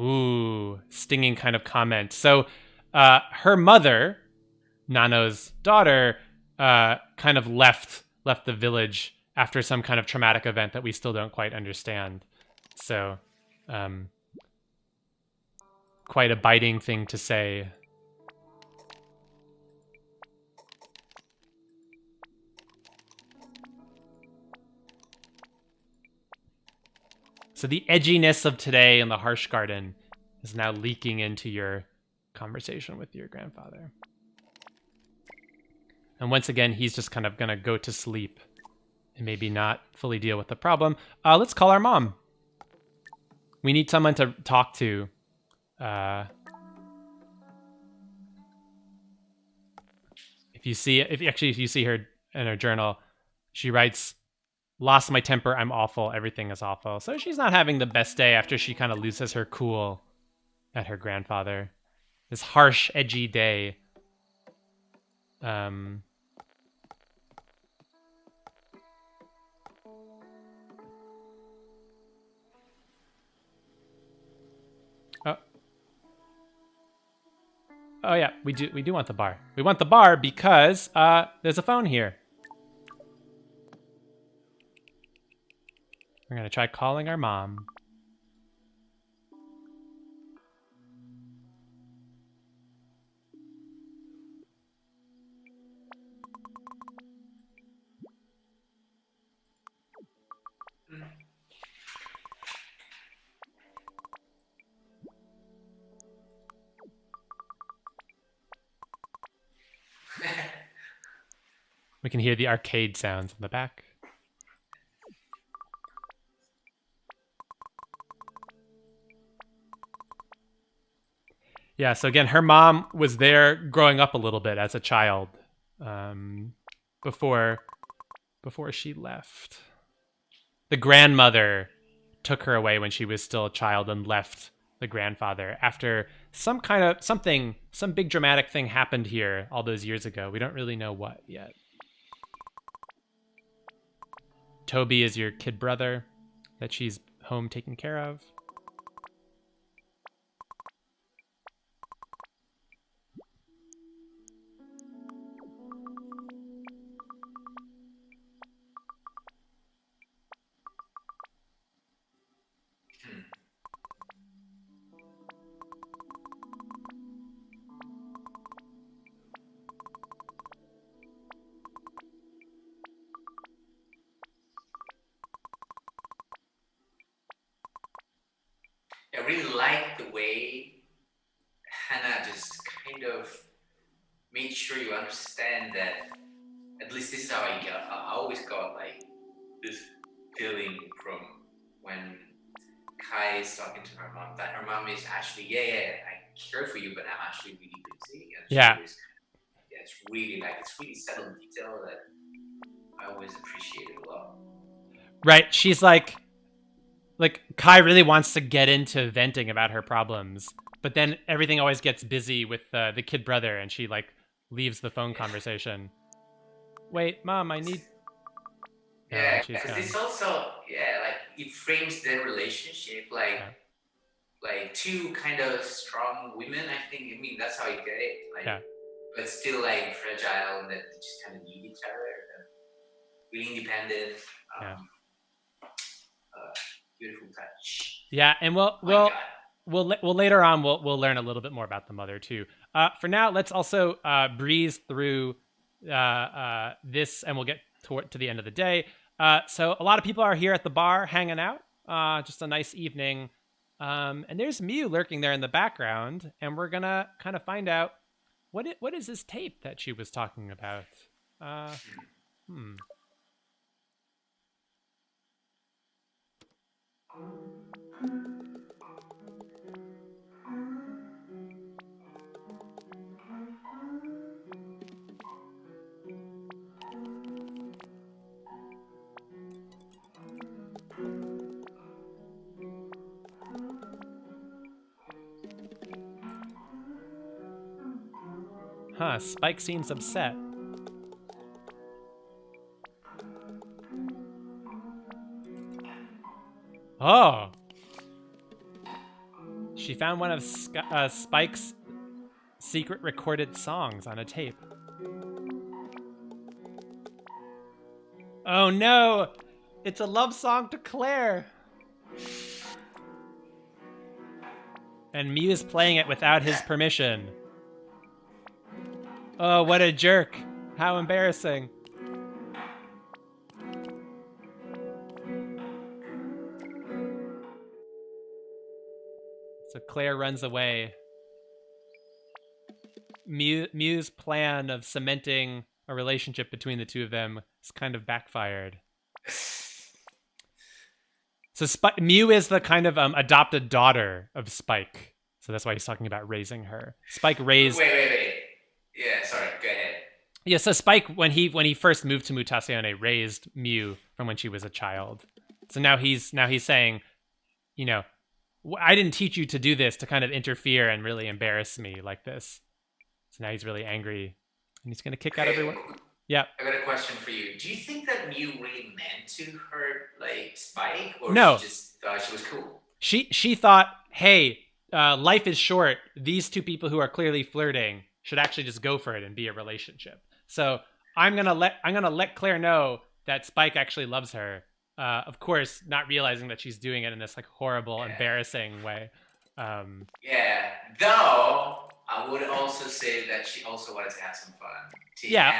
Ooh, stinging kind of comment. So, her mother, Nano's daughter, kind of left the village after some kind of traumatic event that we still don't quite understand. So, quite a biting thing to say. So the edginess of today in the harsh garden is now leaking into your conversation with your grandfather. And once again, he's just kind of going to go to sleep and maybe not fully deal with the problem. Let's call our mom. We need someone to talk to. If you see her in her journal, she writes, "Lost my temper, I'm awful, everything is awful." So she's not having the best day after she kind of loses her cool at her grandfather. This harsh, edgy day. Oh yeah, we do want the bar. We want the bar because there's a phone here. We're gonna try calling our mom. We can hear the arcade sounds in the back. Yeah, so again, her mom was there growing up a little bit as a child before she left. The grandmother took her away when she was still a child and left the grandfather after some big dramatic thing happened here all those years ago. We don't really know what yet. Toby is your kid brother that she's home taking care of. I really like the way Hannah just kind of made sure you understand that, at least this is how I always got like this feeling from when Kai is talking to her mom, that her mom is actually, I care for you, but I'm actually really busy. And Yeah. It's really subtle detail that I always appreciated a lot. Right. She's like Kai really wants to get into venting about her problems, but then everything always gets busy with the kid brother, and she like leaves the phone conversation. Wait, Mom, I need... Yeah, because this also, like it frames their relationship like two kind of strong women. I mean, that's how you get it. Like, but still like fragile, and that they just kind of need each other. And really independent. Beautiful touch. Yeah, and we'll later on we'll learn a little bit more about the mother too. For now, let's also breeze through this, and we'll get to the end of the day. So a lot of people are here at the bar hanging out. Just a nice evening. And there's Mew lurking there in the background, and we're gonna kind of find out what is this tape that she was talking about. Spike seems upset. Oh! She found one of Spike's secret recorded songs on a tape. Oh no! It's a love song to Claire! And Mew is playing it without his permission. Oh, what a jerk. How embarrassing. So Claire runs away. Mew's plan of cementing a relationship between the two of them is kind of backfired. So Mew is the kind of adopted daughter of Spike. So that's why he's talking about raising her. Spike raised... Wait. Yeah, sorry, go ahead. Yeah, so Spike, when he first moved to Mutazione, raised Mew from when she was a child. So now he's saying, you know, I didn't teach you to do this, to kind of interfere and really embarrass me like this. So now he's really angry, and he's going to kick out everyone. Yeah. I got a question for you. Do you think that Mew really meant to hurt, like, Spike? Or no. She just thought she was cool? She thought, hey, life is short. These two people who are clearly flirting should actually just go for it and be a relationship. So I'm gonna let Claire know that Spike actually loves her. Of course, not realizing that she's doing it in this like horrible, embarrassing way. Though I would also say that she also wanted to have some fun.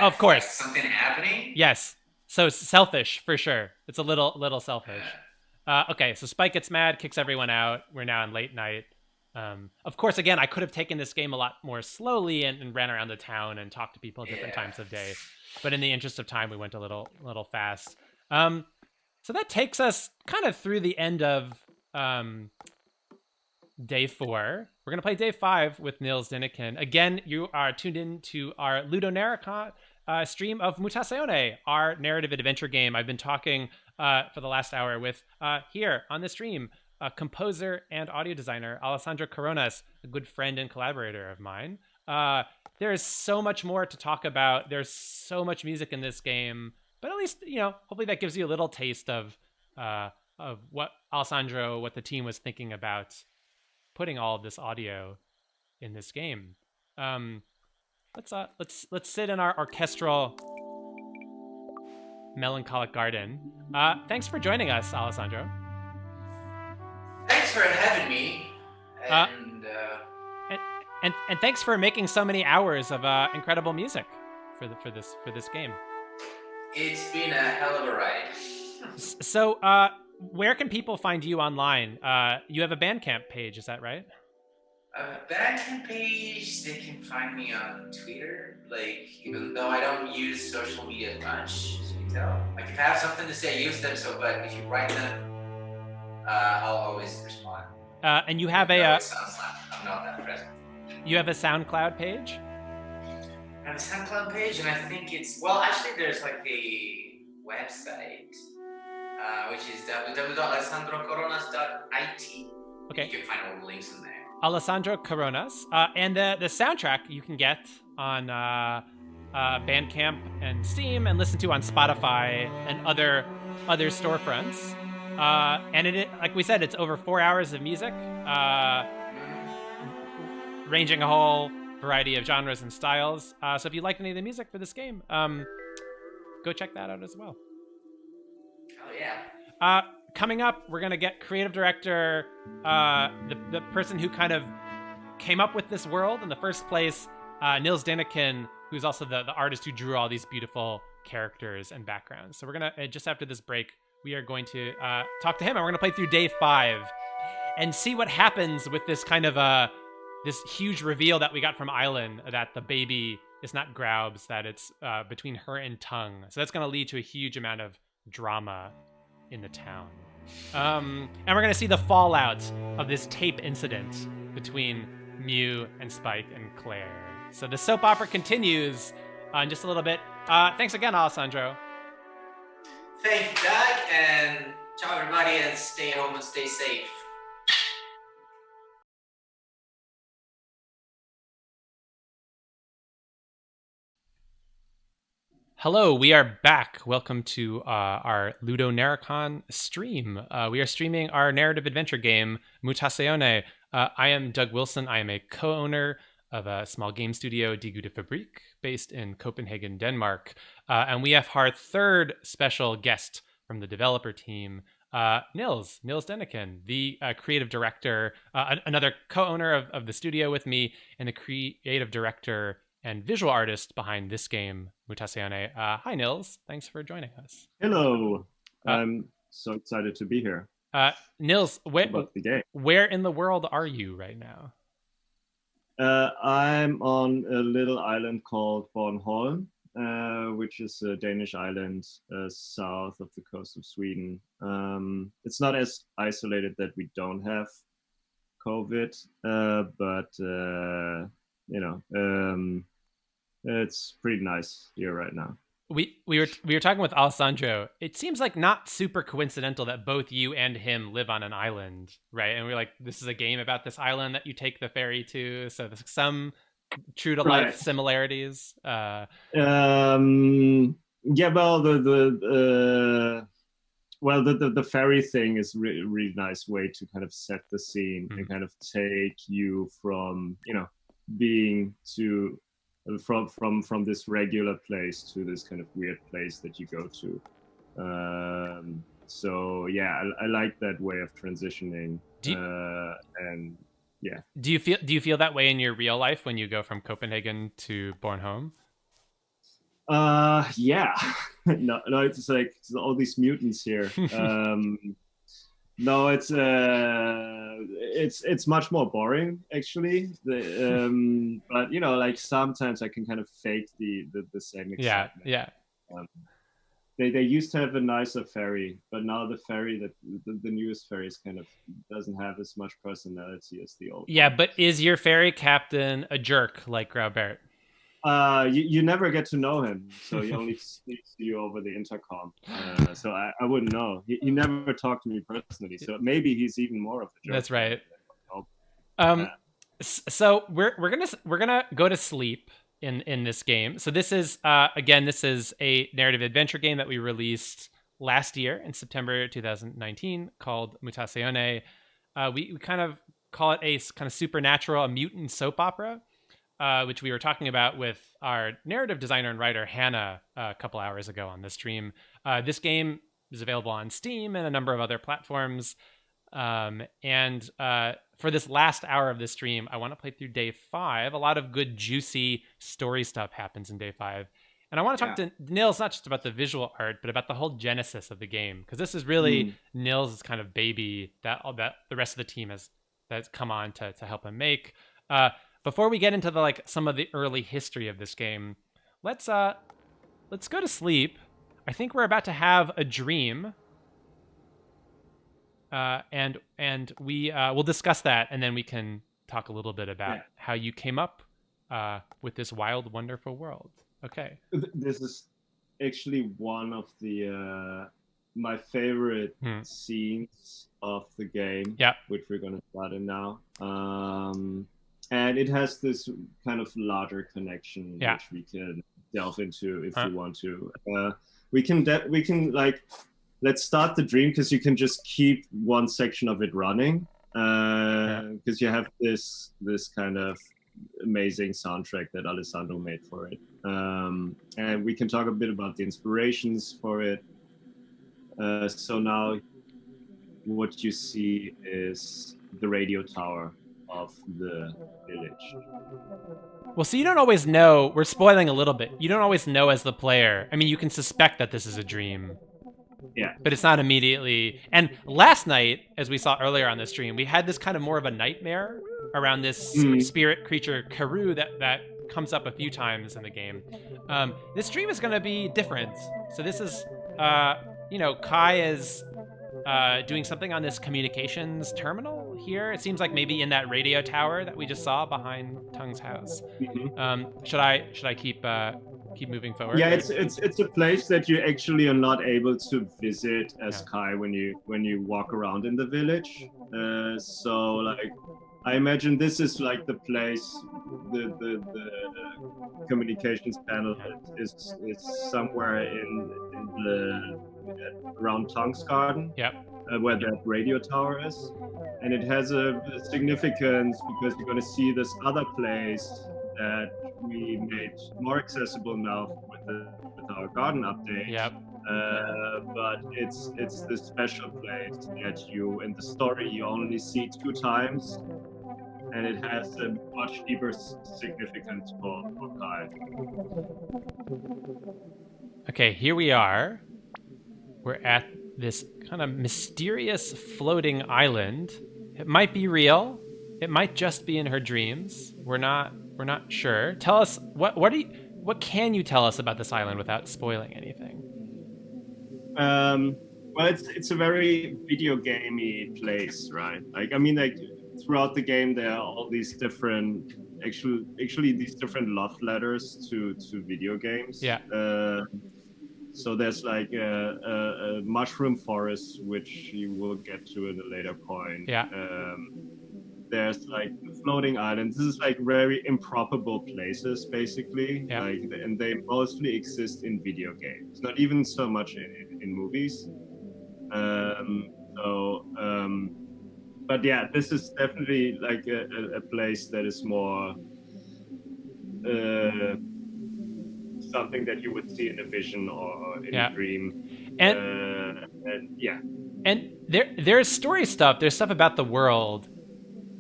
Of course. Like, something happening. Yes. So it's selfish for sure. It's a little selfish. Okay, so Spike gets mad, kicks everyone out. We're now in late night. Of course, again, I could have taken this game a lot more slowly and ran around the town and talked to people at different times of day. But in the interest of time, we went a little fast. So that takes us kind of through the end of day 4. We're going to play day 5 with Nils Deneken. Again, you are tuned in to our LudoNarraCon stream of Mutazione, our narrative adventure game I've been talking for the last hour with here on the stream. composer and audio designer Alessandro Coronas, a good friend and collaborator of mine. There is so much more to talk about. There's so much music in this game, but at least, hopefully that gives you a little taste of what the team was thinking about putting all of this audio in this game. Let's sit in our orchestral melancholic garden. Thanks for joining us, Alessandro. Thanks for having me. And thanks for making so many hours of incredible music for this game. It's been a hell of a ride. So, where can people find you online? You have a Bandcamp page, is that right? Bandcamp page, they can find me on Twitter. Even though I don't use social media much, as you can tell. If I have something to say, I use them. But if you write them, I'll always respond. And you have it sounds like I'm not that present. You have a SoundCloud page? I have a SoundCloud page, and I think actually there's a website, which is www.alessandrocoronas.it. Okay. You can find all the links in there. Alessandro Coronas. And the soundtrack you can get on Bandcamp and Steam and listen to on Spotify and other storefronts. And it, like we said, it's over 4 hours of music, ranging a whole variety of genres and styles. So if you liked any of the music for this game, go check that out as well. Oh yeah. Coming up, we're gonna get creative director, the person who kind of came up with this world in the first place, Nils Deneken, who's also the artist who drew all these beautiful characters and backgrounds. So we're gonna, just after this break, we are going to talk to him, and we're gonna play through day 5 and see what happens with this kind of this huge reveal that we got from Island, that the baby is not Graub's, that it's between her and Tongue. So that's gonna lead to a huge amount of drama in the town. And we're gonna see the fallout of this tape incident between Mew and Spike and Claire. So the soap opera continues in just a little bit. Thanks again, Alessandro. Thank you, Doug, and ciao everybody, and stay home and stay safe. Hello, we are back. Welcome to our LudoNarraCon stream. We are streaming our narrative adventure game, Mutazione. I am Doug Wilson. I am a co-owner of a small game studio, Die Gute Fabrik, based in Copenhagen, Denmark. And we have our third special guest from the developer team, Nils Deneken, the creative director, another co-owner of the studio with me, and the creative director and visual artist behind this game, Mutazione. Hi, Nils. Thanks for joining us. Hello. I'm so excited to be here. Nils, about the game. Where in the world are you right now? I'm on a little island called Bornholm, which is a Danish island south of the coast of Sweden. It's not as isolated that we don't have COVID, but it's pretty nice here right now. We were talking with Alessandro. It seems like not super coincidental that both you and him live on an island, right? And we're like, this is a game about this island that you take the ferry to. So there's some true to life similarities. Yeah, well, the ferry thing is really nice way to kind of set the scene and kind of take you from being to from this regular place to this kind of weird place that you go to. So yeah, I like that way of transitioning. And yeah. Do you feel that way in your real life when you go from Copenhagen to Bornholm? Yeah. no, it's like all these mutants here. No, it's much more boring actually. But like sometimes I can kind of fake the same excitement. Yeah. They used to have a nicer ferry, but now the ferry the newest ferry kind of doesn't have as much personality as the old. Yeah, but is your ferry captain a jerk like Graubert? You never get to know him, so he only speaks to you over the intercom. So I wouldn't know. He never talked to me personally, so maybe he's even more of a jerk. That's right. Yeah. So we're gonna go to sleep in this game. So this is again, this is a narrative adventure game that we released last year in September 2019 called Mutazione. We kind of call it a kind of supernatural, a mutant soap opera, which we were talking about with our narrative designer and writer Hannah a couple hours ago on the stream. This game is available on Steam and a number of other platforms. And for this last hour of the stream, I want to play through day 5. A lot of good, juicy story stuff happens in day 5. And I want to talk to Nils, not just about the visual art, but about the whole genesis of the game. Because this is really Nils' kind of baby that the rest of the team that's come on to help him make. Before we get into the some of the early history of this game, let's go to sleep. I think we're about to have a dream. And we will discuss that, and then we can talk a little bit about how you came up with this wild, wonderful world. Okay. This is actually one of the my favorite scenes of the game, which we're going to start in now. And it has this kind of larger connection, which we can delve into if you want to. We can let's start the dream, because you can just keep one section of it running, because you have this kind of amazing soundtrack that Alessandro made for it. And we can talk a bit about the inspirations for it. So now what you see is the radio tower of the village. Well, so you don't always know. We're spoiling a little bit. You don't always know as the player. I mean, you can suspect that this is a dream. Yeah. But it's not immediately. And last night, as we saw earlier on the stream, we had this kind of more of a nightmare around this spirit creature, Karu, that comes up a few times in the game. This stream is going to be different. So this is, Kai is doing something on this communications terminal here. It seems like maybe in that radio tower that we just saw behind Tung's house. Should I keep moving forward? Yeah, it's a place that you actually are not able to visit as Kai when you walk around in the village. So I imagine this is like the place, the communications panel is somewhere in the around Tong's garden. Where that radio tower is, and it has a significance because you're going to see this other place that we made more accessible now with our garden update. But it's this special place that you in the story you only see 2 times, and it has a much deeper significance for Kai. Okay, here we are. We're at this kind of mysterious floating island. It might be real. It might just be in her dreams. We're not sure. Tell us what can you tell us about this island without spoiling anything? Well, it's a very video gamey place, right? Throughout the game there are all these different actually these different love letters to video games. So there's like a mushroom forest, which you will get to at a later point. There's like floating islands. This is like very improbable places, basically. And they mostly exist in video games, not even so much in movies. But yeah, this is definitely like a place that is more something that you would see in a vision or in a dream. And there's story stuff. There's stuff about the world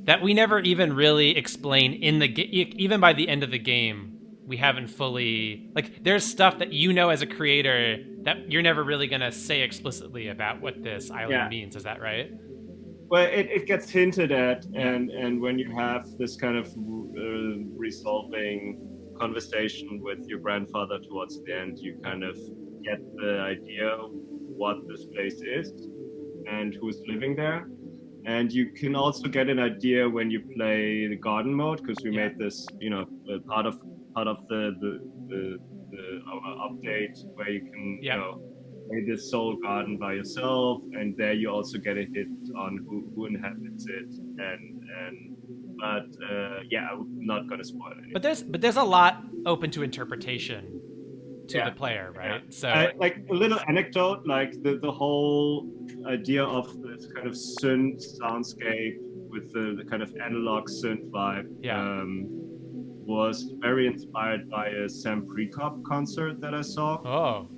that we never even really explain in the even by the end of the game. We haven't fully there's stuff that as a creator that you're never really gonna say explicitly about what this island means. Is that right? Well, it gets hinted at, and when you have this kind of resolving conversation with your grandfather towards the end, you kind of get the idea what this place is and who's living there. And you can also get an idea when you play the garden mode, because we made this, part of part of our update where you can play this soul garden by yourself, and there you also get a hit on who inhabits it, but I'm not gonna spoil it. But there's a lot open to interpretation to the player, right? So like a little anecdote, like the whole idea of this kind of synth soundscape with the kind of analog synth vibe was very inspired by a Sam Prekop concert that I saw. Oh.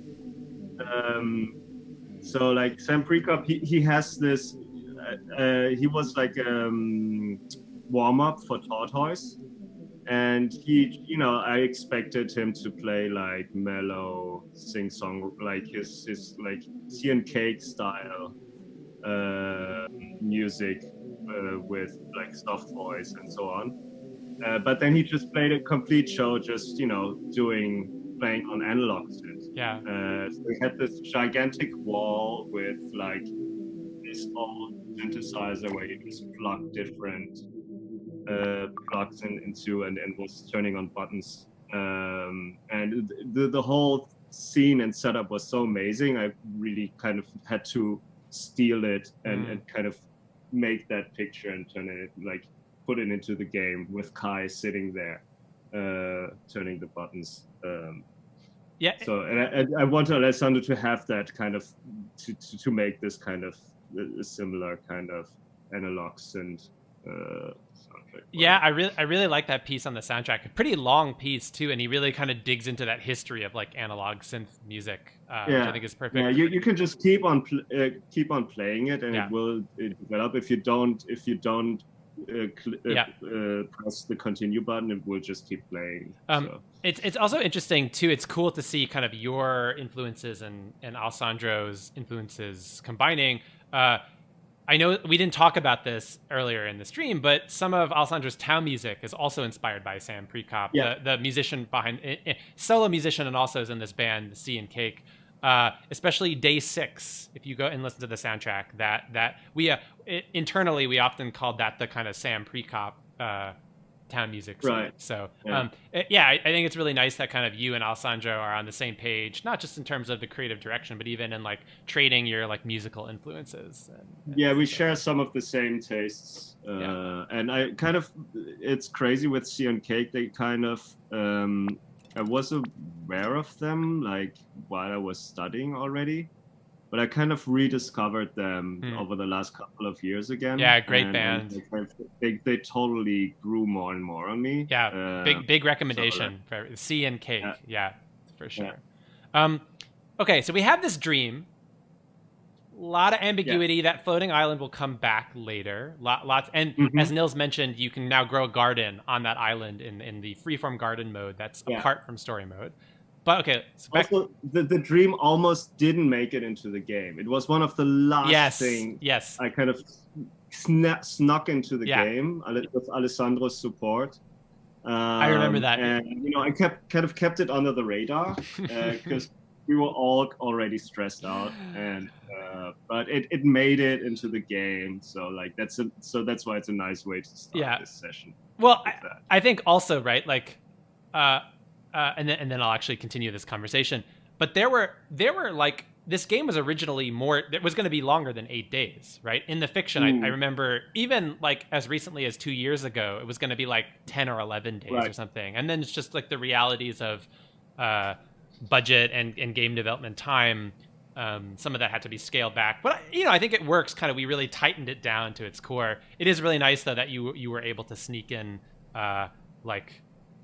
So like Sam Prekop, he has this. He was like warm up for Tortoise, and I expected him to play like mellow sing song, like his like Tea and Cake style music with like soft voice and so on. But then he just played a complete show, just playing on analog synth. Yeah. So we had this gigantic wall with like this old synthesizer where you just plug different plugs into and was turning on buttons. And the whole scene and setup was so amazing. I really kind of had to steal it and kind of make that picture and turn it, like put it into the game with Kai sitting there turning the buttons. So and I want Alessandro to have that kind of to make this kind of a similar kind of analog synth soundtrack. Yeah, I really like that piece on the soundtrack. A pretty long piece too, and he really kind of digs into that history of like analog synth music, which I think is perfect. Yeah, you can just keep on playing it, and it will develop. If you don't press the continue button, it will just keep playing. It's also interesting too. It's cool to see kind of your influences and Alessandro's influences combining. I know we didn't talk about this earlier in the stream, but some of Alessandro's town music is also inspired by Sam Prekop, the musician behind solo musician, and also is in this band Sea and Cake. Especially Day 6, if you go and listen to the soundtrack, that we internally we often called that the kind of Sam Prekop town music. Right. So I think it's really nice that kind of you and Alessandro are on the same page, not just in terms of the creative direction, but even in like trading your like musical influences. We share some of the same tastes. And I kind of, it's crazy with Sea and Cake, they kind of, I was aware of them like while I was studying already, but I kind of rediscovered them over the last couple of years again. Yeah, great band. They totally grew more and more on me. Yeah, big recommendation for Sea and Cake. Yeah, for sure. Okay, so we have this dream. A lot of ambiguity. That floating island will come back later. Lots, and as Nils mentioned, you can now grow a garden on that island in the freeform garden mode. That's apart from story mode. But okay. So also, the dream almost didn't make it into the game. It was one of the last things. Yes. I kind of snuck into the game with Alessandro's support. I remember that. And I kept it under the radar because we were all already stressed out, and but it made it into the game. So like that's why it's a nice way to start this session. Well, I think also like. And then I'll actually continue this conversation. But there were like, this game was originally it was going to be longer than 8 days, right? In the fiction, I remember even like as recently as 2 years ago, it was going to be like 10 or 11 days or something. And then it's just like the realities of budget and game development time. Some of that had to be scaled back. But I think it works kind of. We really tightened it down to its core. It is really nice though that you were able to sneak in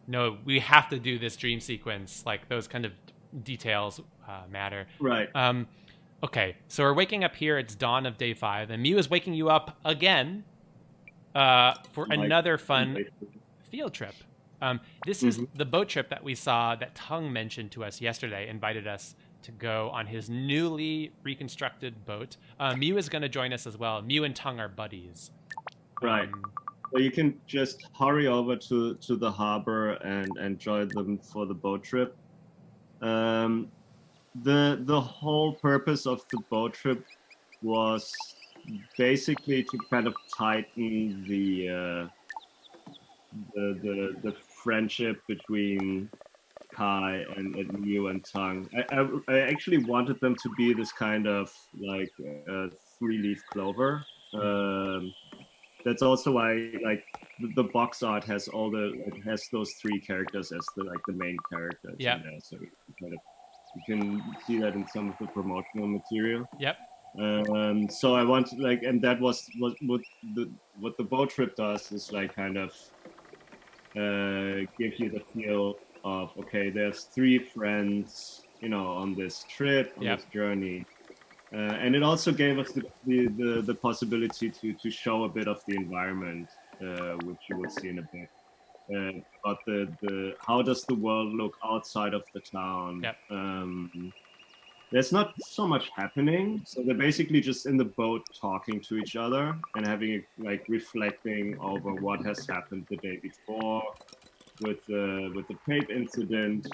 no, we have to do this dream sequence. Like those kind of details matter. Right. Okay, so we're waking up here. It's dawn of day 5, and Mew is waking you up again for another fun field trip. This is the boat trip that we saw that Tung mentioned to us yesterday, invited us to go on his newly reconstructed boat. Mew is going to join us as well. Mew and Tung are buddies. Right. So you can just hurry over to the harbor and join them for the boat trip. The whole purpose of the boat trip was basically to kind of tighten the friendship between Kai and Miu and Tang. I actually wanted them to be this kind of like three-leaf clover. That's also why like the box art has those three characters as the main characters. Yeah. So you can see that in some of the promotional material. Yep. So I wanted and that was what the boat trip does is like kind of give you the feel of, okay, there's three friends, on this trip, on this journey. And it also gave us the possibility to show a bit of the environment, which you will see in a bit. About the how does the world look outside of the town? Yep. There's not so much happening, so they're basically just in the boat talking to each other and having reflecting over what has happened the day before with the Pape incident.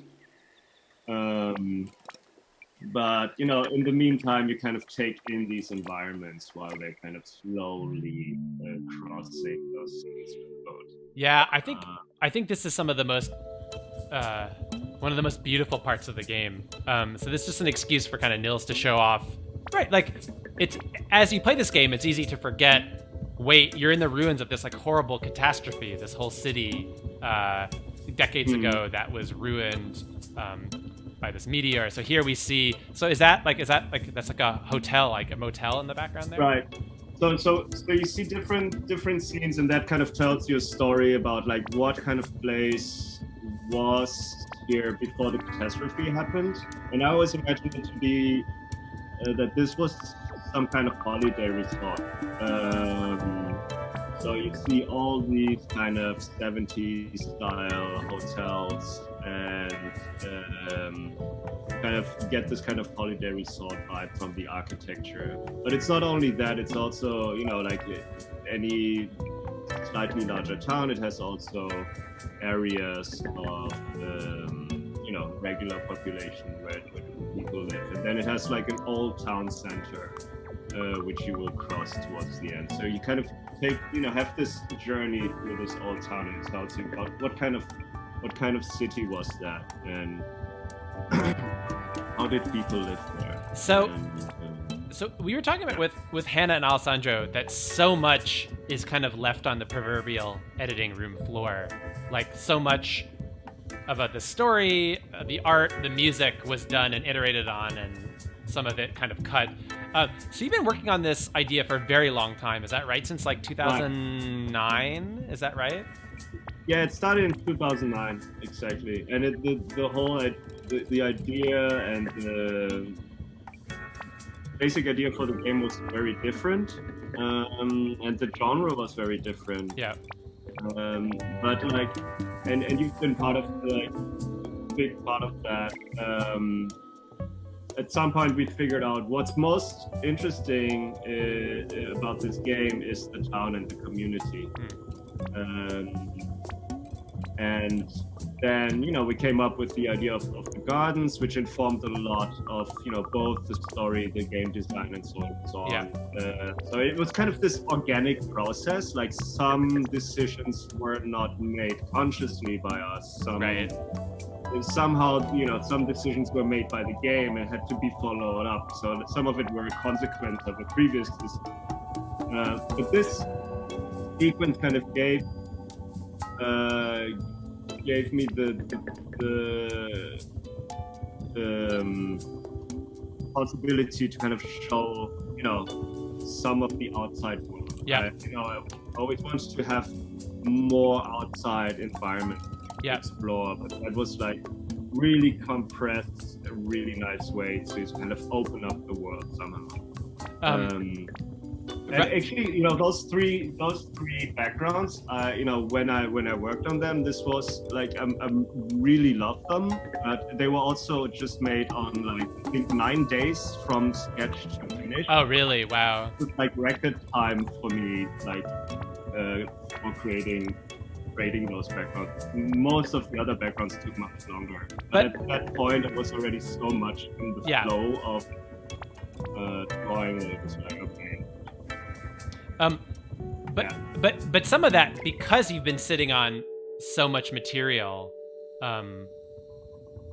But in the meantime, you kind of take in these environments while they're kind of slowly crossing those seas with the boat. Yeah, I think this is some of the most one of the most beautiful parts of the game. So this is just an excuse for kind of Nils to show off. Right, like it's as you play this game, it's easy to forget. Wait, you're in the ruins of this like horrible catastrophe. This whole city decades ago that was ruined by this meteor. So here we see. So is that like that's like a hotel, like a motel in the background there? Right. So you see different scenes, and that kind of tells you a story about like what kind of place was here before the catastrophe happened. And I always imagined it to be that this was some kind of holiday resort. So you see all these kind of 70s style hotels and kind of get this kind of holiday resort vibe from the architecture. But it's not only that, it's also, like any slightly larger town, it has also areas of, regular population where people live. And then it has like an old town center, which you will cross towards the end. So you kind of have this journey through this old town, and it tells you about what kind of city was that, and how did people live there. So we were talking about with Hannah and Alessandro that so much is kind of left on the proverbial editing room floor. Like so much about the story, the art, the music was done and iterated on, and some of it kind of cut. So you've been working on this idea for a very long time, is that right? Since like 2009, is that right? Yeah, it started in 2009 exactly, and the whole idea and the basic idea for the game was very different, and the genre was very different. Yeah. But like, and you've been part of big part of that. At some point, we figured out what's most interesting about this game is the town and the community. And then, we came up with the idea of the gardens, which informed a lot of, both the story, the game design, and so on and so on. Yeah. So it was kind of this organic process. Like some decisions were not made consciously by us. Right. Somehow, some decisions were made by the game and had to be followed up. So some of it were a consequence of a previous decision. But this sequence kind of gave me the possibility to kind of show, some of the outside world. Yeah. I always wanted to have more outside environment to Yeah. explore, but that was like really compressed, a really nice way to kind of open up the world somehow. And actually, those three backgrounds, when I worked on them, this was like I really loved them. They were also just made on like I think 9 days from sketch to finish. Oh, really? Wow. It was like record time for me, like for creating those backgrounds. Most of the other backgrounds took much longer. But at that point, it was already so much in the flow of drawing that it was like, okay. But some of that, because you've been sitting on so much material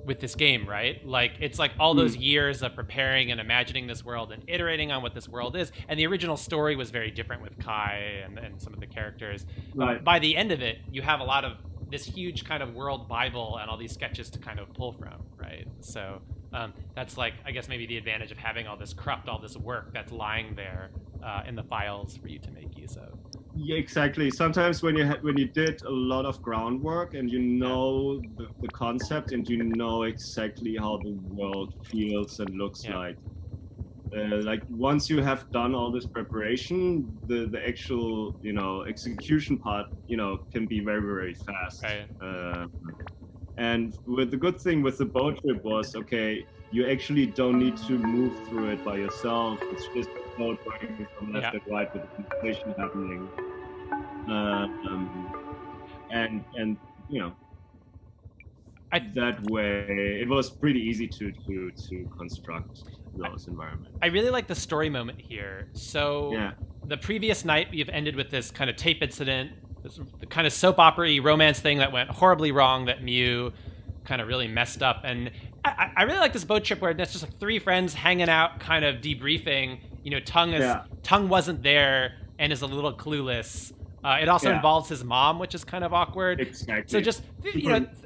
with this game, right? Like, it's like all those years of preparing and imagining this world and iterating on what this world is. And the original story was very different with Kai and some of the characters. Right. By the end of it, you have a lot of this huge kind of world Bible and all these sketches to kind of pull from, right? So that's like, I guess maybe the advantage of having all this cruft, all this work that's lying there in the files for you to make use of. Yeah, exactly. Sometimes when you did a lot of groundwork and you know the concept and you know exactly how the world feels and looks like once you have done all this preparation, the actual execution part can be very, very fast. Right. And the good thing with the boat trip was, okay, you actually don't need to move through it by yourself. It's just a boat going from left and right with the conversation happening. And that way it was pretty easy to construct those environments. I really like the story moment here. So the previous night we've ended with this kind of tape incident, this kind of soap opera-y romance thing that went horribly wrong, that Mew kind of really messed up. And I really like this boat trip where it's just like three friends hanging out, kind of debriefing. Tung wasn't there and is a little clueless. It also involves his mom, which is kind of awkward. Exactly. So just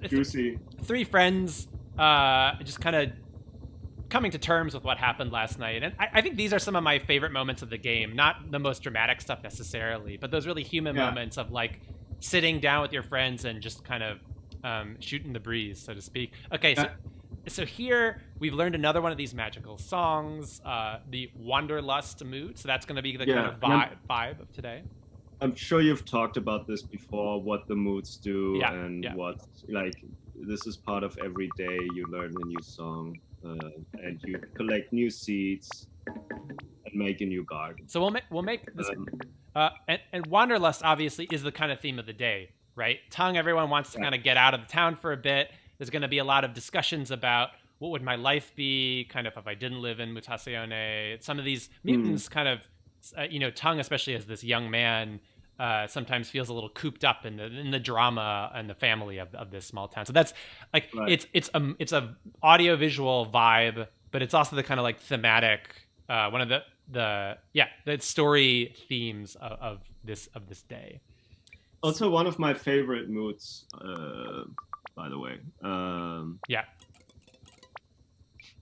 juicy. Three friends just kind of coming to terms with what happened last night. And I think these are some of my favorite moments of the game. Not the most dramatic stuff necessarily, but those really human moments of like sitting down with your friends and just kind of shooting the breeze, so to speak. Okay, so here we've learned another one of these magical songs, the Wanderlust mood. So that's going to be the kind of vibe of today. I'm sure you've talked about this before, what the moods do what, like, this is part of every day you learn a new song and you collect new seeds and make a new garden. So we'll make this, and Wanderlust obviously is the kind of theme of the day, right? Tung, everyone wants to kind of get out of the town for a bit. There's going to be a lot of discussions about what would my life be, kind of if I didn't live in Mutazione. Some of these mutants kind of, Tung, especially as this young man, sometimes feels a little cooped up in the drama and the family of this small town. So that's like it's a audio visual vibe, but it's also the kind of like thematic one of the story themes of this day. Also, one of my favorite moods, by the way.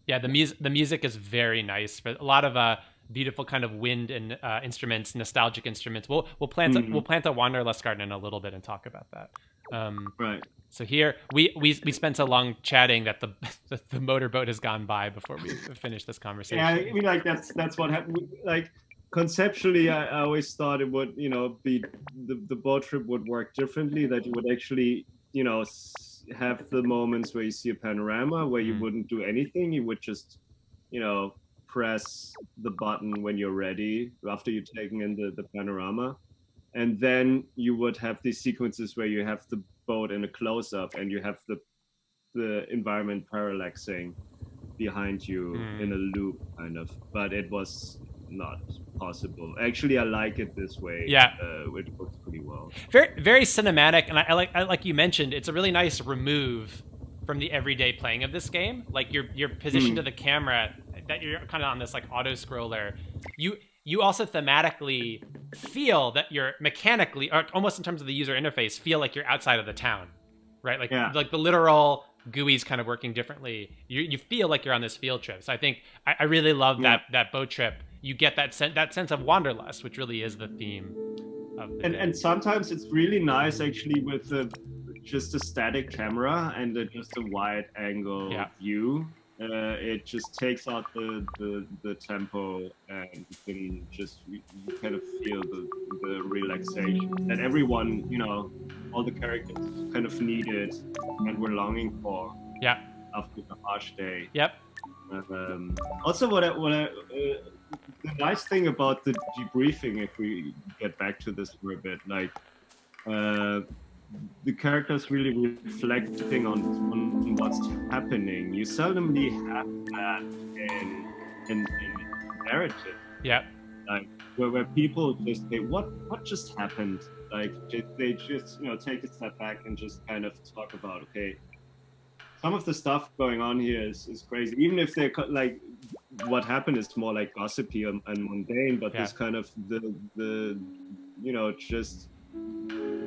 The music is very nice. For a lot of beautiful kind of wind and instruments, nostalgic instruments. We'll plant a Wanderlust garden in a little bit and talk about that. Right. So here we spent so long chatting that the motorboat has gone by before we finished this conversation. Yeah, I mean, like that's what happened. Like conceptually, I always thought it would be the boat trip would work differently. That you would actually have the moments where you see a panorama where you wouldn't do anything. You would just press the button when you're ready after you've taken in the panorama, and then you would have these sequences where you have the boat in a close-up and you have the environment parallaxing behind you in a loop kind of, but it was not possible. Actually, I like it this way. It works pretty well. Very, very cinematic, and I like you mentioned, it's a really nice remove from the everyday playing of this game. Like your position to the camera, that you're kind of on this like auto scroller. You also thematically feel that you're mechanically, or almost in terms of the user interface, feel like you're outside of the town, right? Like like the literal GUI's kind of working differently. You feel like you're on this field trip. So I think I really love that boat trip. You get that sense of wanderlust, which really is the theme of the and sometimes it's really nice actually with just a static camera and just a wide angle view. It just takes out the tempo, and you kind of feel the relaxation that everyone, all the characters kind of needed and were longing for. After the harsh day. Also, the nice thing about the debriefing, if we get back to this for a bit, like the characters really reflecting on what's happening. You seldomly have that in narrative. like where people just, hey, what just happened? Like they just take a step back and just kind of talk about, okay, some of the stuff going on here is crazy. Even if they're like, what happened is more like gossipy and mundane, but this kind of the just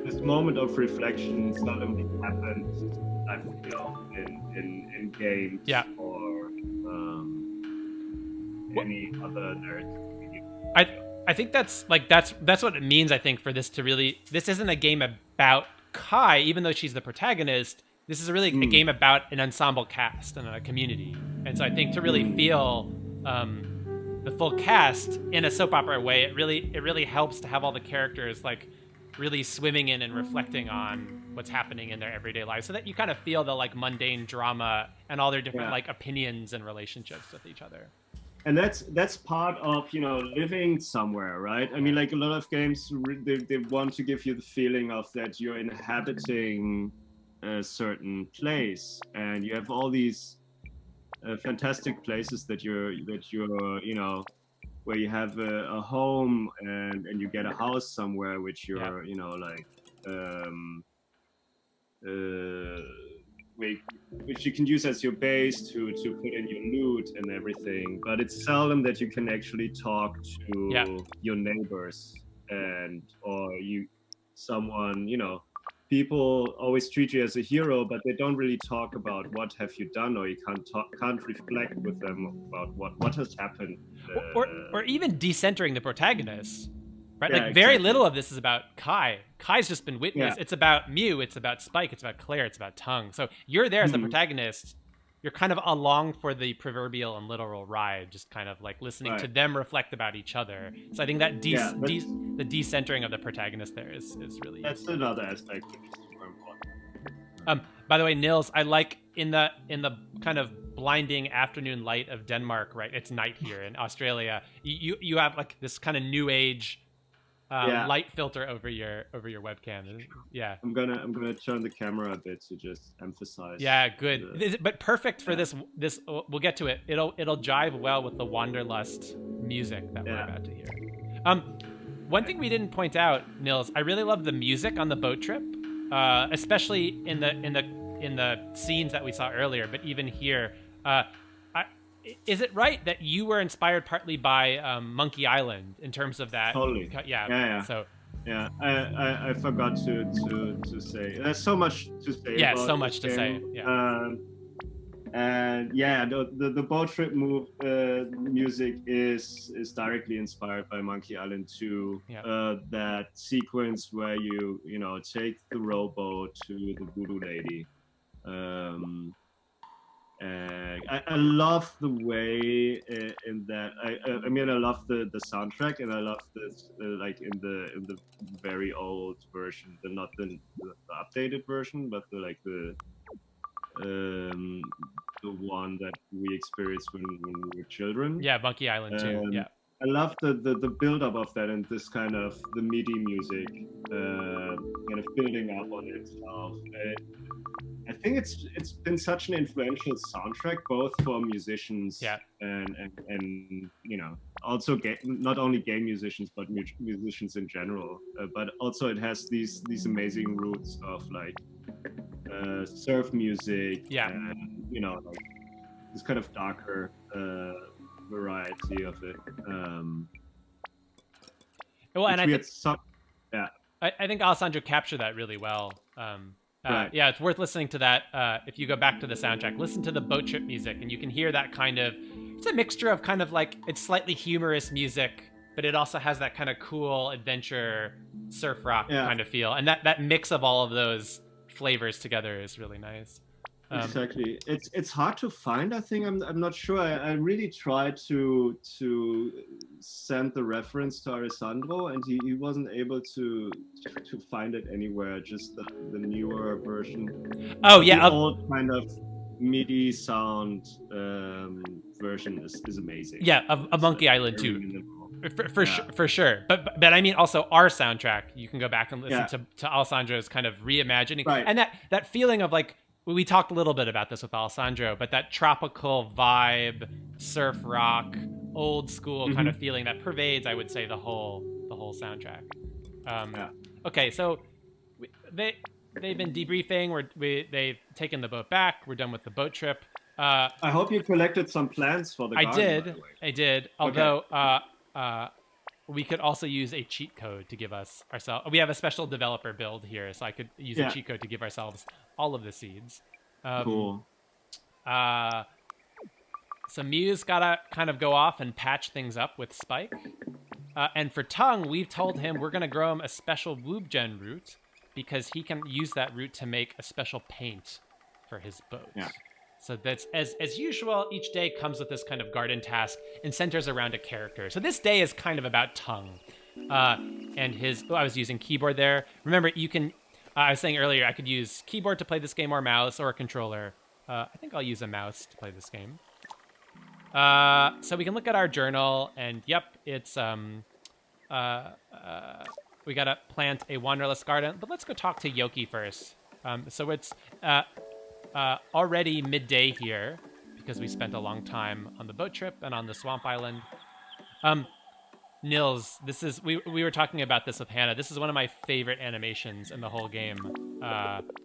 this moment of reflection suddenly happens, I feel, in games or any other narrative. I think that's what it means, I think, for this to really, this isn't a game about Kai, even though she's the protagonist. This is really a game about an ensemble cast and a community. And so I think to really feel the full cast in a soap opera way, it really helps to have all the characters like really swimming in and reflecting on what's happening in their everyday lives, so that you kind of feel the like mundane drama and all their different like opinions and relationships with each other. And that's part of living somewhere, right? I mean, like a lot of games, they want to give you the feeling of that you're inhabiting a certain place, and you have all these fantastic places that you're where you have a home and you get a house somewhere which you're which you can use as your base to put in your loot and everything. But it's seldom that you can actually talk to your neighbors people always treat you as a hero, but they don't really talk about what have you done, or you can't reflect with them about what has happened. Or even decentering the protagonist, right? Yeah, like very little of this is about Kai. Kai's just been witnessed. Yeah. It's about Mew, it's about Spike, it's about Claire, it's about Tongue. So you're there as the protagonist. You're kind of along for the proverbial and literal ride, just kind of like listening to them reflect about each other. So I think that the decentering of the protagonist there is really that's useful. Another aspect which is super important. By the way, Nils, I like in the kind of blinding afternoon light of Denmark, right? It's night here in Australia. You have like this kind of new age light filter over your webcam. Yeah. I'm gonna turn the camera a bit to just emphasize. Yeah, good. But perfect for this. We'll get to it. It'll jive well with the Wanderlust music that we're about to hear. One thing we didn't point out, Nils, I really love the music on the boat trip, especially in the scenes that we saw earlier. But even here, is it right that you were inspired partly by Monkey Island in terms of that? Totally. Yeah. So. Yeah, I forgot to say. There's so much to say. Yeah, about so much to say. Yeah. And yeah, the boat trip music is directly inspired by Monkey Island 2. Yeah. That sequence where you take the rowboat to the voodoo lady. I love the way in that. I mean, I love the soundtrack, and I love this like in the very old version, not the updated version, but the one that we experienced when we were children. Yeah, Monkey Island 2. Yeah. I love the build up of that, and this kind of the MIDI music, kind of building up on itself. I think it's been such an influential soundtrack, both for musicians and also not only game musicians but musicians in general. But also it has these amazing roots of like surf music, and like this kind of darker variety of it. Well, and I think Alessandro captured that really well. Right. Yeah, it's worth listening to that. If you go back to the soundtrack, listen to the boat trip music, and you can hear that kind of, it's a mixture of kind of like, it's slightly humorous music, but it also has that kind of cool adventure surf rock kind of feel. And that mix of all of those flavors together is really nice. Exactly. It's hard to find. I think I'm not sure. I really tried to send the reference to Alessandro, and he wasn't able to find it anywhere. Just the newer version. Oh yeah, the old kind of MIDI sound version is amazing. Yeah, of Monkey Island 2. For sure. But I mean also our soundtrack. You can go back and listen to Alessandro's kind of reimagining, and that feeling of like. We talked a little bit about this with Alessandro, but that tropical vibe, surf rock, old school kind of feeling that pervades, I would say, the whole soundtrack. Okay, so they've been debriefing. They've taken the boat back. We're done with the boat trip. I hope you collected some plants for the garden. I did. Although we could also use a cheat code to give us ourselves. We have a special developer build here, so I could use a cheat code to give ourselves all of the seeds. Cool. So Mew's gotta kind of go off and patch things up with Spike. And for Tongue, we've told him we're gonna grow him a special Woobgen root because he can use that root to make a special paint for his boat. Yeah. So that's as usual, each day comes with this kind of garden task and centers around a character. So this day is kind of about Tongue. And his I was using keyboard there. Remember, you can I was saying earlier I could use keyboard to play this game or mouse or a controller. I think I'll use a mouse to play this game. So we can look at our journal, and yep, it's we gotta plant a wanderlust garden. But let's go talk to Yoki first. So it's already midday here because we spent a long time on the boat trip and on the swamp island. Nils, this is we were talking about this with Hannah. This is one of my favorite animations in the whole game.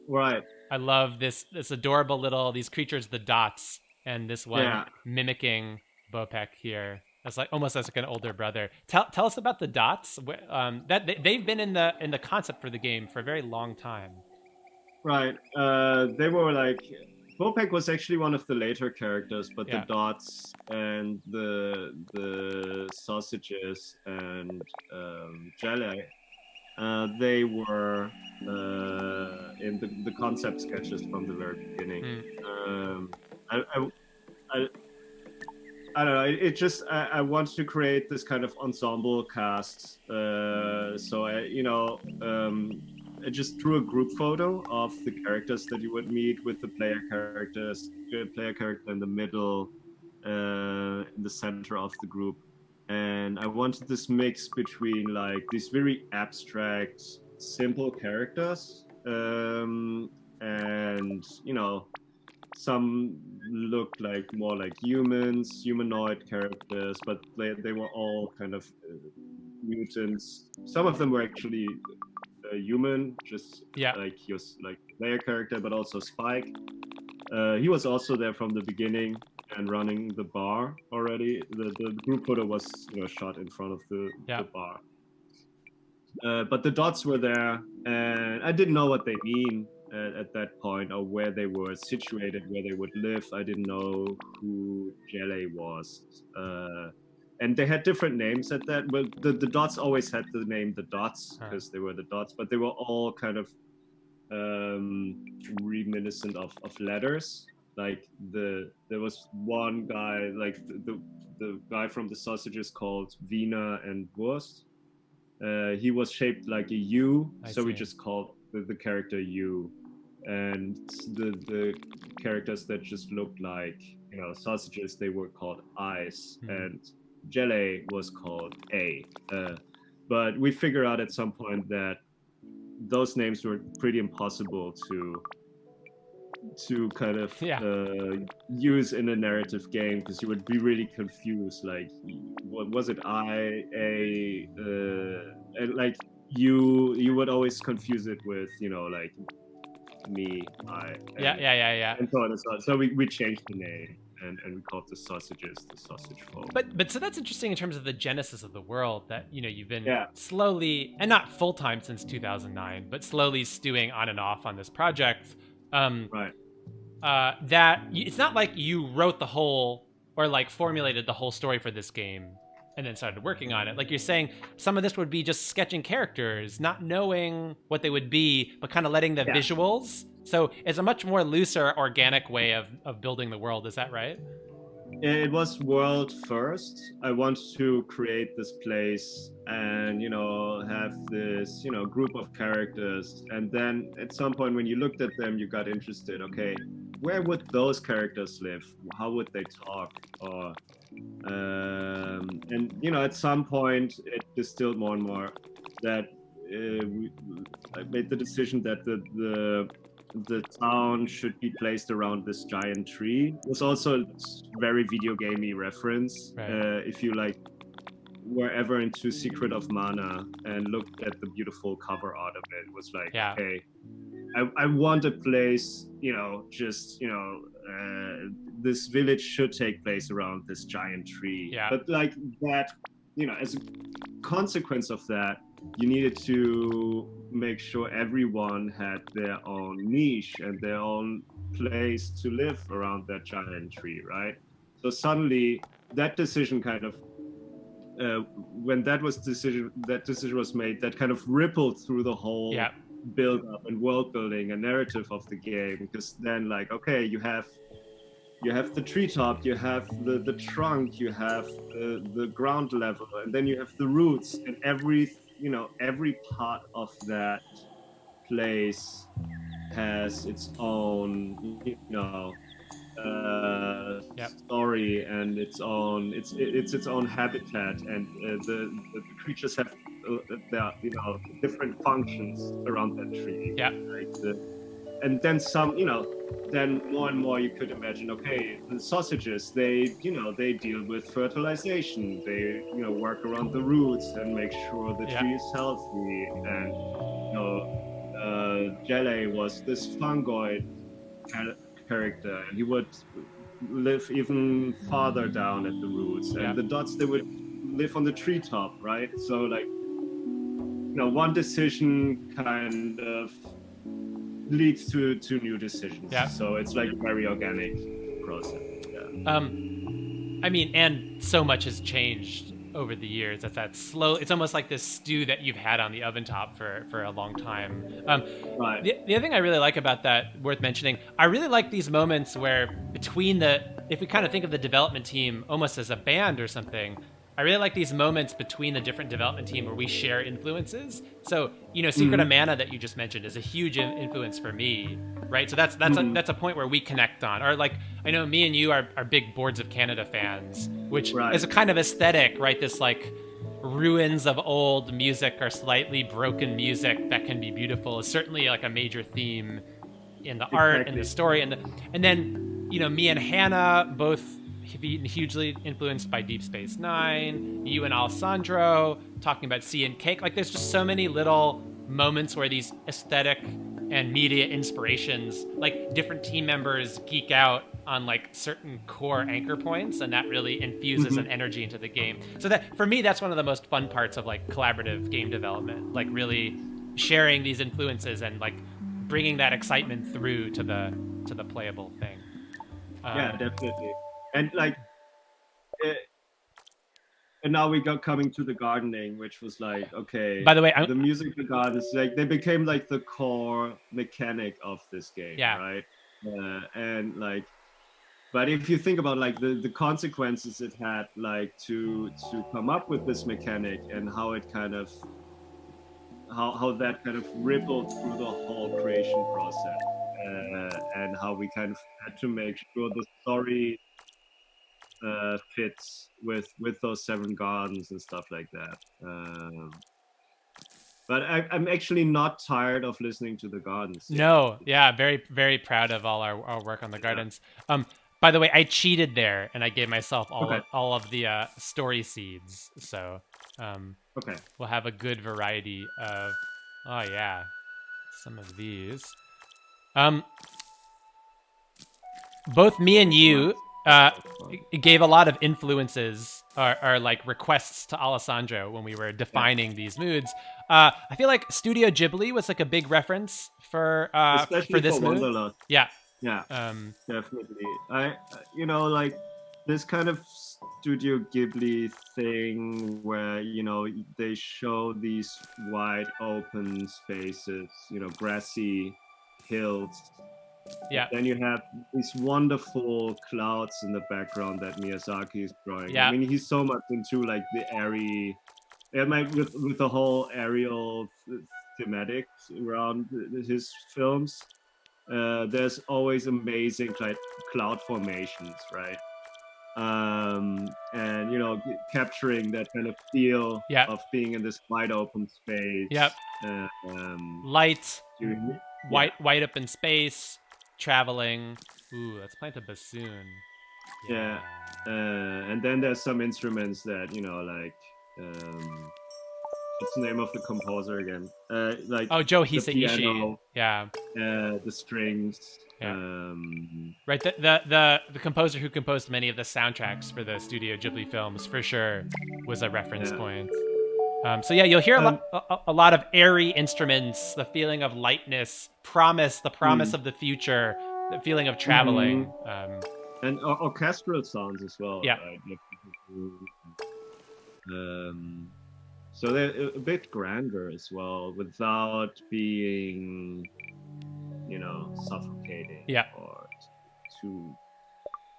Right. I love this adorable little these creatures, the dots, and this one mimicking Bopek here. That's like almost as like an older brother. Tell us about the dots. That they've been in the concept for the game for a very long time. Right. They were like Bopek was actually one of the later characters, but the dots and the sausages and jelly, they were in the concept sketches from the very beginning. I don't know. It just I want to create this kind of ensemble cast. So I just drew a group photo of the characters that you would meet with the player character in the middle, in the center of the group. And I wanted this mix between like these very abstract, simple characters, and some looked like more like humanoid characters, but they were all kind of mutants. Some of them were actually human, just like he was like player character, but also Spike. He was also there from the beginning and running the bar already. The group photo was shot in front of the bar. But the dots were there, and I didn't know what they mean at that point, or where they were situated, where they would live. I didn't know who Jelly was. And they had different names at that. Well, the dots always had the name the dots because they were the dots, but they were all kind of reminiscent of letters. Like there was one guy, like the guy from the sausages called Wiener and Wurst. He was shaped like a U, so we just called the character U. And the characters that just looked like sausages, they were called I's, and Jelly was called A. But we figured out at some point that those names were pretty impossible to kind of use in a narrative game, because you would be really confused. Like, what was it? I, A, and like you would always confuse it with like me, I, and so on and so on. So we changed the name and we called the sausages the sausage folk. But so that's interesting in terms of the genesis of the world, that you've been slowly, and not full time since 2009, but slowly stewing on and off on this project. Right. That it's not like you wrote the whole or like formulated the whole story for this game and then started working on it. Like you're saying, some of this would be just sketching characters, not knowing what they would be, but kind of letting the visuals. So it's a much more looser, organic way of building the world. Is that right? It was world first. I want to create this place and, have this, group of characters. And then at some point when you looked at them, you got interested. Okay, where would those characters live? How would they talk? Or, and, at some point it distilled more and more that I made the decision that the the town should be placed around this giant tree. It was also a very video gamey reference. Right. If you like were ever into Secret of Mana and looked at the beautiful cover art of it, was like, Yeah. okay, I want a place, this village should take place around this giant tree. Yeah. But like that, as a consequence of that, you needed to make sure everyone had their own niche and their own place to live around that giant tree, right? So suddenly that decision kind of, when that decision was made, that kind of rippled through the whole build up and world building and narrative of the game, because then like, okay, you have the treetop, you have the trunk, you have the ground level, and then you have the roots, and every part of that place has its own story and its own habitat, and the creatures have their different functions around that tree. And then then more and more you could imagine, okay, the sausages, they deal with fertilization, they work around the roots and make sure the tree is healthy, and Jelly was this fungoid character, and he would live even farther down at the roots, and the dots, they would live on the treetop, right? So like one decision kind of leads to new decisions. So it's like a very organic process. I mean, and so much has changed over the years. That's slow. It's almost like this stew that you've had on the oven top for a long time. Right. The other thing I really like about that, worth mentioning, I really like these moments where if we kind of think of the development team almost as a band or something, I really like these moments between the different development team where we share influences. So, Secret of Mana that you just mentioned is a huge influence for me, right? So that's a point where we connect on. Or like, I know me and you are big Boards of Canada fans, which is a kind of aesthetic, right? This like ruins of old music or slightly broken music that can be beautiful is certainly like a major theme in the art and the story. And then, me and Hannah both hugely influenced by Deep Space Nine. You and Alessandro talking about Sea and Cake. Like, there's just so many little moments where these aesthetic and media inspirations, like different team members geek out on like certain core anchor points, and that really infuses an energy into the game. So that, for me, that's one of the most fun parts of like collaborative game development, like really sharing these influences and like bringing that excitement through to the playable thing. Yeah, definitely. And like, and now we got coming to the gardening, which was like, okay. By the way, the music, the gardens, like they became like the core mechanic of this game, right? And like, but if you think about like the consequences it had, like to come up with this mechanic, and how it kind of how that kind of rippled through the whole creation process, and how we kind of had to make sure the story fits with those 7 gardens and stuff like that. But I'm actually not tired of listening to the gardens. No, very, very proud of all our work on the gardens. By the way, I cheated there, and I gave myself all of the story seeds. So we'll have a good variety of. Oh yeah, some of these. Both me and you gave a lot of influences or like requests to Alessandro when we were defining these moods. I feel like Studio Ghibli was like a big reference for this mood. Wanderlust. Yeah, definitely. I like this kind of Studio Ghibli thing where they show these wide open spaces, grassy hills. Yeah. Then you have these wonderful clouds in the background that Miyazaki is drawing. Yeah. I mean, he's so much into like the airy, and like with the whole aerial thematic around his films. There's always amazing like cloud formations, right? And capturing that kind of feel of being in this wide open space. Yep. Light. white up in space, traveling. Ooh, let's plant a bassoon. Yeah. And then there's some instruments that, like, what's the name of the composer again? Like Joe the Hisaishi. piano, Yeah. the strings. Yeah. Right. The composer who composed many of the soundtracks for the Studio Ghibli films for sure was a reference point. So yeah, you'll hear a lot of airy instruments, the feeling of lightness, the promise of the future, the feeling of traveling. And orchestral sounds as well. Yeah. Right? So they're a bit grander as well, without being, suffocating. Yeah. Or too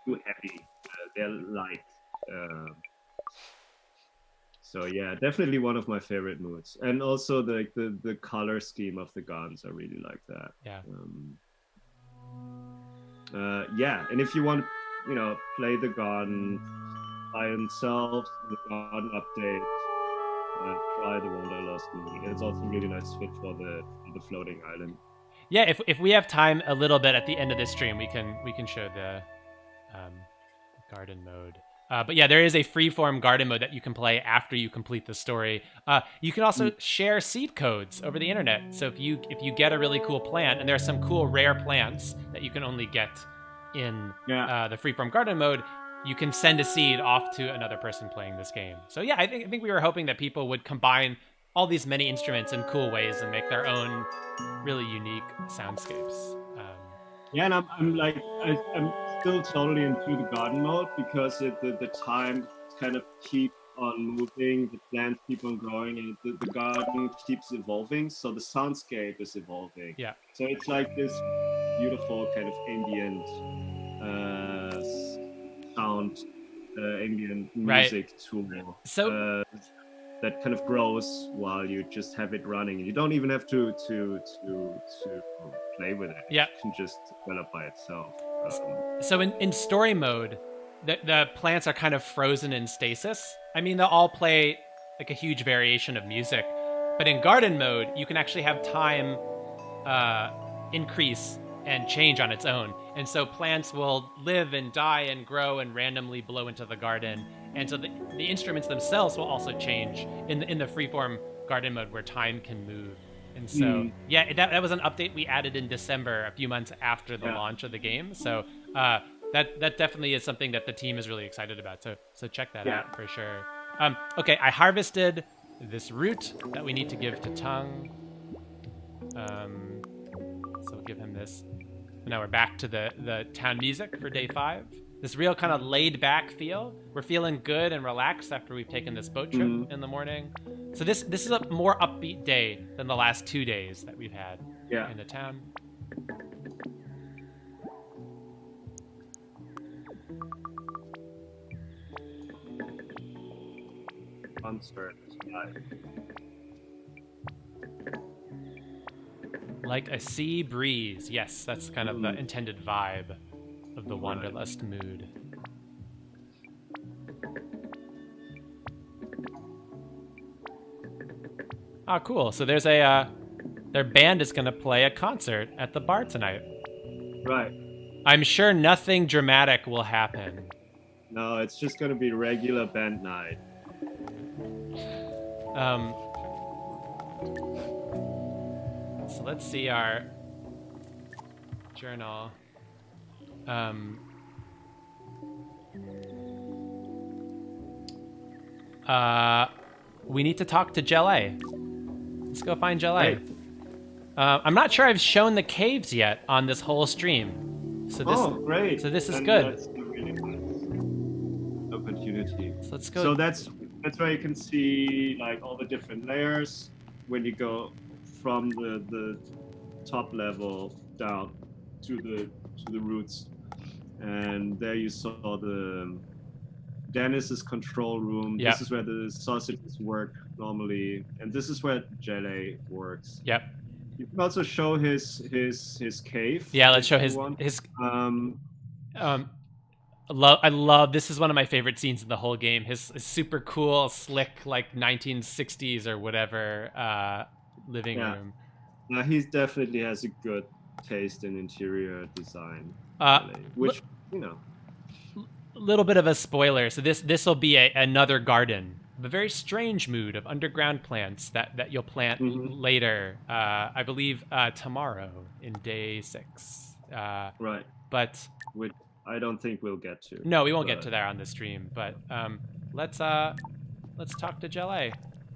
heavy. They're light. So yeah, definitely one of my favorite moods. And also the color scheme of the guns, I really like that. Yeah. And if you want, play the gun by themselves, the gun update, try the Wanderlust movie. It's also a really nice fit for the floating island. Yeah, if we have time a little bit at the end of this stream, we can show the garden mode. But yeah, there is a freeform garden mode that you can play after you complete the story. You can also share seed codes over the internet. So if you get a really cool plant, and there are some cool rare plants that you can only get in the freeform garden mode, you can send a seed off to another person playing this game. So yeah, I think we were hoping that people would combine all these many instruments in cool ways and make their own really unique soundscapes. And I'm still totally into the garden mode because the time kind of keep on moving, the plants keep on growing, and the garden keeps evolving. So the soundscape is evolving. Yeah. So it's like this beautiful kind of ambient sound, ambient music tool. So that kind of grows while you just have it running. You don't even have to play with it. Yeah. It can just develop by itself. So in story mode, the plants are kind of frozen in stasis. I mean, they'll all play like a huge variation of music, but in garden mode, you can actually have time increase and change on its own. And so plants will live and die and grow and randomly blow into the garden. And so the instruments themselves will also change in the freeform garden mode where time can move. And so, yeah, that was an update we added in December, a few months after the launch of the game. So that definitely is something that the team is really excited about. So check that out for sure. Okay, I harvested this root that we need to give to Tung. So we'll give him this. Now we're back to the town music for day 5. This real kind of laid back feel. We're feeling good and relaxed after we've taken this boat trip in the morning. So this is a more upbeat day than the last 2 days that we've had in the town. Concert. Like a sea breeze. Yes, that's kind of the intended vibe of the Wanderlust mood. Ah, cool. So there's their band is going to play a concert at the bar tonight. Right. I'm sure nothing dramatic will happen. No, it's just going to be regular band night. So let's see our journal. We need to talk to Jelay. Let's go find Jelay. Right. I'm not sure I've shown the caves yet on this whole stream. So this, great. So this is and good. That's a really nice opportunity. So let's go. So that's where you can see like all the different layers when you go from the top level down to the roots, and there you saw the Dennis's control room. Yep. This is where the sausages work normally, and this is where Jelly works. Yep. You can also show his cave. Yeah, let's show his. I love this is one of my favorite scenes in the whole game. His super cool, slick, like 1960s or whatever living room. He definitely has a good taste in interior design, Uh, which you know. Little bit of a spoiler. So this will be another garden, a very strange mood of underground plants that you'll plant later. I believe tomorrow in day 6. Right. But Which I don't think we'll get to. no, we won't get to there on the stream. But let's talk to Jelly.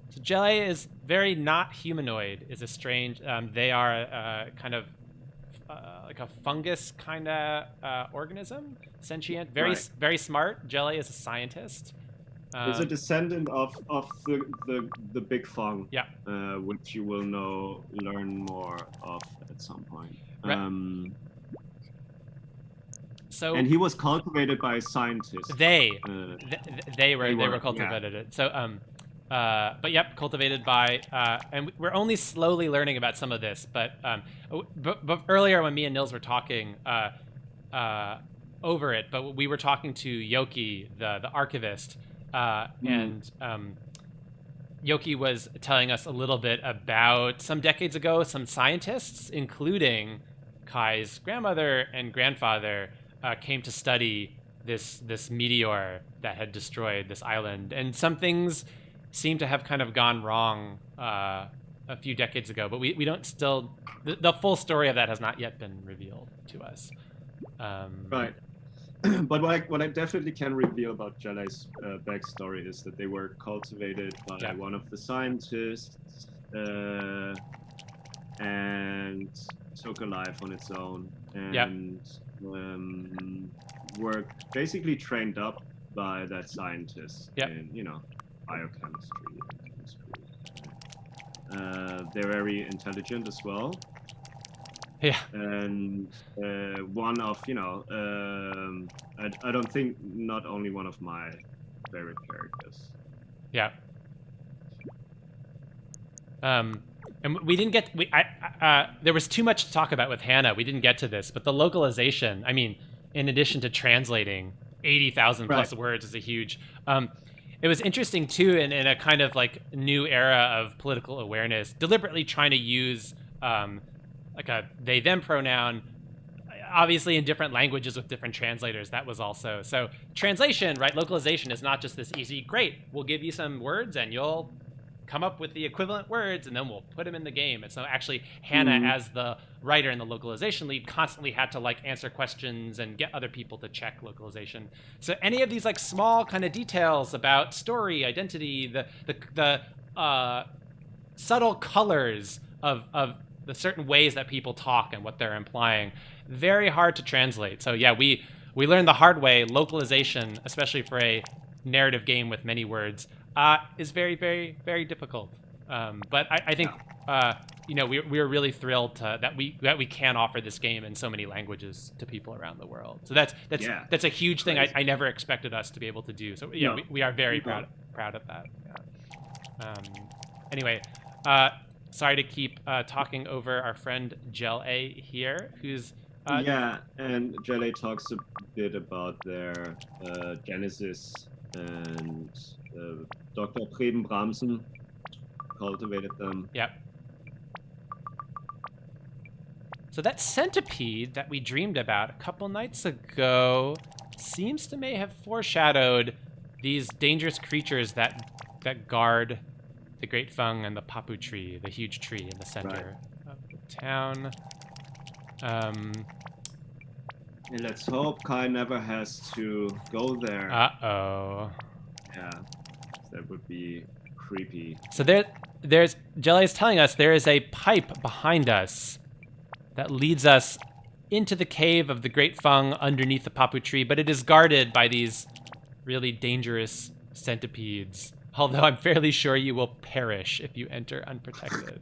So Jelly is very not humanoid. Is a strange. They are kind of like a fungus kind of organism, sentient, very smart. Jelly is a scientist. Is a descendant of the big fung, yeah, which you will learn more of at some point. Right. So and he was cultivated by scientists. They were cultivated. Yeah. So but yep, cultivated by and we're only slowly learning about some of this. But earlier when me and Nils were talking over it, but we were talking to Yoki, the archivist, and Yoki was telling us a little bit about some decades ago, some scientists, including Kai's grandmother and grandfather, came to study this meteor that had destroyed this island, and some things seem to have kind of gone wrong a few decades ago, but we don't still the full story of that has not yet been revealed to us. Right. But what I definitely can reveal about Jelly's backstory is that they were cultivated by one of the scientists and took a life on its own, and were basically trained up by that scientist in, biochemistry and chemistry. They're very intelligent as well. Yeah. And one of, I don't think not only one of my favorite characters. Yeah. And we didn't get, there was too much to talk about with Hannah. We didn't get to this, but the localization, I mean, in addition to translating 80,000 plus words is a huge, it was interesting too, in a kind of like new era of political awareness, deliberately trying to use like a they them pronoun, obviously in different languages with different translators. That was also, so translation, right? Localization is not just this easy, great, we'll give you some words and you'll come up with the equivalent words and then we'll put them in the game. And so actually Hannah, as the writer and the localization lead, constantly had to like answer questions and get other people to check localization. So any of these like small kind of details about story, identity, the subtle colors of the certain ways that people talk and what they're implying, very hard to translate. So yeah, we learned the hard way. Localization, especially for a narrative game with many words, is very, very, very difficult. But I think we are really thrilled that we can offer this game in so many languages to people around the world. So that's a huge thing. I never expected us to be able to do. So yeah, we are very proud of that. Yeah. Anyway. Sorry to keep talking over our friend Gel A here, who's... and Gel A talks a bit about their genesis, and Dr. Preben Bramsen cultivated them. Yep. So that centipede that we dreamed about a couple nights ago seems to may have foreshadowed these dangerous creatures that guard the Great Fung and the Papu tree, the huge tree in the center of the town. And let's hope Kai never has to go there. Uh-oh. Yeah, that would be creepy. So there's Jelly is telling us there is a pipe behind us that leads us into the cave of the Great Fung underneath the Papu tree, but it is guarded by these really dangerous centipedes. Although I'm fairly sure you will perish if you enter unprotected.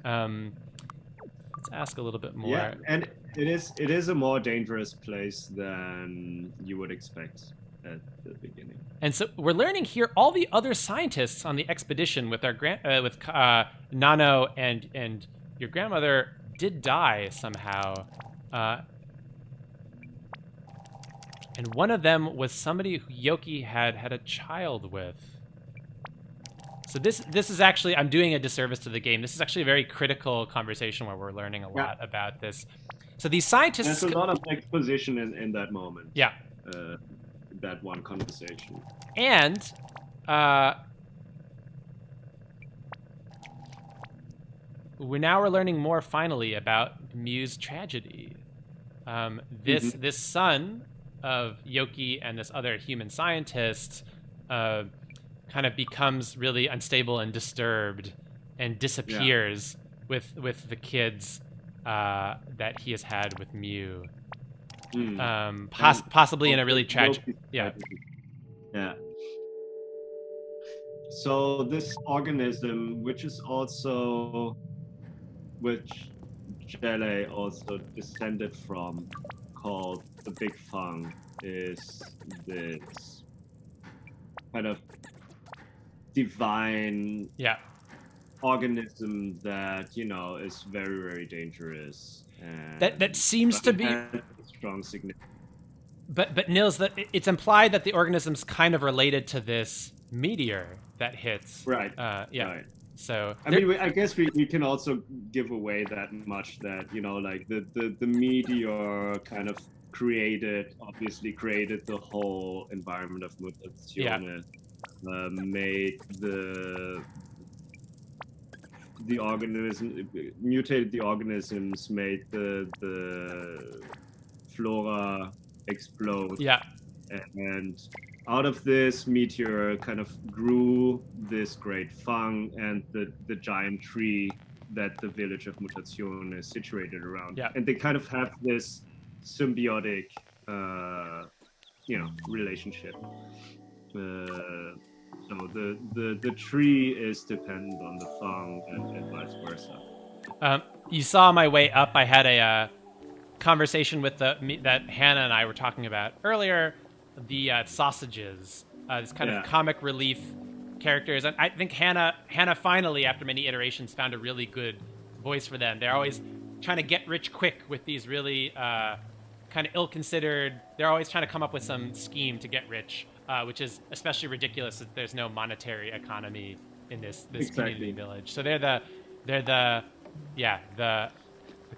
Let's ask a little bit more. Yeah, and it is a more dangerous place than you would expect at the beginning. And so we're learning here all the other scientists on the expedition with our Nano and your grandmother did die somehow. And one of them was somebody who Yoki had a child with. So this is actually, I'm doing a disservice to the game. This is actually a very critical conversation where we're learning a lot about this. So these scientists... There's a lot of exposition in that moment. Yeah. That one conversation. And we're learning more finally about Mew's tragedy. This son of Yoki and this other human scientist kind of becomes really unstable and disturbed and disappears with the kids that he has had with Mew. Possibly in a really tragic... Yeah. So this organism, which Jelle also descended from, called the Big Fang, is this kind of divine organism that is very, very dangerous. And that seems to be a strong significance. But Nils, that it's implied that the organism's kind of related to this meteor that hits. Right. Right. So I mean, I guess we can also give away that much that like the meteor kind of obviously created the whole environment of Mutazione. Made the organism, mutated the organisms, made the flora explode. Yeah. And out of this meteor kind of grew this great fang and the giant tree that the village of Mutazione is situated around. Yeah. And they kind of have this symbiotic, relationship. So the tree is dependent on the fang and vice versa. You saw on my way up, I had a conversation with that Hannah and I were talking about earlier. The sausages, this kind of comic relief characters, and I think Hannah finally, after many iterations, found a really good voice for them. They're always trying to get rich quick with these really kind of ill-considered. They're always trying to come up with some scheme to get rich, which is especially ridiculous that there's no monetary economy in this community village. So they're the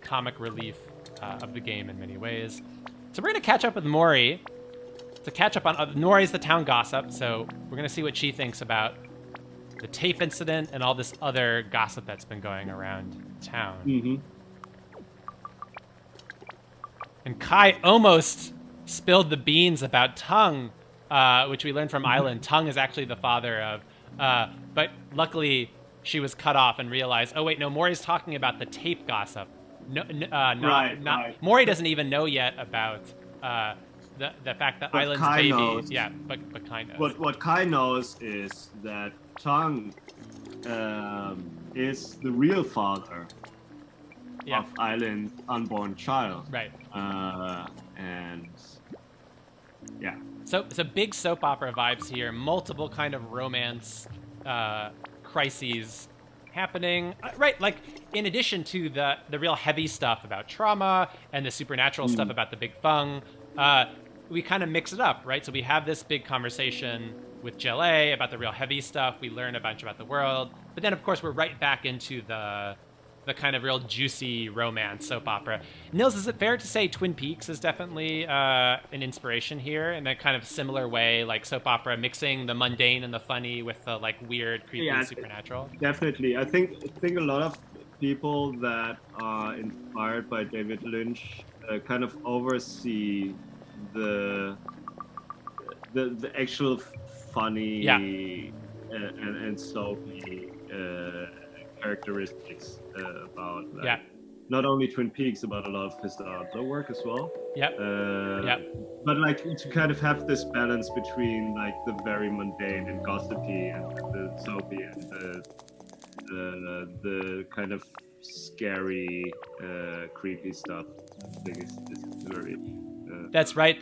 comic relief of the game in many ways. So we're gonna catch up with Mori. To catch up on Nori's the town gossip, so we're gonna see what she thinks about the tape incident and all this other gossip that's been going around town. Mm-hmm. And Kai almost spilled the beans about Tung, which we learned from Island. Tung is actually the father of, but luckily she was cut off and realized, oh wait, no, Mori's talking about the tape gossip. Right. Mori doesn't even know yet about the fact that Island's Kai baby. Knows. Yeah, but Kai knows. What Kai knows is that Tung is the real father of Island's unborn child. Right. And yeah. So big soap opera vibes here. Multiple kind of romance crises happening. Right, like in addition to the real heavy stuff about trauma and the supernatural stuff about the Big Fang, we kind of mix it up, right? So we have this big conversation with Jelle about the real heavy stuff. We learn a bunch about the world. But then, of course, we're right back into the kind of real juicy romance soap opera. Nils, is it fair to say Twin Peaks is definitely an inspiration here in a kind of similar way, like soap opera mixing the mundane and the funny with the like weird, creepy, supernatural? Definitely. I think a lot of people that are inspired by David Lynch kind of oversee the actual funny and soapy characteristics about not only Twin Peaks, about a lot of his other work as well. But like to kind of have this balance between like the very mundane and gossipy and the soapy and the kind of scary, creepy stuff. I think is very. That's right.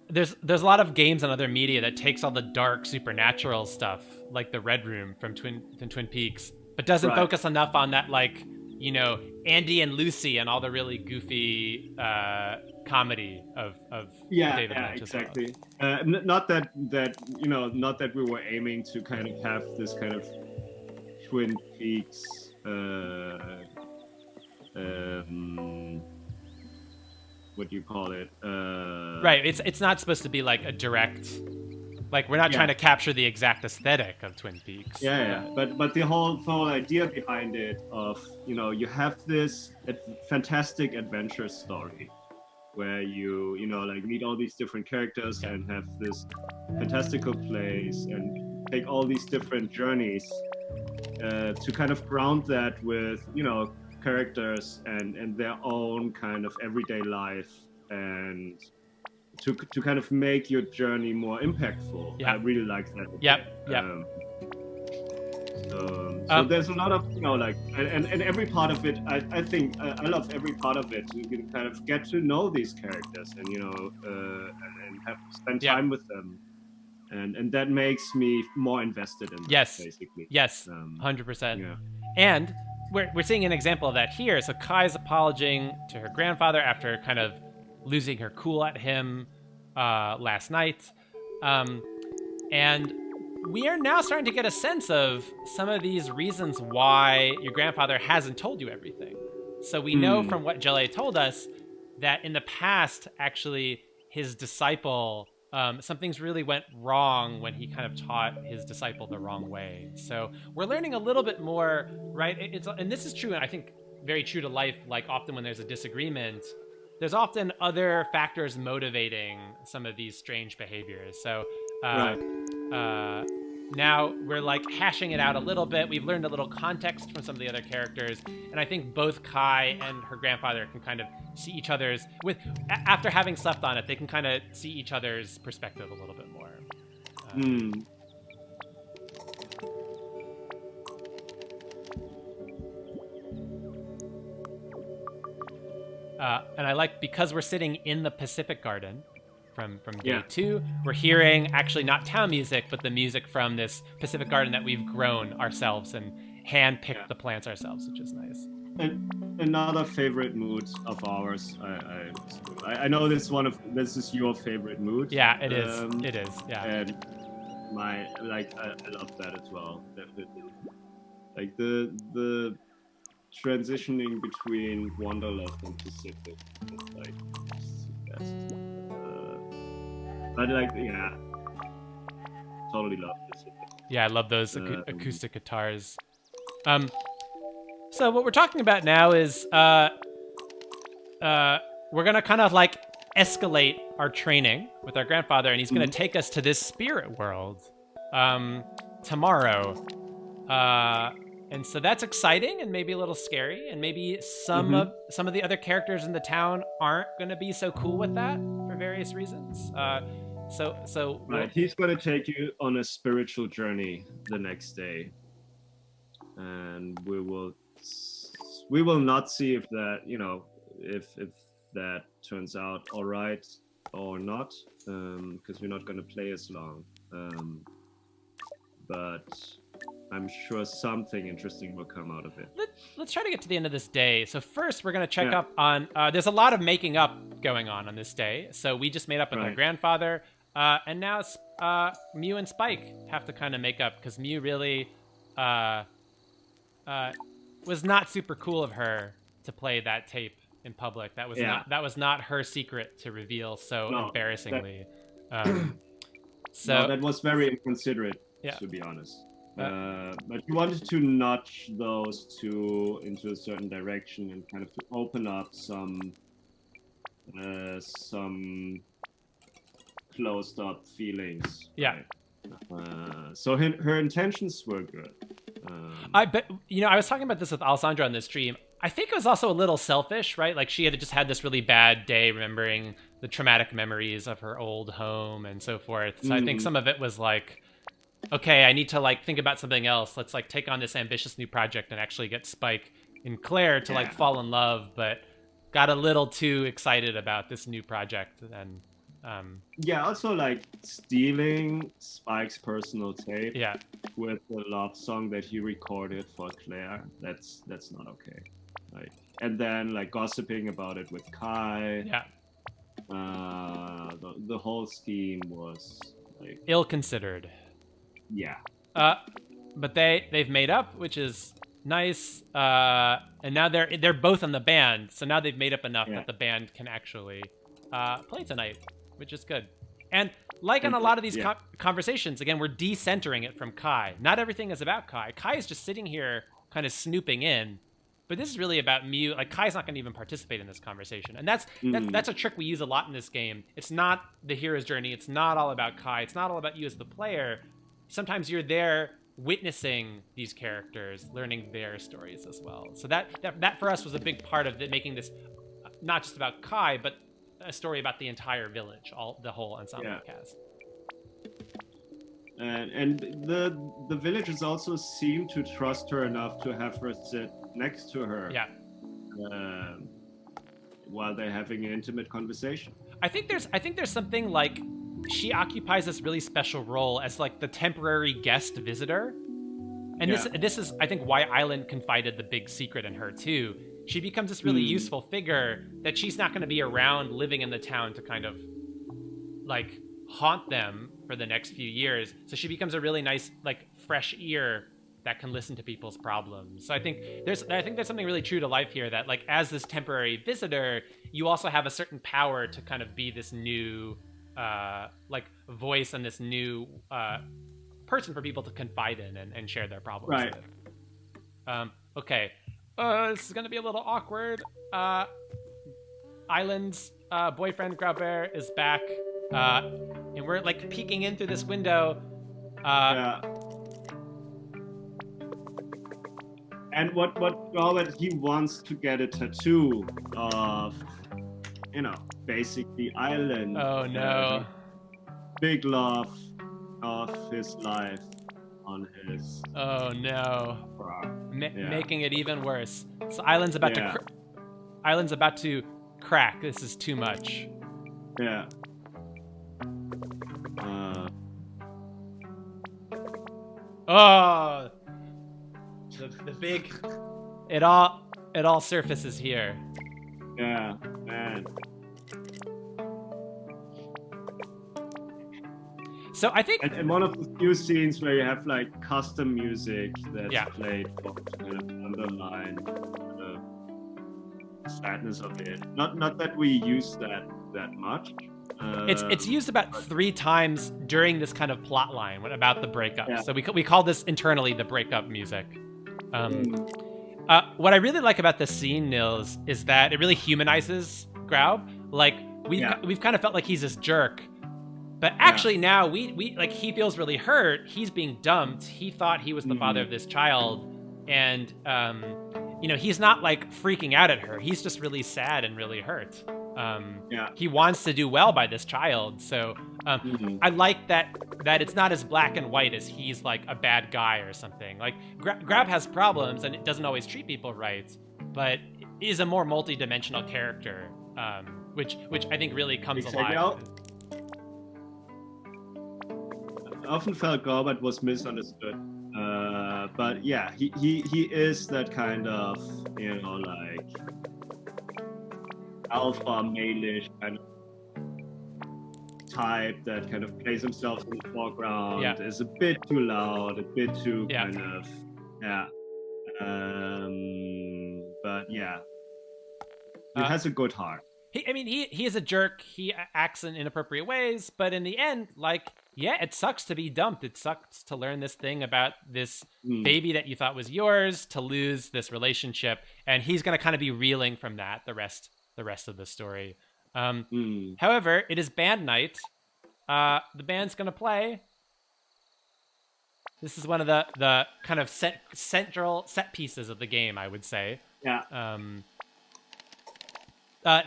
There's a lot of games and other media that takes all the dark supernatural stuff, like the Red Room from Twin Peaks, but doesn't focus enough on that, like, Andy and Lucy and all the really goofy comedy of David Lynch exactly. as well. Not that not that we were aiming to kind of have this kind of Twin Peaks. What do you call it? Right. It's not supposed to be like a direct. Like, we're not trying to capture the exact aesthetic of Twin Peaks. Yeah. But the whole idea behind it of, you have this fantastic adventure story where you like meet all these different characters and have this fantastical place and take all these different journeys to kind of ground that with, characters and their own kind of everyday life, and to kind of make your journey more impactful. I really like that. So there's a lot of, and every part of it, I think I love every part of it. You can kind of get to know these characters and, and have spend time with them. And that makes me more invested in them, basically. Yes, 100%. Yeah. And we're seeing an example of that here. So Kai's apologizing to her grandfather after kind of losing her cool at him last night. And we are now starting to get a sense of some of these reasons why your grandfather hasn't told you everything. So we know from what Jelly told us that in the past, actually, his disciple, some things really went wrong when he kind of taught his disciple the wrong way. So we're learning a little bit more, right? And this is true, and I think very true to life. Like, often when there's a disagreement, there's often other factors motivating some of these strange behaviors. So now we're like hashing it out a little bit. We've learned a little context from some of the other characters, and I think both Kai and her grandfather can kind of see each other's after having slept on it. They can kind of see each other's perspective a little bit more. And I like, because we're sitting in the Pacific Garden from day 2, we're hearing actually not town music, but the music from this Pacific Garden that we've grown ourselves and hand-picked the plants ourselves, which is nice. And another favorite mood of ours. I know this is your favorite mood. Yeah, it is. It is. Yeah. And I love that as well. Definitely. Like the transitioning between Wanderlust and Pacific is like just the best. But totally love Pacific. Yeah, I love those acoustic guitars. So what we're talking about now is we're gonna kind of like escalate our training with our grandfather, and he's gonna take us to this spirit world tomorrow. And so that's exciting and maybe a little scary, and maybe some of the other characters in the town aren't gonna be so cool with that for various reasons. He's gonna take you on a spiritual journey the next day, and we will not see if that if that turns out all right or not, because we're not gonna play as long. But I'm sure something interesting will come out of it. Let's try to get to the end of this day. So first, we're going to check up on... there's a lot of making up going on this day. So we just made up with our grandfather. And now Mew and Spike have to kind of make up, because Mew really was not super cool of her to play that tape in public. That was not her secret to reveal embarrassingly. That was very inconsiderate, to be honest. But you wanted to nudge those two into a certain direction and kind of to open up some closed up feelings. Yeah. Right? So her intentions were good. I was talking about this with Alessandro on this stream. I think it was also a little selfish, right? Like, she had just had this really bad day remembering the traumatic memories of her old home and so forth. So I think some of it was like, okay, I need to like think about something else. Let's like take on this ambitious new project and actually get Spike and Claire to like fall in love, but got a little too excited about this new project. And also like stealing Spike's personal tape with the love song that he recorded for Claire. That's not okay. Like, and then like gossiping about it with Kai. Yeah. The whole scheme was like Ill-considered. yeah. But they've made up, which is nice. And now they're both in the band, so now they've made up enough that the band can actually play tonight, which is good. And like in a lot of these conversations, again, we're decentering it from Kai. Not everything is about Kai. Kai is just sitting here kind of snooping in, but this is really about Mew. Like, Kai's not going to even participate in this conversation. And that's a trick we use a lot in this game. It's not the hero's journey. It's not all about Kai. It's not all about you as the player. Sometimes you're there witnessing these characters, learning their stories as well. So that for us was a big part of making this not just about Kai, but a story about the entire village, the whole ensemble cast. And the villagers also seem to trust her enough to have her sit next to her. Yeah. While they're having an intimate conversation. I think there's something like she occupies this really special role as like the temporary guest visitor. And this is I think why Island confided the big secret in her too. She becomes this really useful figure that she's not going to be around living in the town to kind of like haunt them for the next few years. So she becomes a really nice like fresh ear that can listen to people's problems. So I think there's something really true to life here, that like as this temporary visitor, you also have a certain power to kind of be this new like voice and this new person for people to confide in and share their problems with. Okay. This is gonna be a little awkward. Island's boyfriend Grauber is back, and we're like peeking in through this window. And what Robert, he wants to get a tattoo of, basically Island. Oh no! Big love of his life on his. Oh no! Making it even worse. So Island's about to crack. This is too much. Yeah. Oh, the big. It all surfaces here. Yeah, man. So I think, and one of the few scenes where you have like custom music that's played for kind of underline the sadness of it. Not that we use that much. It's used about 3 times during this kind of plot line about the breakup. Yeah. So we call this internally the breakup music. What I really like about this scene, Nils, is that it really humanizes Graub. Like we've kind of felt like he's this jerk. But actually now we like, he feels really hurt. He's being dumped. He thought he was the father of this child. And, he's not like freaking out at her. He's just really sad and really hurt. He wants to do well by this child. So I like that it's not as black and white as he's like a bad guy or something. Like Graub has problems and it doesn't always treat people right, but is a more multi-dimensional character, which I think really comes alive. I often felt Gorbert was misunderstood, but yeah, he is that kind of like alpha male-ish kind of type that kind of plays himself in the foreground, is a bit too loud, a bit too kind of but yeah, he has a good heart. He is a jerk. He acts in inappropriate ways, but in the end, like, it sucks to be dumped. It sucks to learn this thing about this baby that you thought was yours, to lose this relationship, and he's going to kind of be reeling from that the rest of the story. However, it is band night. The band's going to play. This is one of the kind of central set pieces of the game, I would say. Yeah.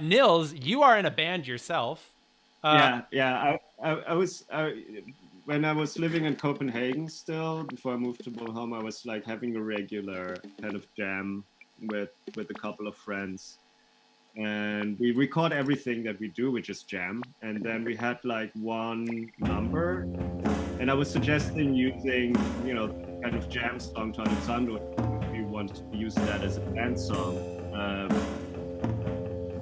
Nils, you are in a band yourself. I was when I was living in Copenhagen still, before I moved to Bornholm, I was like having a regular kind of jam with a couple of friends, and we record everything that we do, which is jam. And then we had like one number, and I was suggesting using kind of jam song to Alessandro. We wanted to use that as a band song.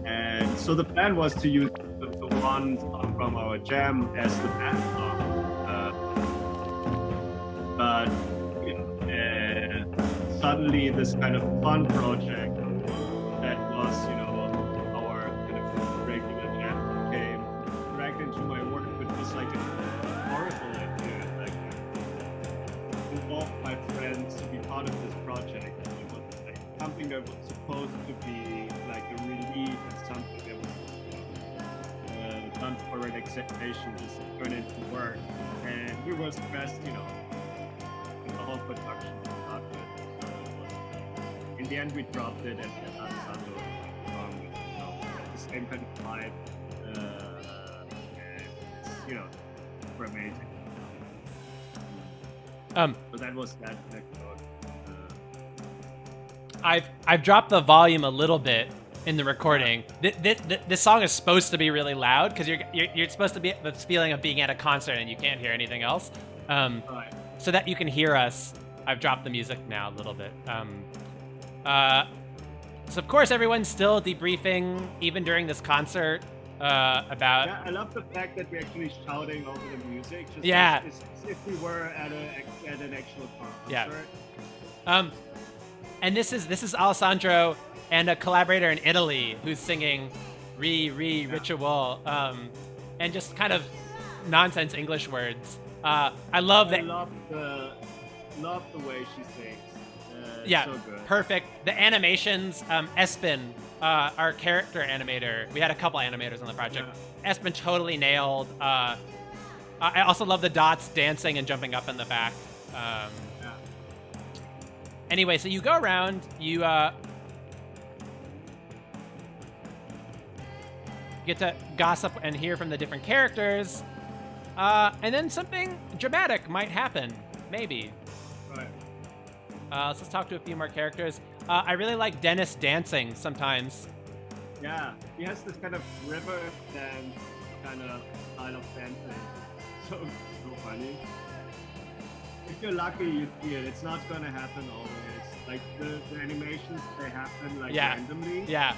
And so the plan was to use the one song from our jam as the band song. But suddenly this kind of fun project that was, our kind of regular jam came dragged into my work, which was like a horrible idea. Like, involve my friends to be part of this project. It was like something that was supposed to be like a relief and something that was done for relaxation, just turn into work. And we were stressed, the whole production to start with. So it was, in the end, we dropped it, and Alessandro the same kind of vibe. And it's, we're amazing. So that was that episode. I've dropped the volume a little bit in the recording. This song is supposed to be really loud because you're supposed to be this feeling of being at a concert and you can't hear anything else. Right. So that you can hear us, I've dropped the music now a little bit. So of course everyone's still debriefing even during this concert about. Yeah, I love the fact that we're actually shouting over the music. Just Yeah. as if we were at an actual concert. Yeah. And this is Alessandro and a collaborator in Italy who's singing ritual, and just kind of nonsense English words. I love that. I love the way she sings. Yeah, so good. perfect. The animations, Espen, our character animator, we had a couple animators on the project. Yeah. Espen totally nailed. I also love the dots dancing and jumping up in the back. Yeah. Anyway, so you go around, you get to gossip and hear from the different characters, and then something dramatic might happen, maybe. Right. Let's just talk to a few more characters. I really like Dennis dancing sometimes. Yeah, he has this kind of river dance kind of style of dancing. So funny. If you're lucky, you see it. It's not gonna happen always. Like the animations, they happen like randomly. Yeah.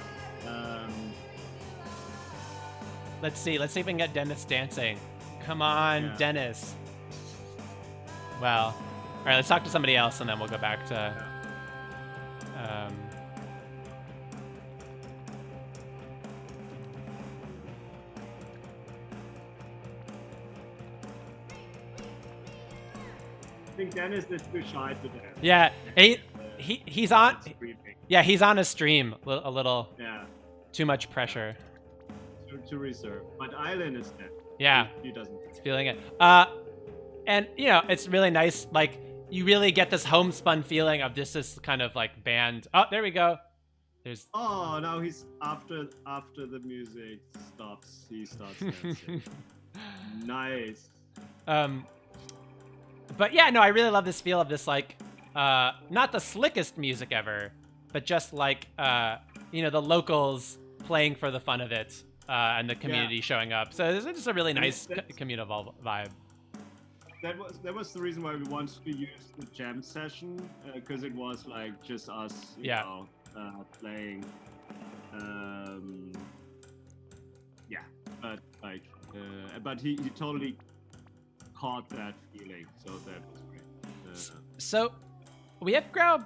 Let's see if we can get Dennis dancing. Come on, Dennis. Well, all right. Let's talk to somebody else, and then we'll go back to. I think Dennis is too shy to dance. Yeah, he's on. Yeah, he's on a stream a little. Yeah. Too much pressure. To reserve, but Island is dead. Yeah, he doesn't. He's feeling it. And it's really nice. Like you really get this homespun feeling of this kind of like band. Oh, there we go. There's. Oh, now he's after the music stops. He starts dancing. Nice. But yeah, no, I really love this feel of this like, not the slickest music ever, but just like, the locals playing for the fun of it, and the community showing up. So it's just a really nice communal vibe. That was the reason why we wanted to use the jam session, because it was like just us, you know, playing. But like, but he totally caught that feeling, so that was great. So we have Grau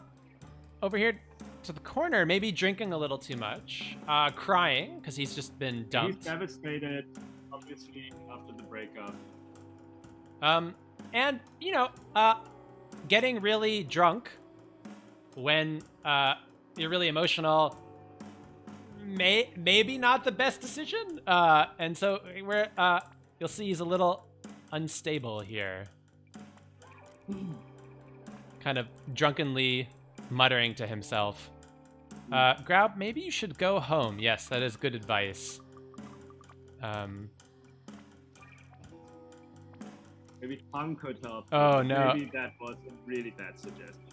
over here to the corner, maybe drinking a little too much, crying because he's just been dumped. He's devastated, obviously, after the breakup. And getting really drunk when you're really emotional, maybe not the best decision. And so you'll see he's a little unstable here, kind of drunkenly muttering to himself. Grau, maybe you should go home. Yes, that is good advice. Maybe Punk could help. Oh no. Maybe that was a really bad suggestion.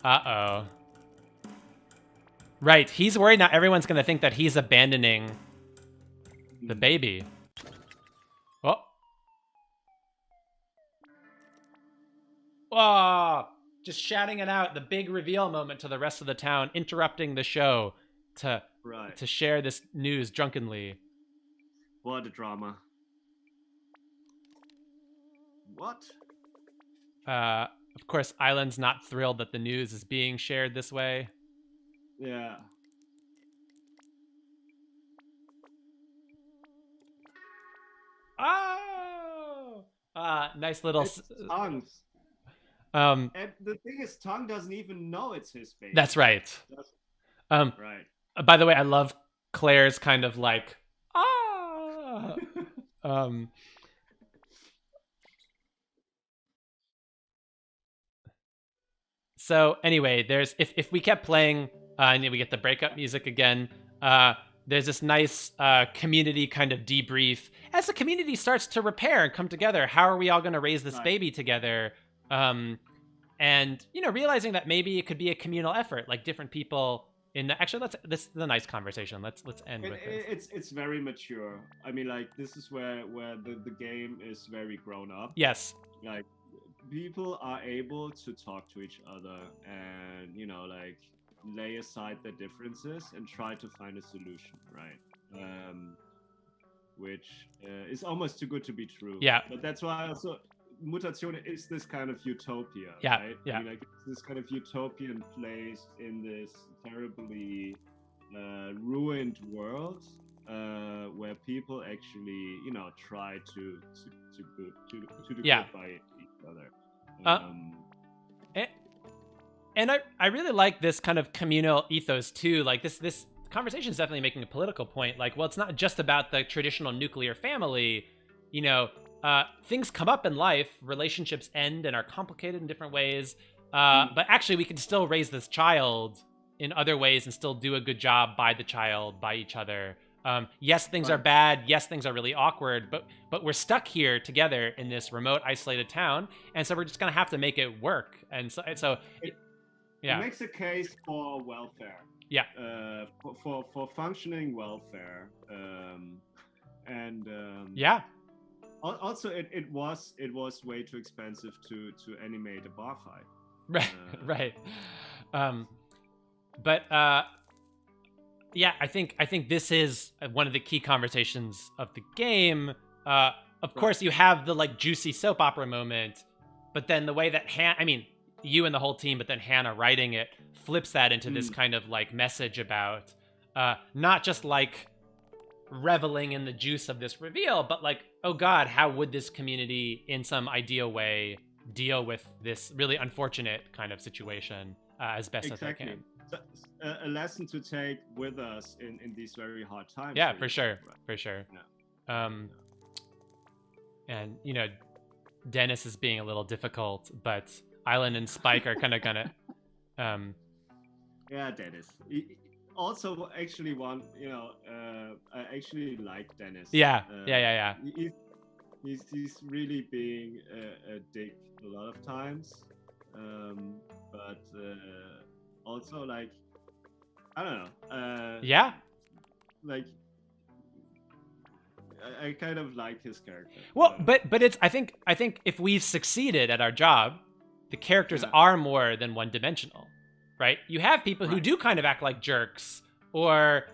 Uh-oh. Right, he's worried now everyone's gonna think that he's abandoning the baby. Oh. Oh, just shouting it out, the big reveal moment to the rest of the town, interrupting the show to share this news drunkenly. What a drama. What? Of course, Island's not thrilled that the news is being shared this way. Yeah. Oh! Nice little... It's Tongue's. And the thing is, Tongue doesn't even know it's his baby. That's right. Right. By the way, I love Claire's kind of like, So anyway, there's if we kept playing, and we get the breakup music again. There's this nice community kind of debrief as the community starts to repair and come together. How are we all going to raise this baby together? And realizing that maybe it could be a communal effort, like different people in the, actually this is a nice conversation. Let's end with this. It's very mature. I mean, like, this is where the game is very grown up. Yes. Like, people are able to talk to each other and like lay aside their differences and try to find a solution, right? Which is almost too good to be true. Yeah. But that's why also Mutazione is this kind of utopia, yeah, right? Yeah. I mean, like, it's this kind of utopian place in this terribly ruined world where people actually, try to do good by each other. And I really like this kind of communal ethos too. Like this conversation is definitely making a political point. Like, well, it's not just about the traditional nuclear family. Things come up in life, relationships end and are complicated in different ways. But actually, we can still raise this child in other ways and still do a good job by the child, by each other. Yes, things are bad. Yes, things are really awkward. But we're stuck here together in this remote, isolated town, and so we're just gonna have to make it work. And so it yeah, makes a case for welfare. Yeah. For functioning welfare. Yeah. Also, it was way too expensive to animate a bar fight. Right. But yeah, I think this is one of the key conversations of the game. Of course, you have the like juicy soap opera moment, but then the way that you and the whole team, but then Hannah writing it flips that into this kind of like message about not just like reveling in the juice of this reveal, but like, oh God, how would this community in some ideal way deal with this really unfortunate kind of situation as best as they can. So, a lesson to take with us in these very hard times. Yeah, for sure. Right? For sure. Yeah. And, Dennis is being a little difficult, but Island and Spike are kind of gonna... Yeah, Dennis. Also, actually, I actually like Dennis. Yeah. He's really being a dick a lot of times, but also like I don't know. Yeah. Like I kind of like his character. Well, but it's I think if we've succeeded at our job, the characters are more than one-dimensional. Right? You have people who do kind of act like jerks or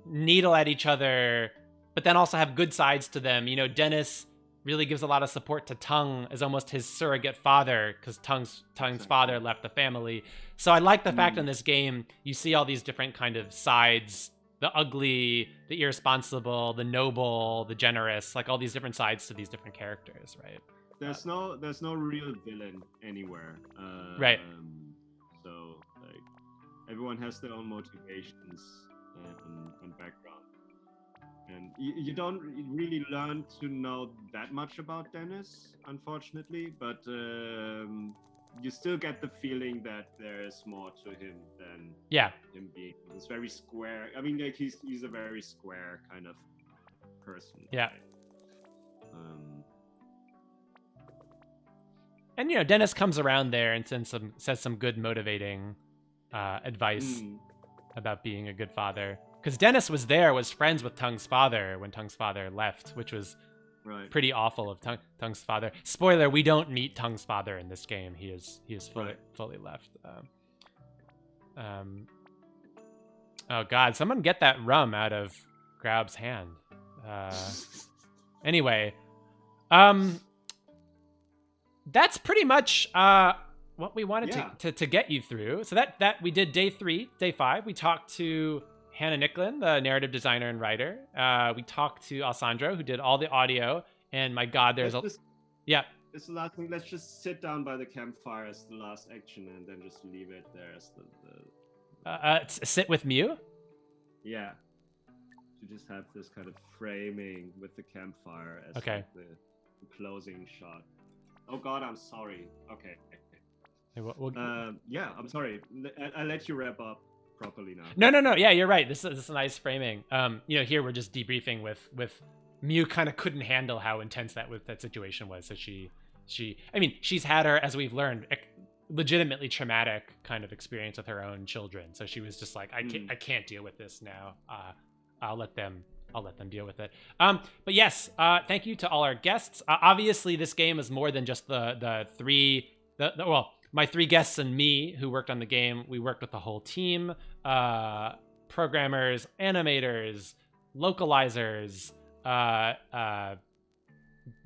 needle at each other, but then also have good sides to them. Dennis really gives a lot of support to Tongue as almost his surrogate father because Tongue's father left the family. So I like the fact in this game, you see all these different kind of sides, the ugly, the irresponsible, the noble, the generous, like all these different sides to these different characters, right? There's no real villain anywhere. Right. So like everyone has their own motivations and background, and you don't really learn to know that much about Dennis, unfortunately. But you still get the feeling that there is more to him than him being this very square. I mean, like he's a very square kind of person. Yeah. Right? And Dennis comes around there and says some good motivating advice about being a good father. Because Dennis was friends with Tongue's father when Tongue's father left, which was Right. pretty awful of Tung's father. Spoiler: we don't meet Tung's father in this game. He is fully left. Oh God! Someone get that rum out of Grab's hand. Anyway, that's pretty much what we wanted to get you through. So that we did day 3, day 5. We talked to Hannah Nicklin, the narrative designer and writer. We talked to Alessandro, who did all the audio. And my God, there's yeah. It's the last thing. Let's just sit down by the campfire as the last action, and then just leave it there as the sit with Mew. Yeah. To just have this kind of framing with the campfire as okay. like the closing shot. Oh God, I'm sorry. Okay. Yeah, I'm sorry. I let you wrap up properly now. No. Yeah, you're right. This is a nice framing. Here we're just debriefing with Mew. Kind of couldn't handle how intense that situation was. So she's had her, as we've learned, legitimately traumatic kind of experience with her own children. So she was just like, I can't deal with this now. I'll let them deal with it. But yes, thank you to all our guests. Obviously, this game is more than just my 3 guests and me who worked on the game. We worked with the whole team, programmers, animators, localizers,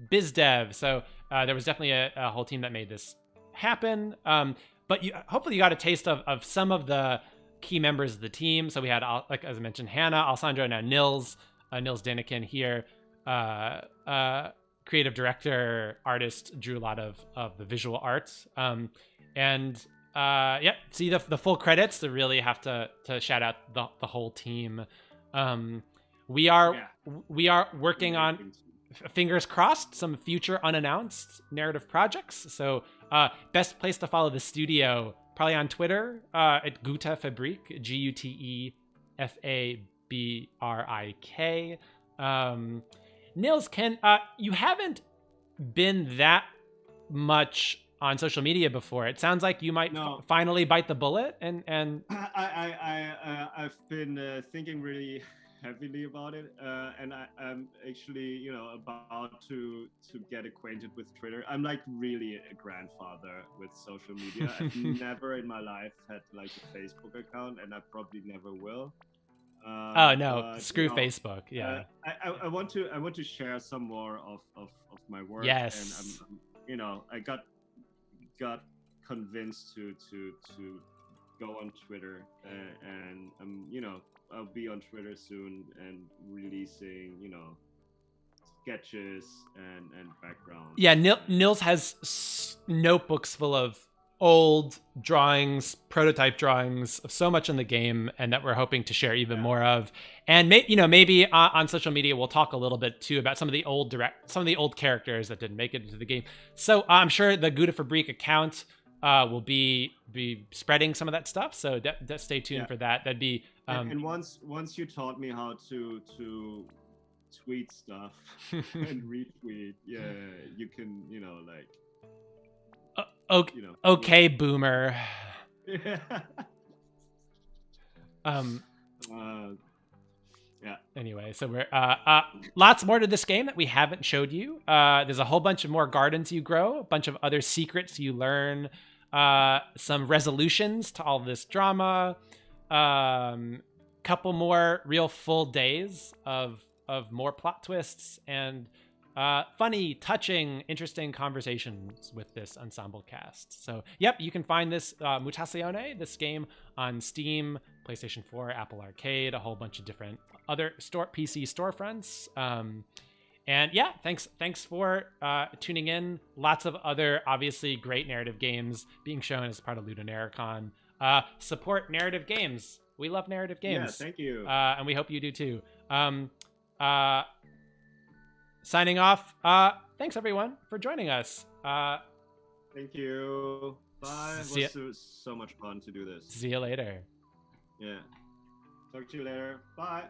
biz dev. So there was definitely a whole team that made this happen. But hopefully you got a taste of some of the key members of the team. So we had, like as I mentioned, Hannah, Alessandro, now Nils Deneken here, creative director, artist, drew a lot of the visual arts. See the full credits to really have to shout out the whole team. We are working on, fingers crossed, some future unannounced narrative projects. So best place to follow the studio, probably on Twitter, at Gute Fabrik, GUTEFABRIK. Nils, you haven't been that much on social media before. It sounds like you might finally bite the bullet. And I've been thinking really heavily about it, and I'm actually about to get acquainted with Twitter. I'm like really a grandfather with social media. I've never in my life had like a Facebook account, and I probably never will. Screw Facebook. Yeah. I want to share some more of my work. Yes. And I got convinced to go on Twitter, and I'll be on Twitter soon and releasing sketches and backgrounds. Yeah, Nils has notebooks full of old drawings, prototype drawings of so much in the game, and that we're hoping to share even more of. And maybe on social media we'll talk a little bit too about some of the old characters that didn't make it into the game. So I'm sure the Gute Fabrik account will be spreading some of that stuff. So stay tuned for that. That'd be and once you taught me how to tweet stuff and retweet, you can okay, boomer. Anyway, so we're lots more to this game that we haven't showed you. There's a whole bunch of more gardens you grow, a bunch of other secrets you learn, some resolutions to all this drama, couple more real full days of more plot twists and funny, touching, interesting conversations with this ensemble cast. So, you can find this Mutazione, this game, on Steam, PlayStation 4, Apple Arcade, a whole bunch of different other PC storefronts. Thanks for tuning in. Lots of other, obviously, great narrative games being shown as part of LudoNarraCon. Support narrative games. We love narrative games. Yeah, thank you. And we hope you do too. Signing off. Thanks everyone for joining us. Thank you. Bye. It was so much fun to do this. See you later. Yeah. Talk to you later. Bye.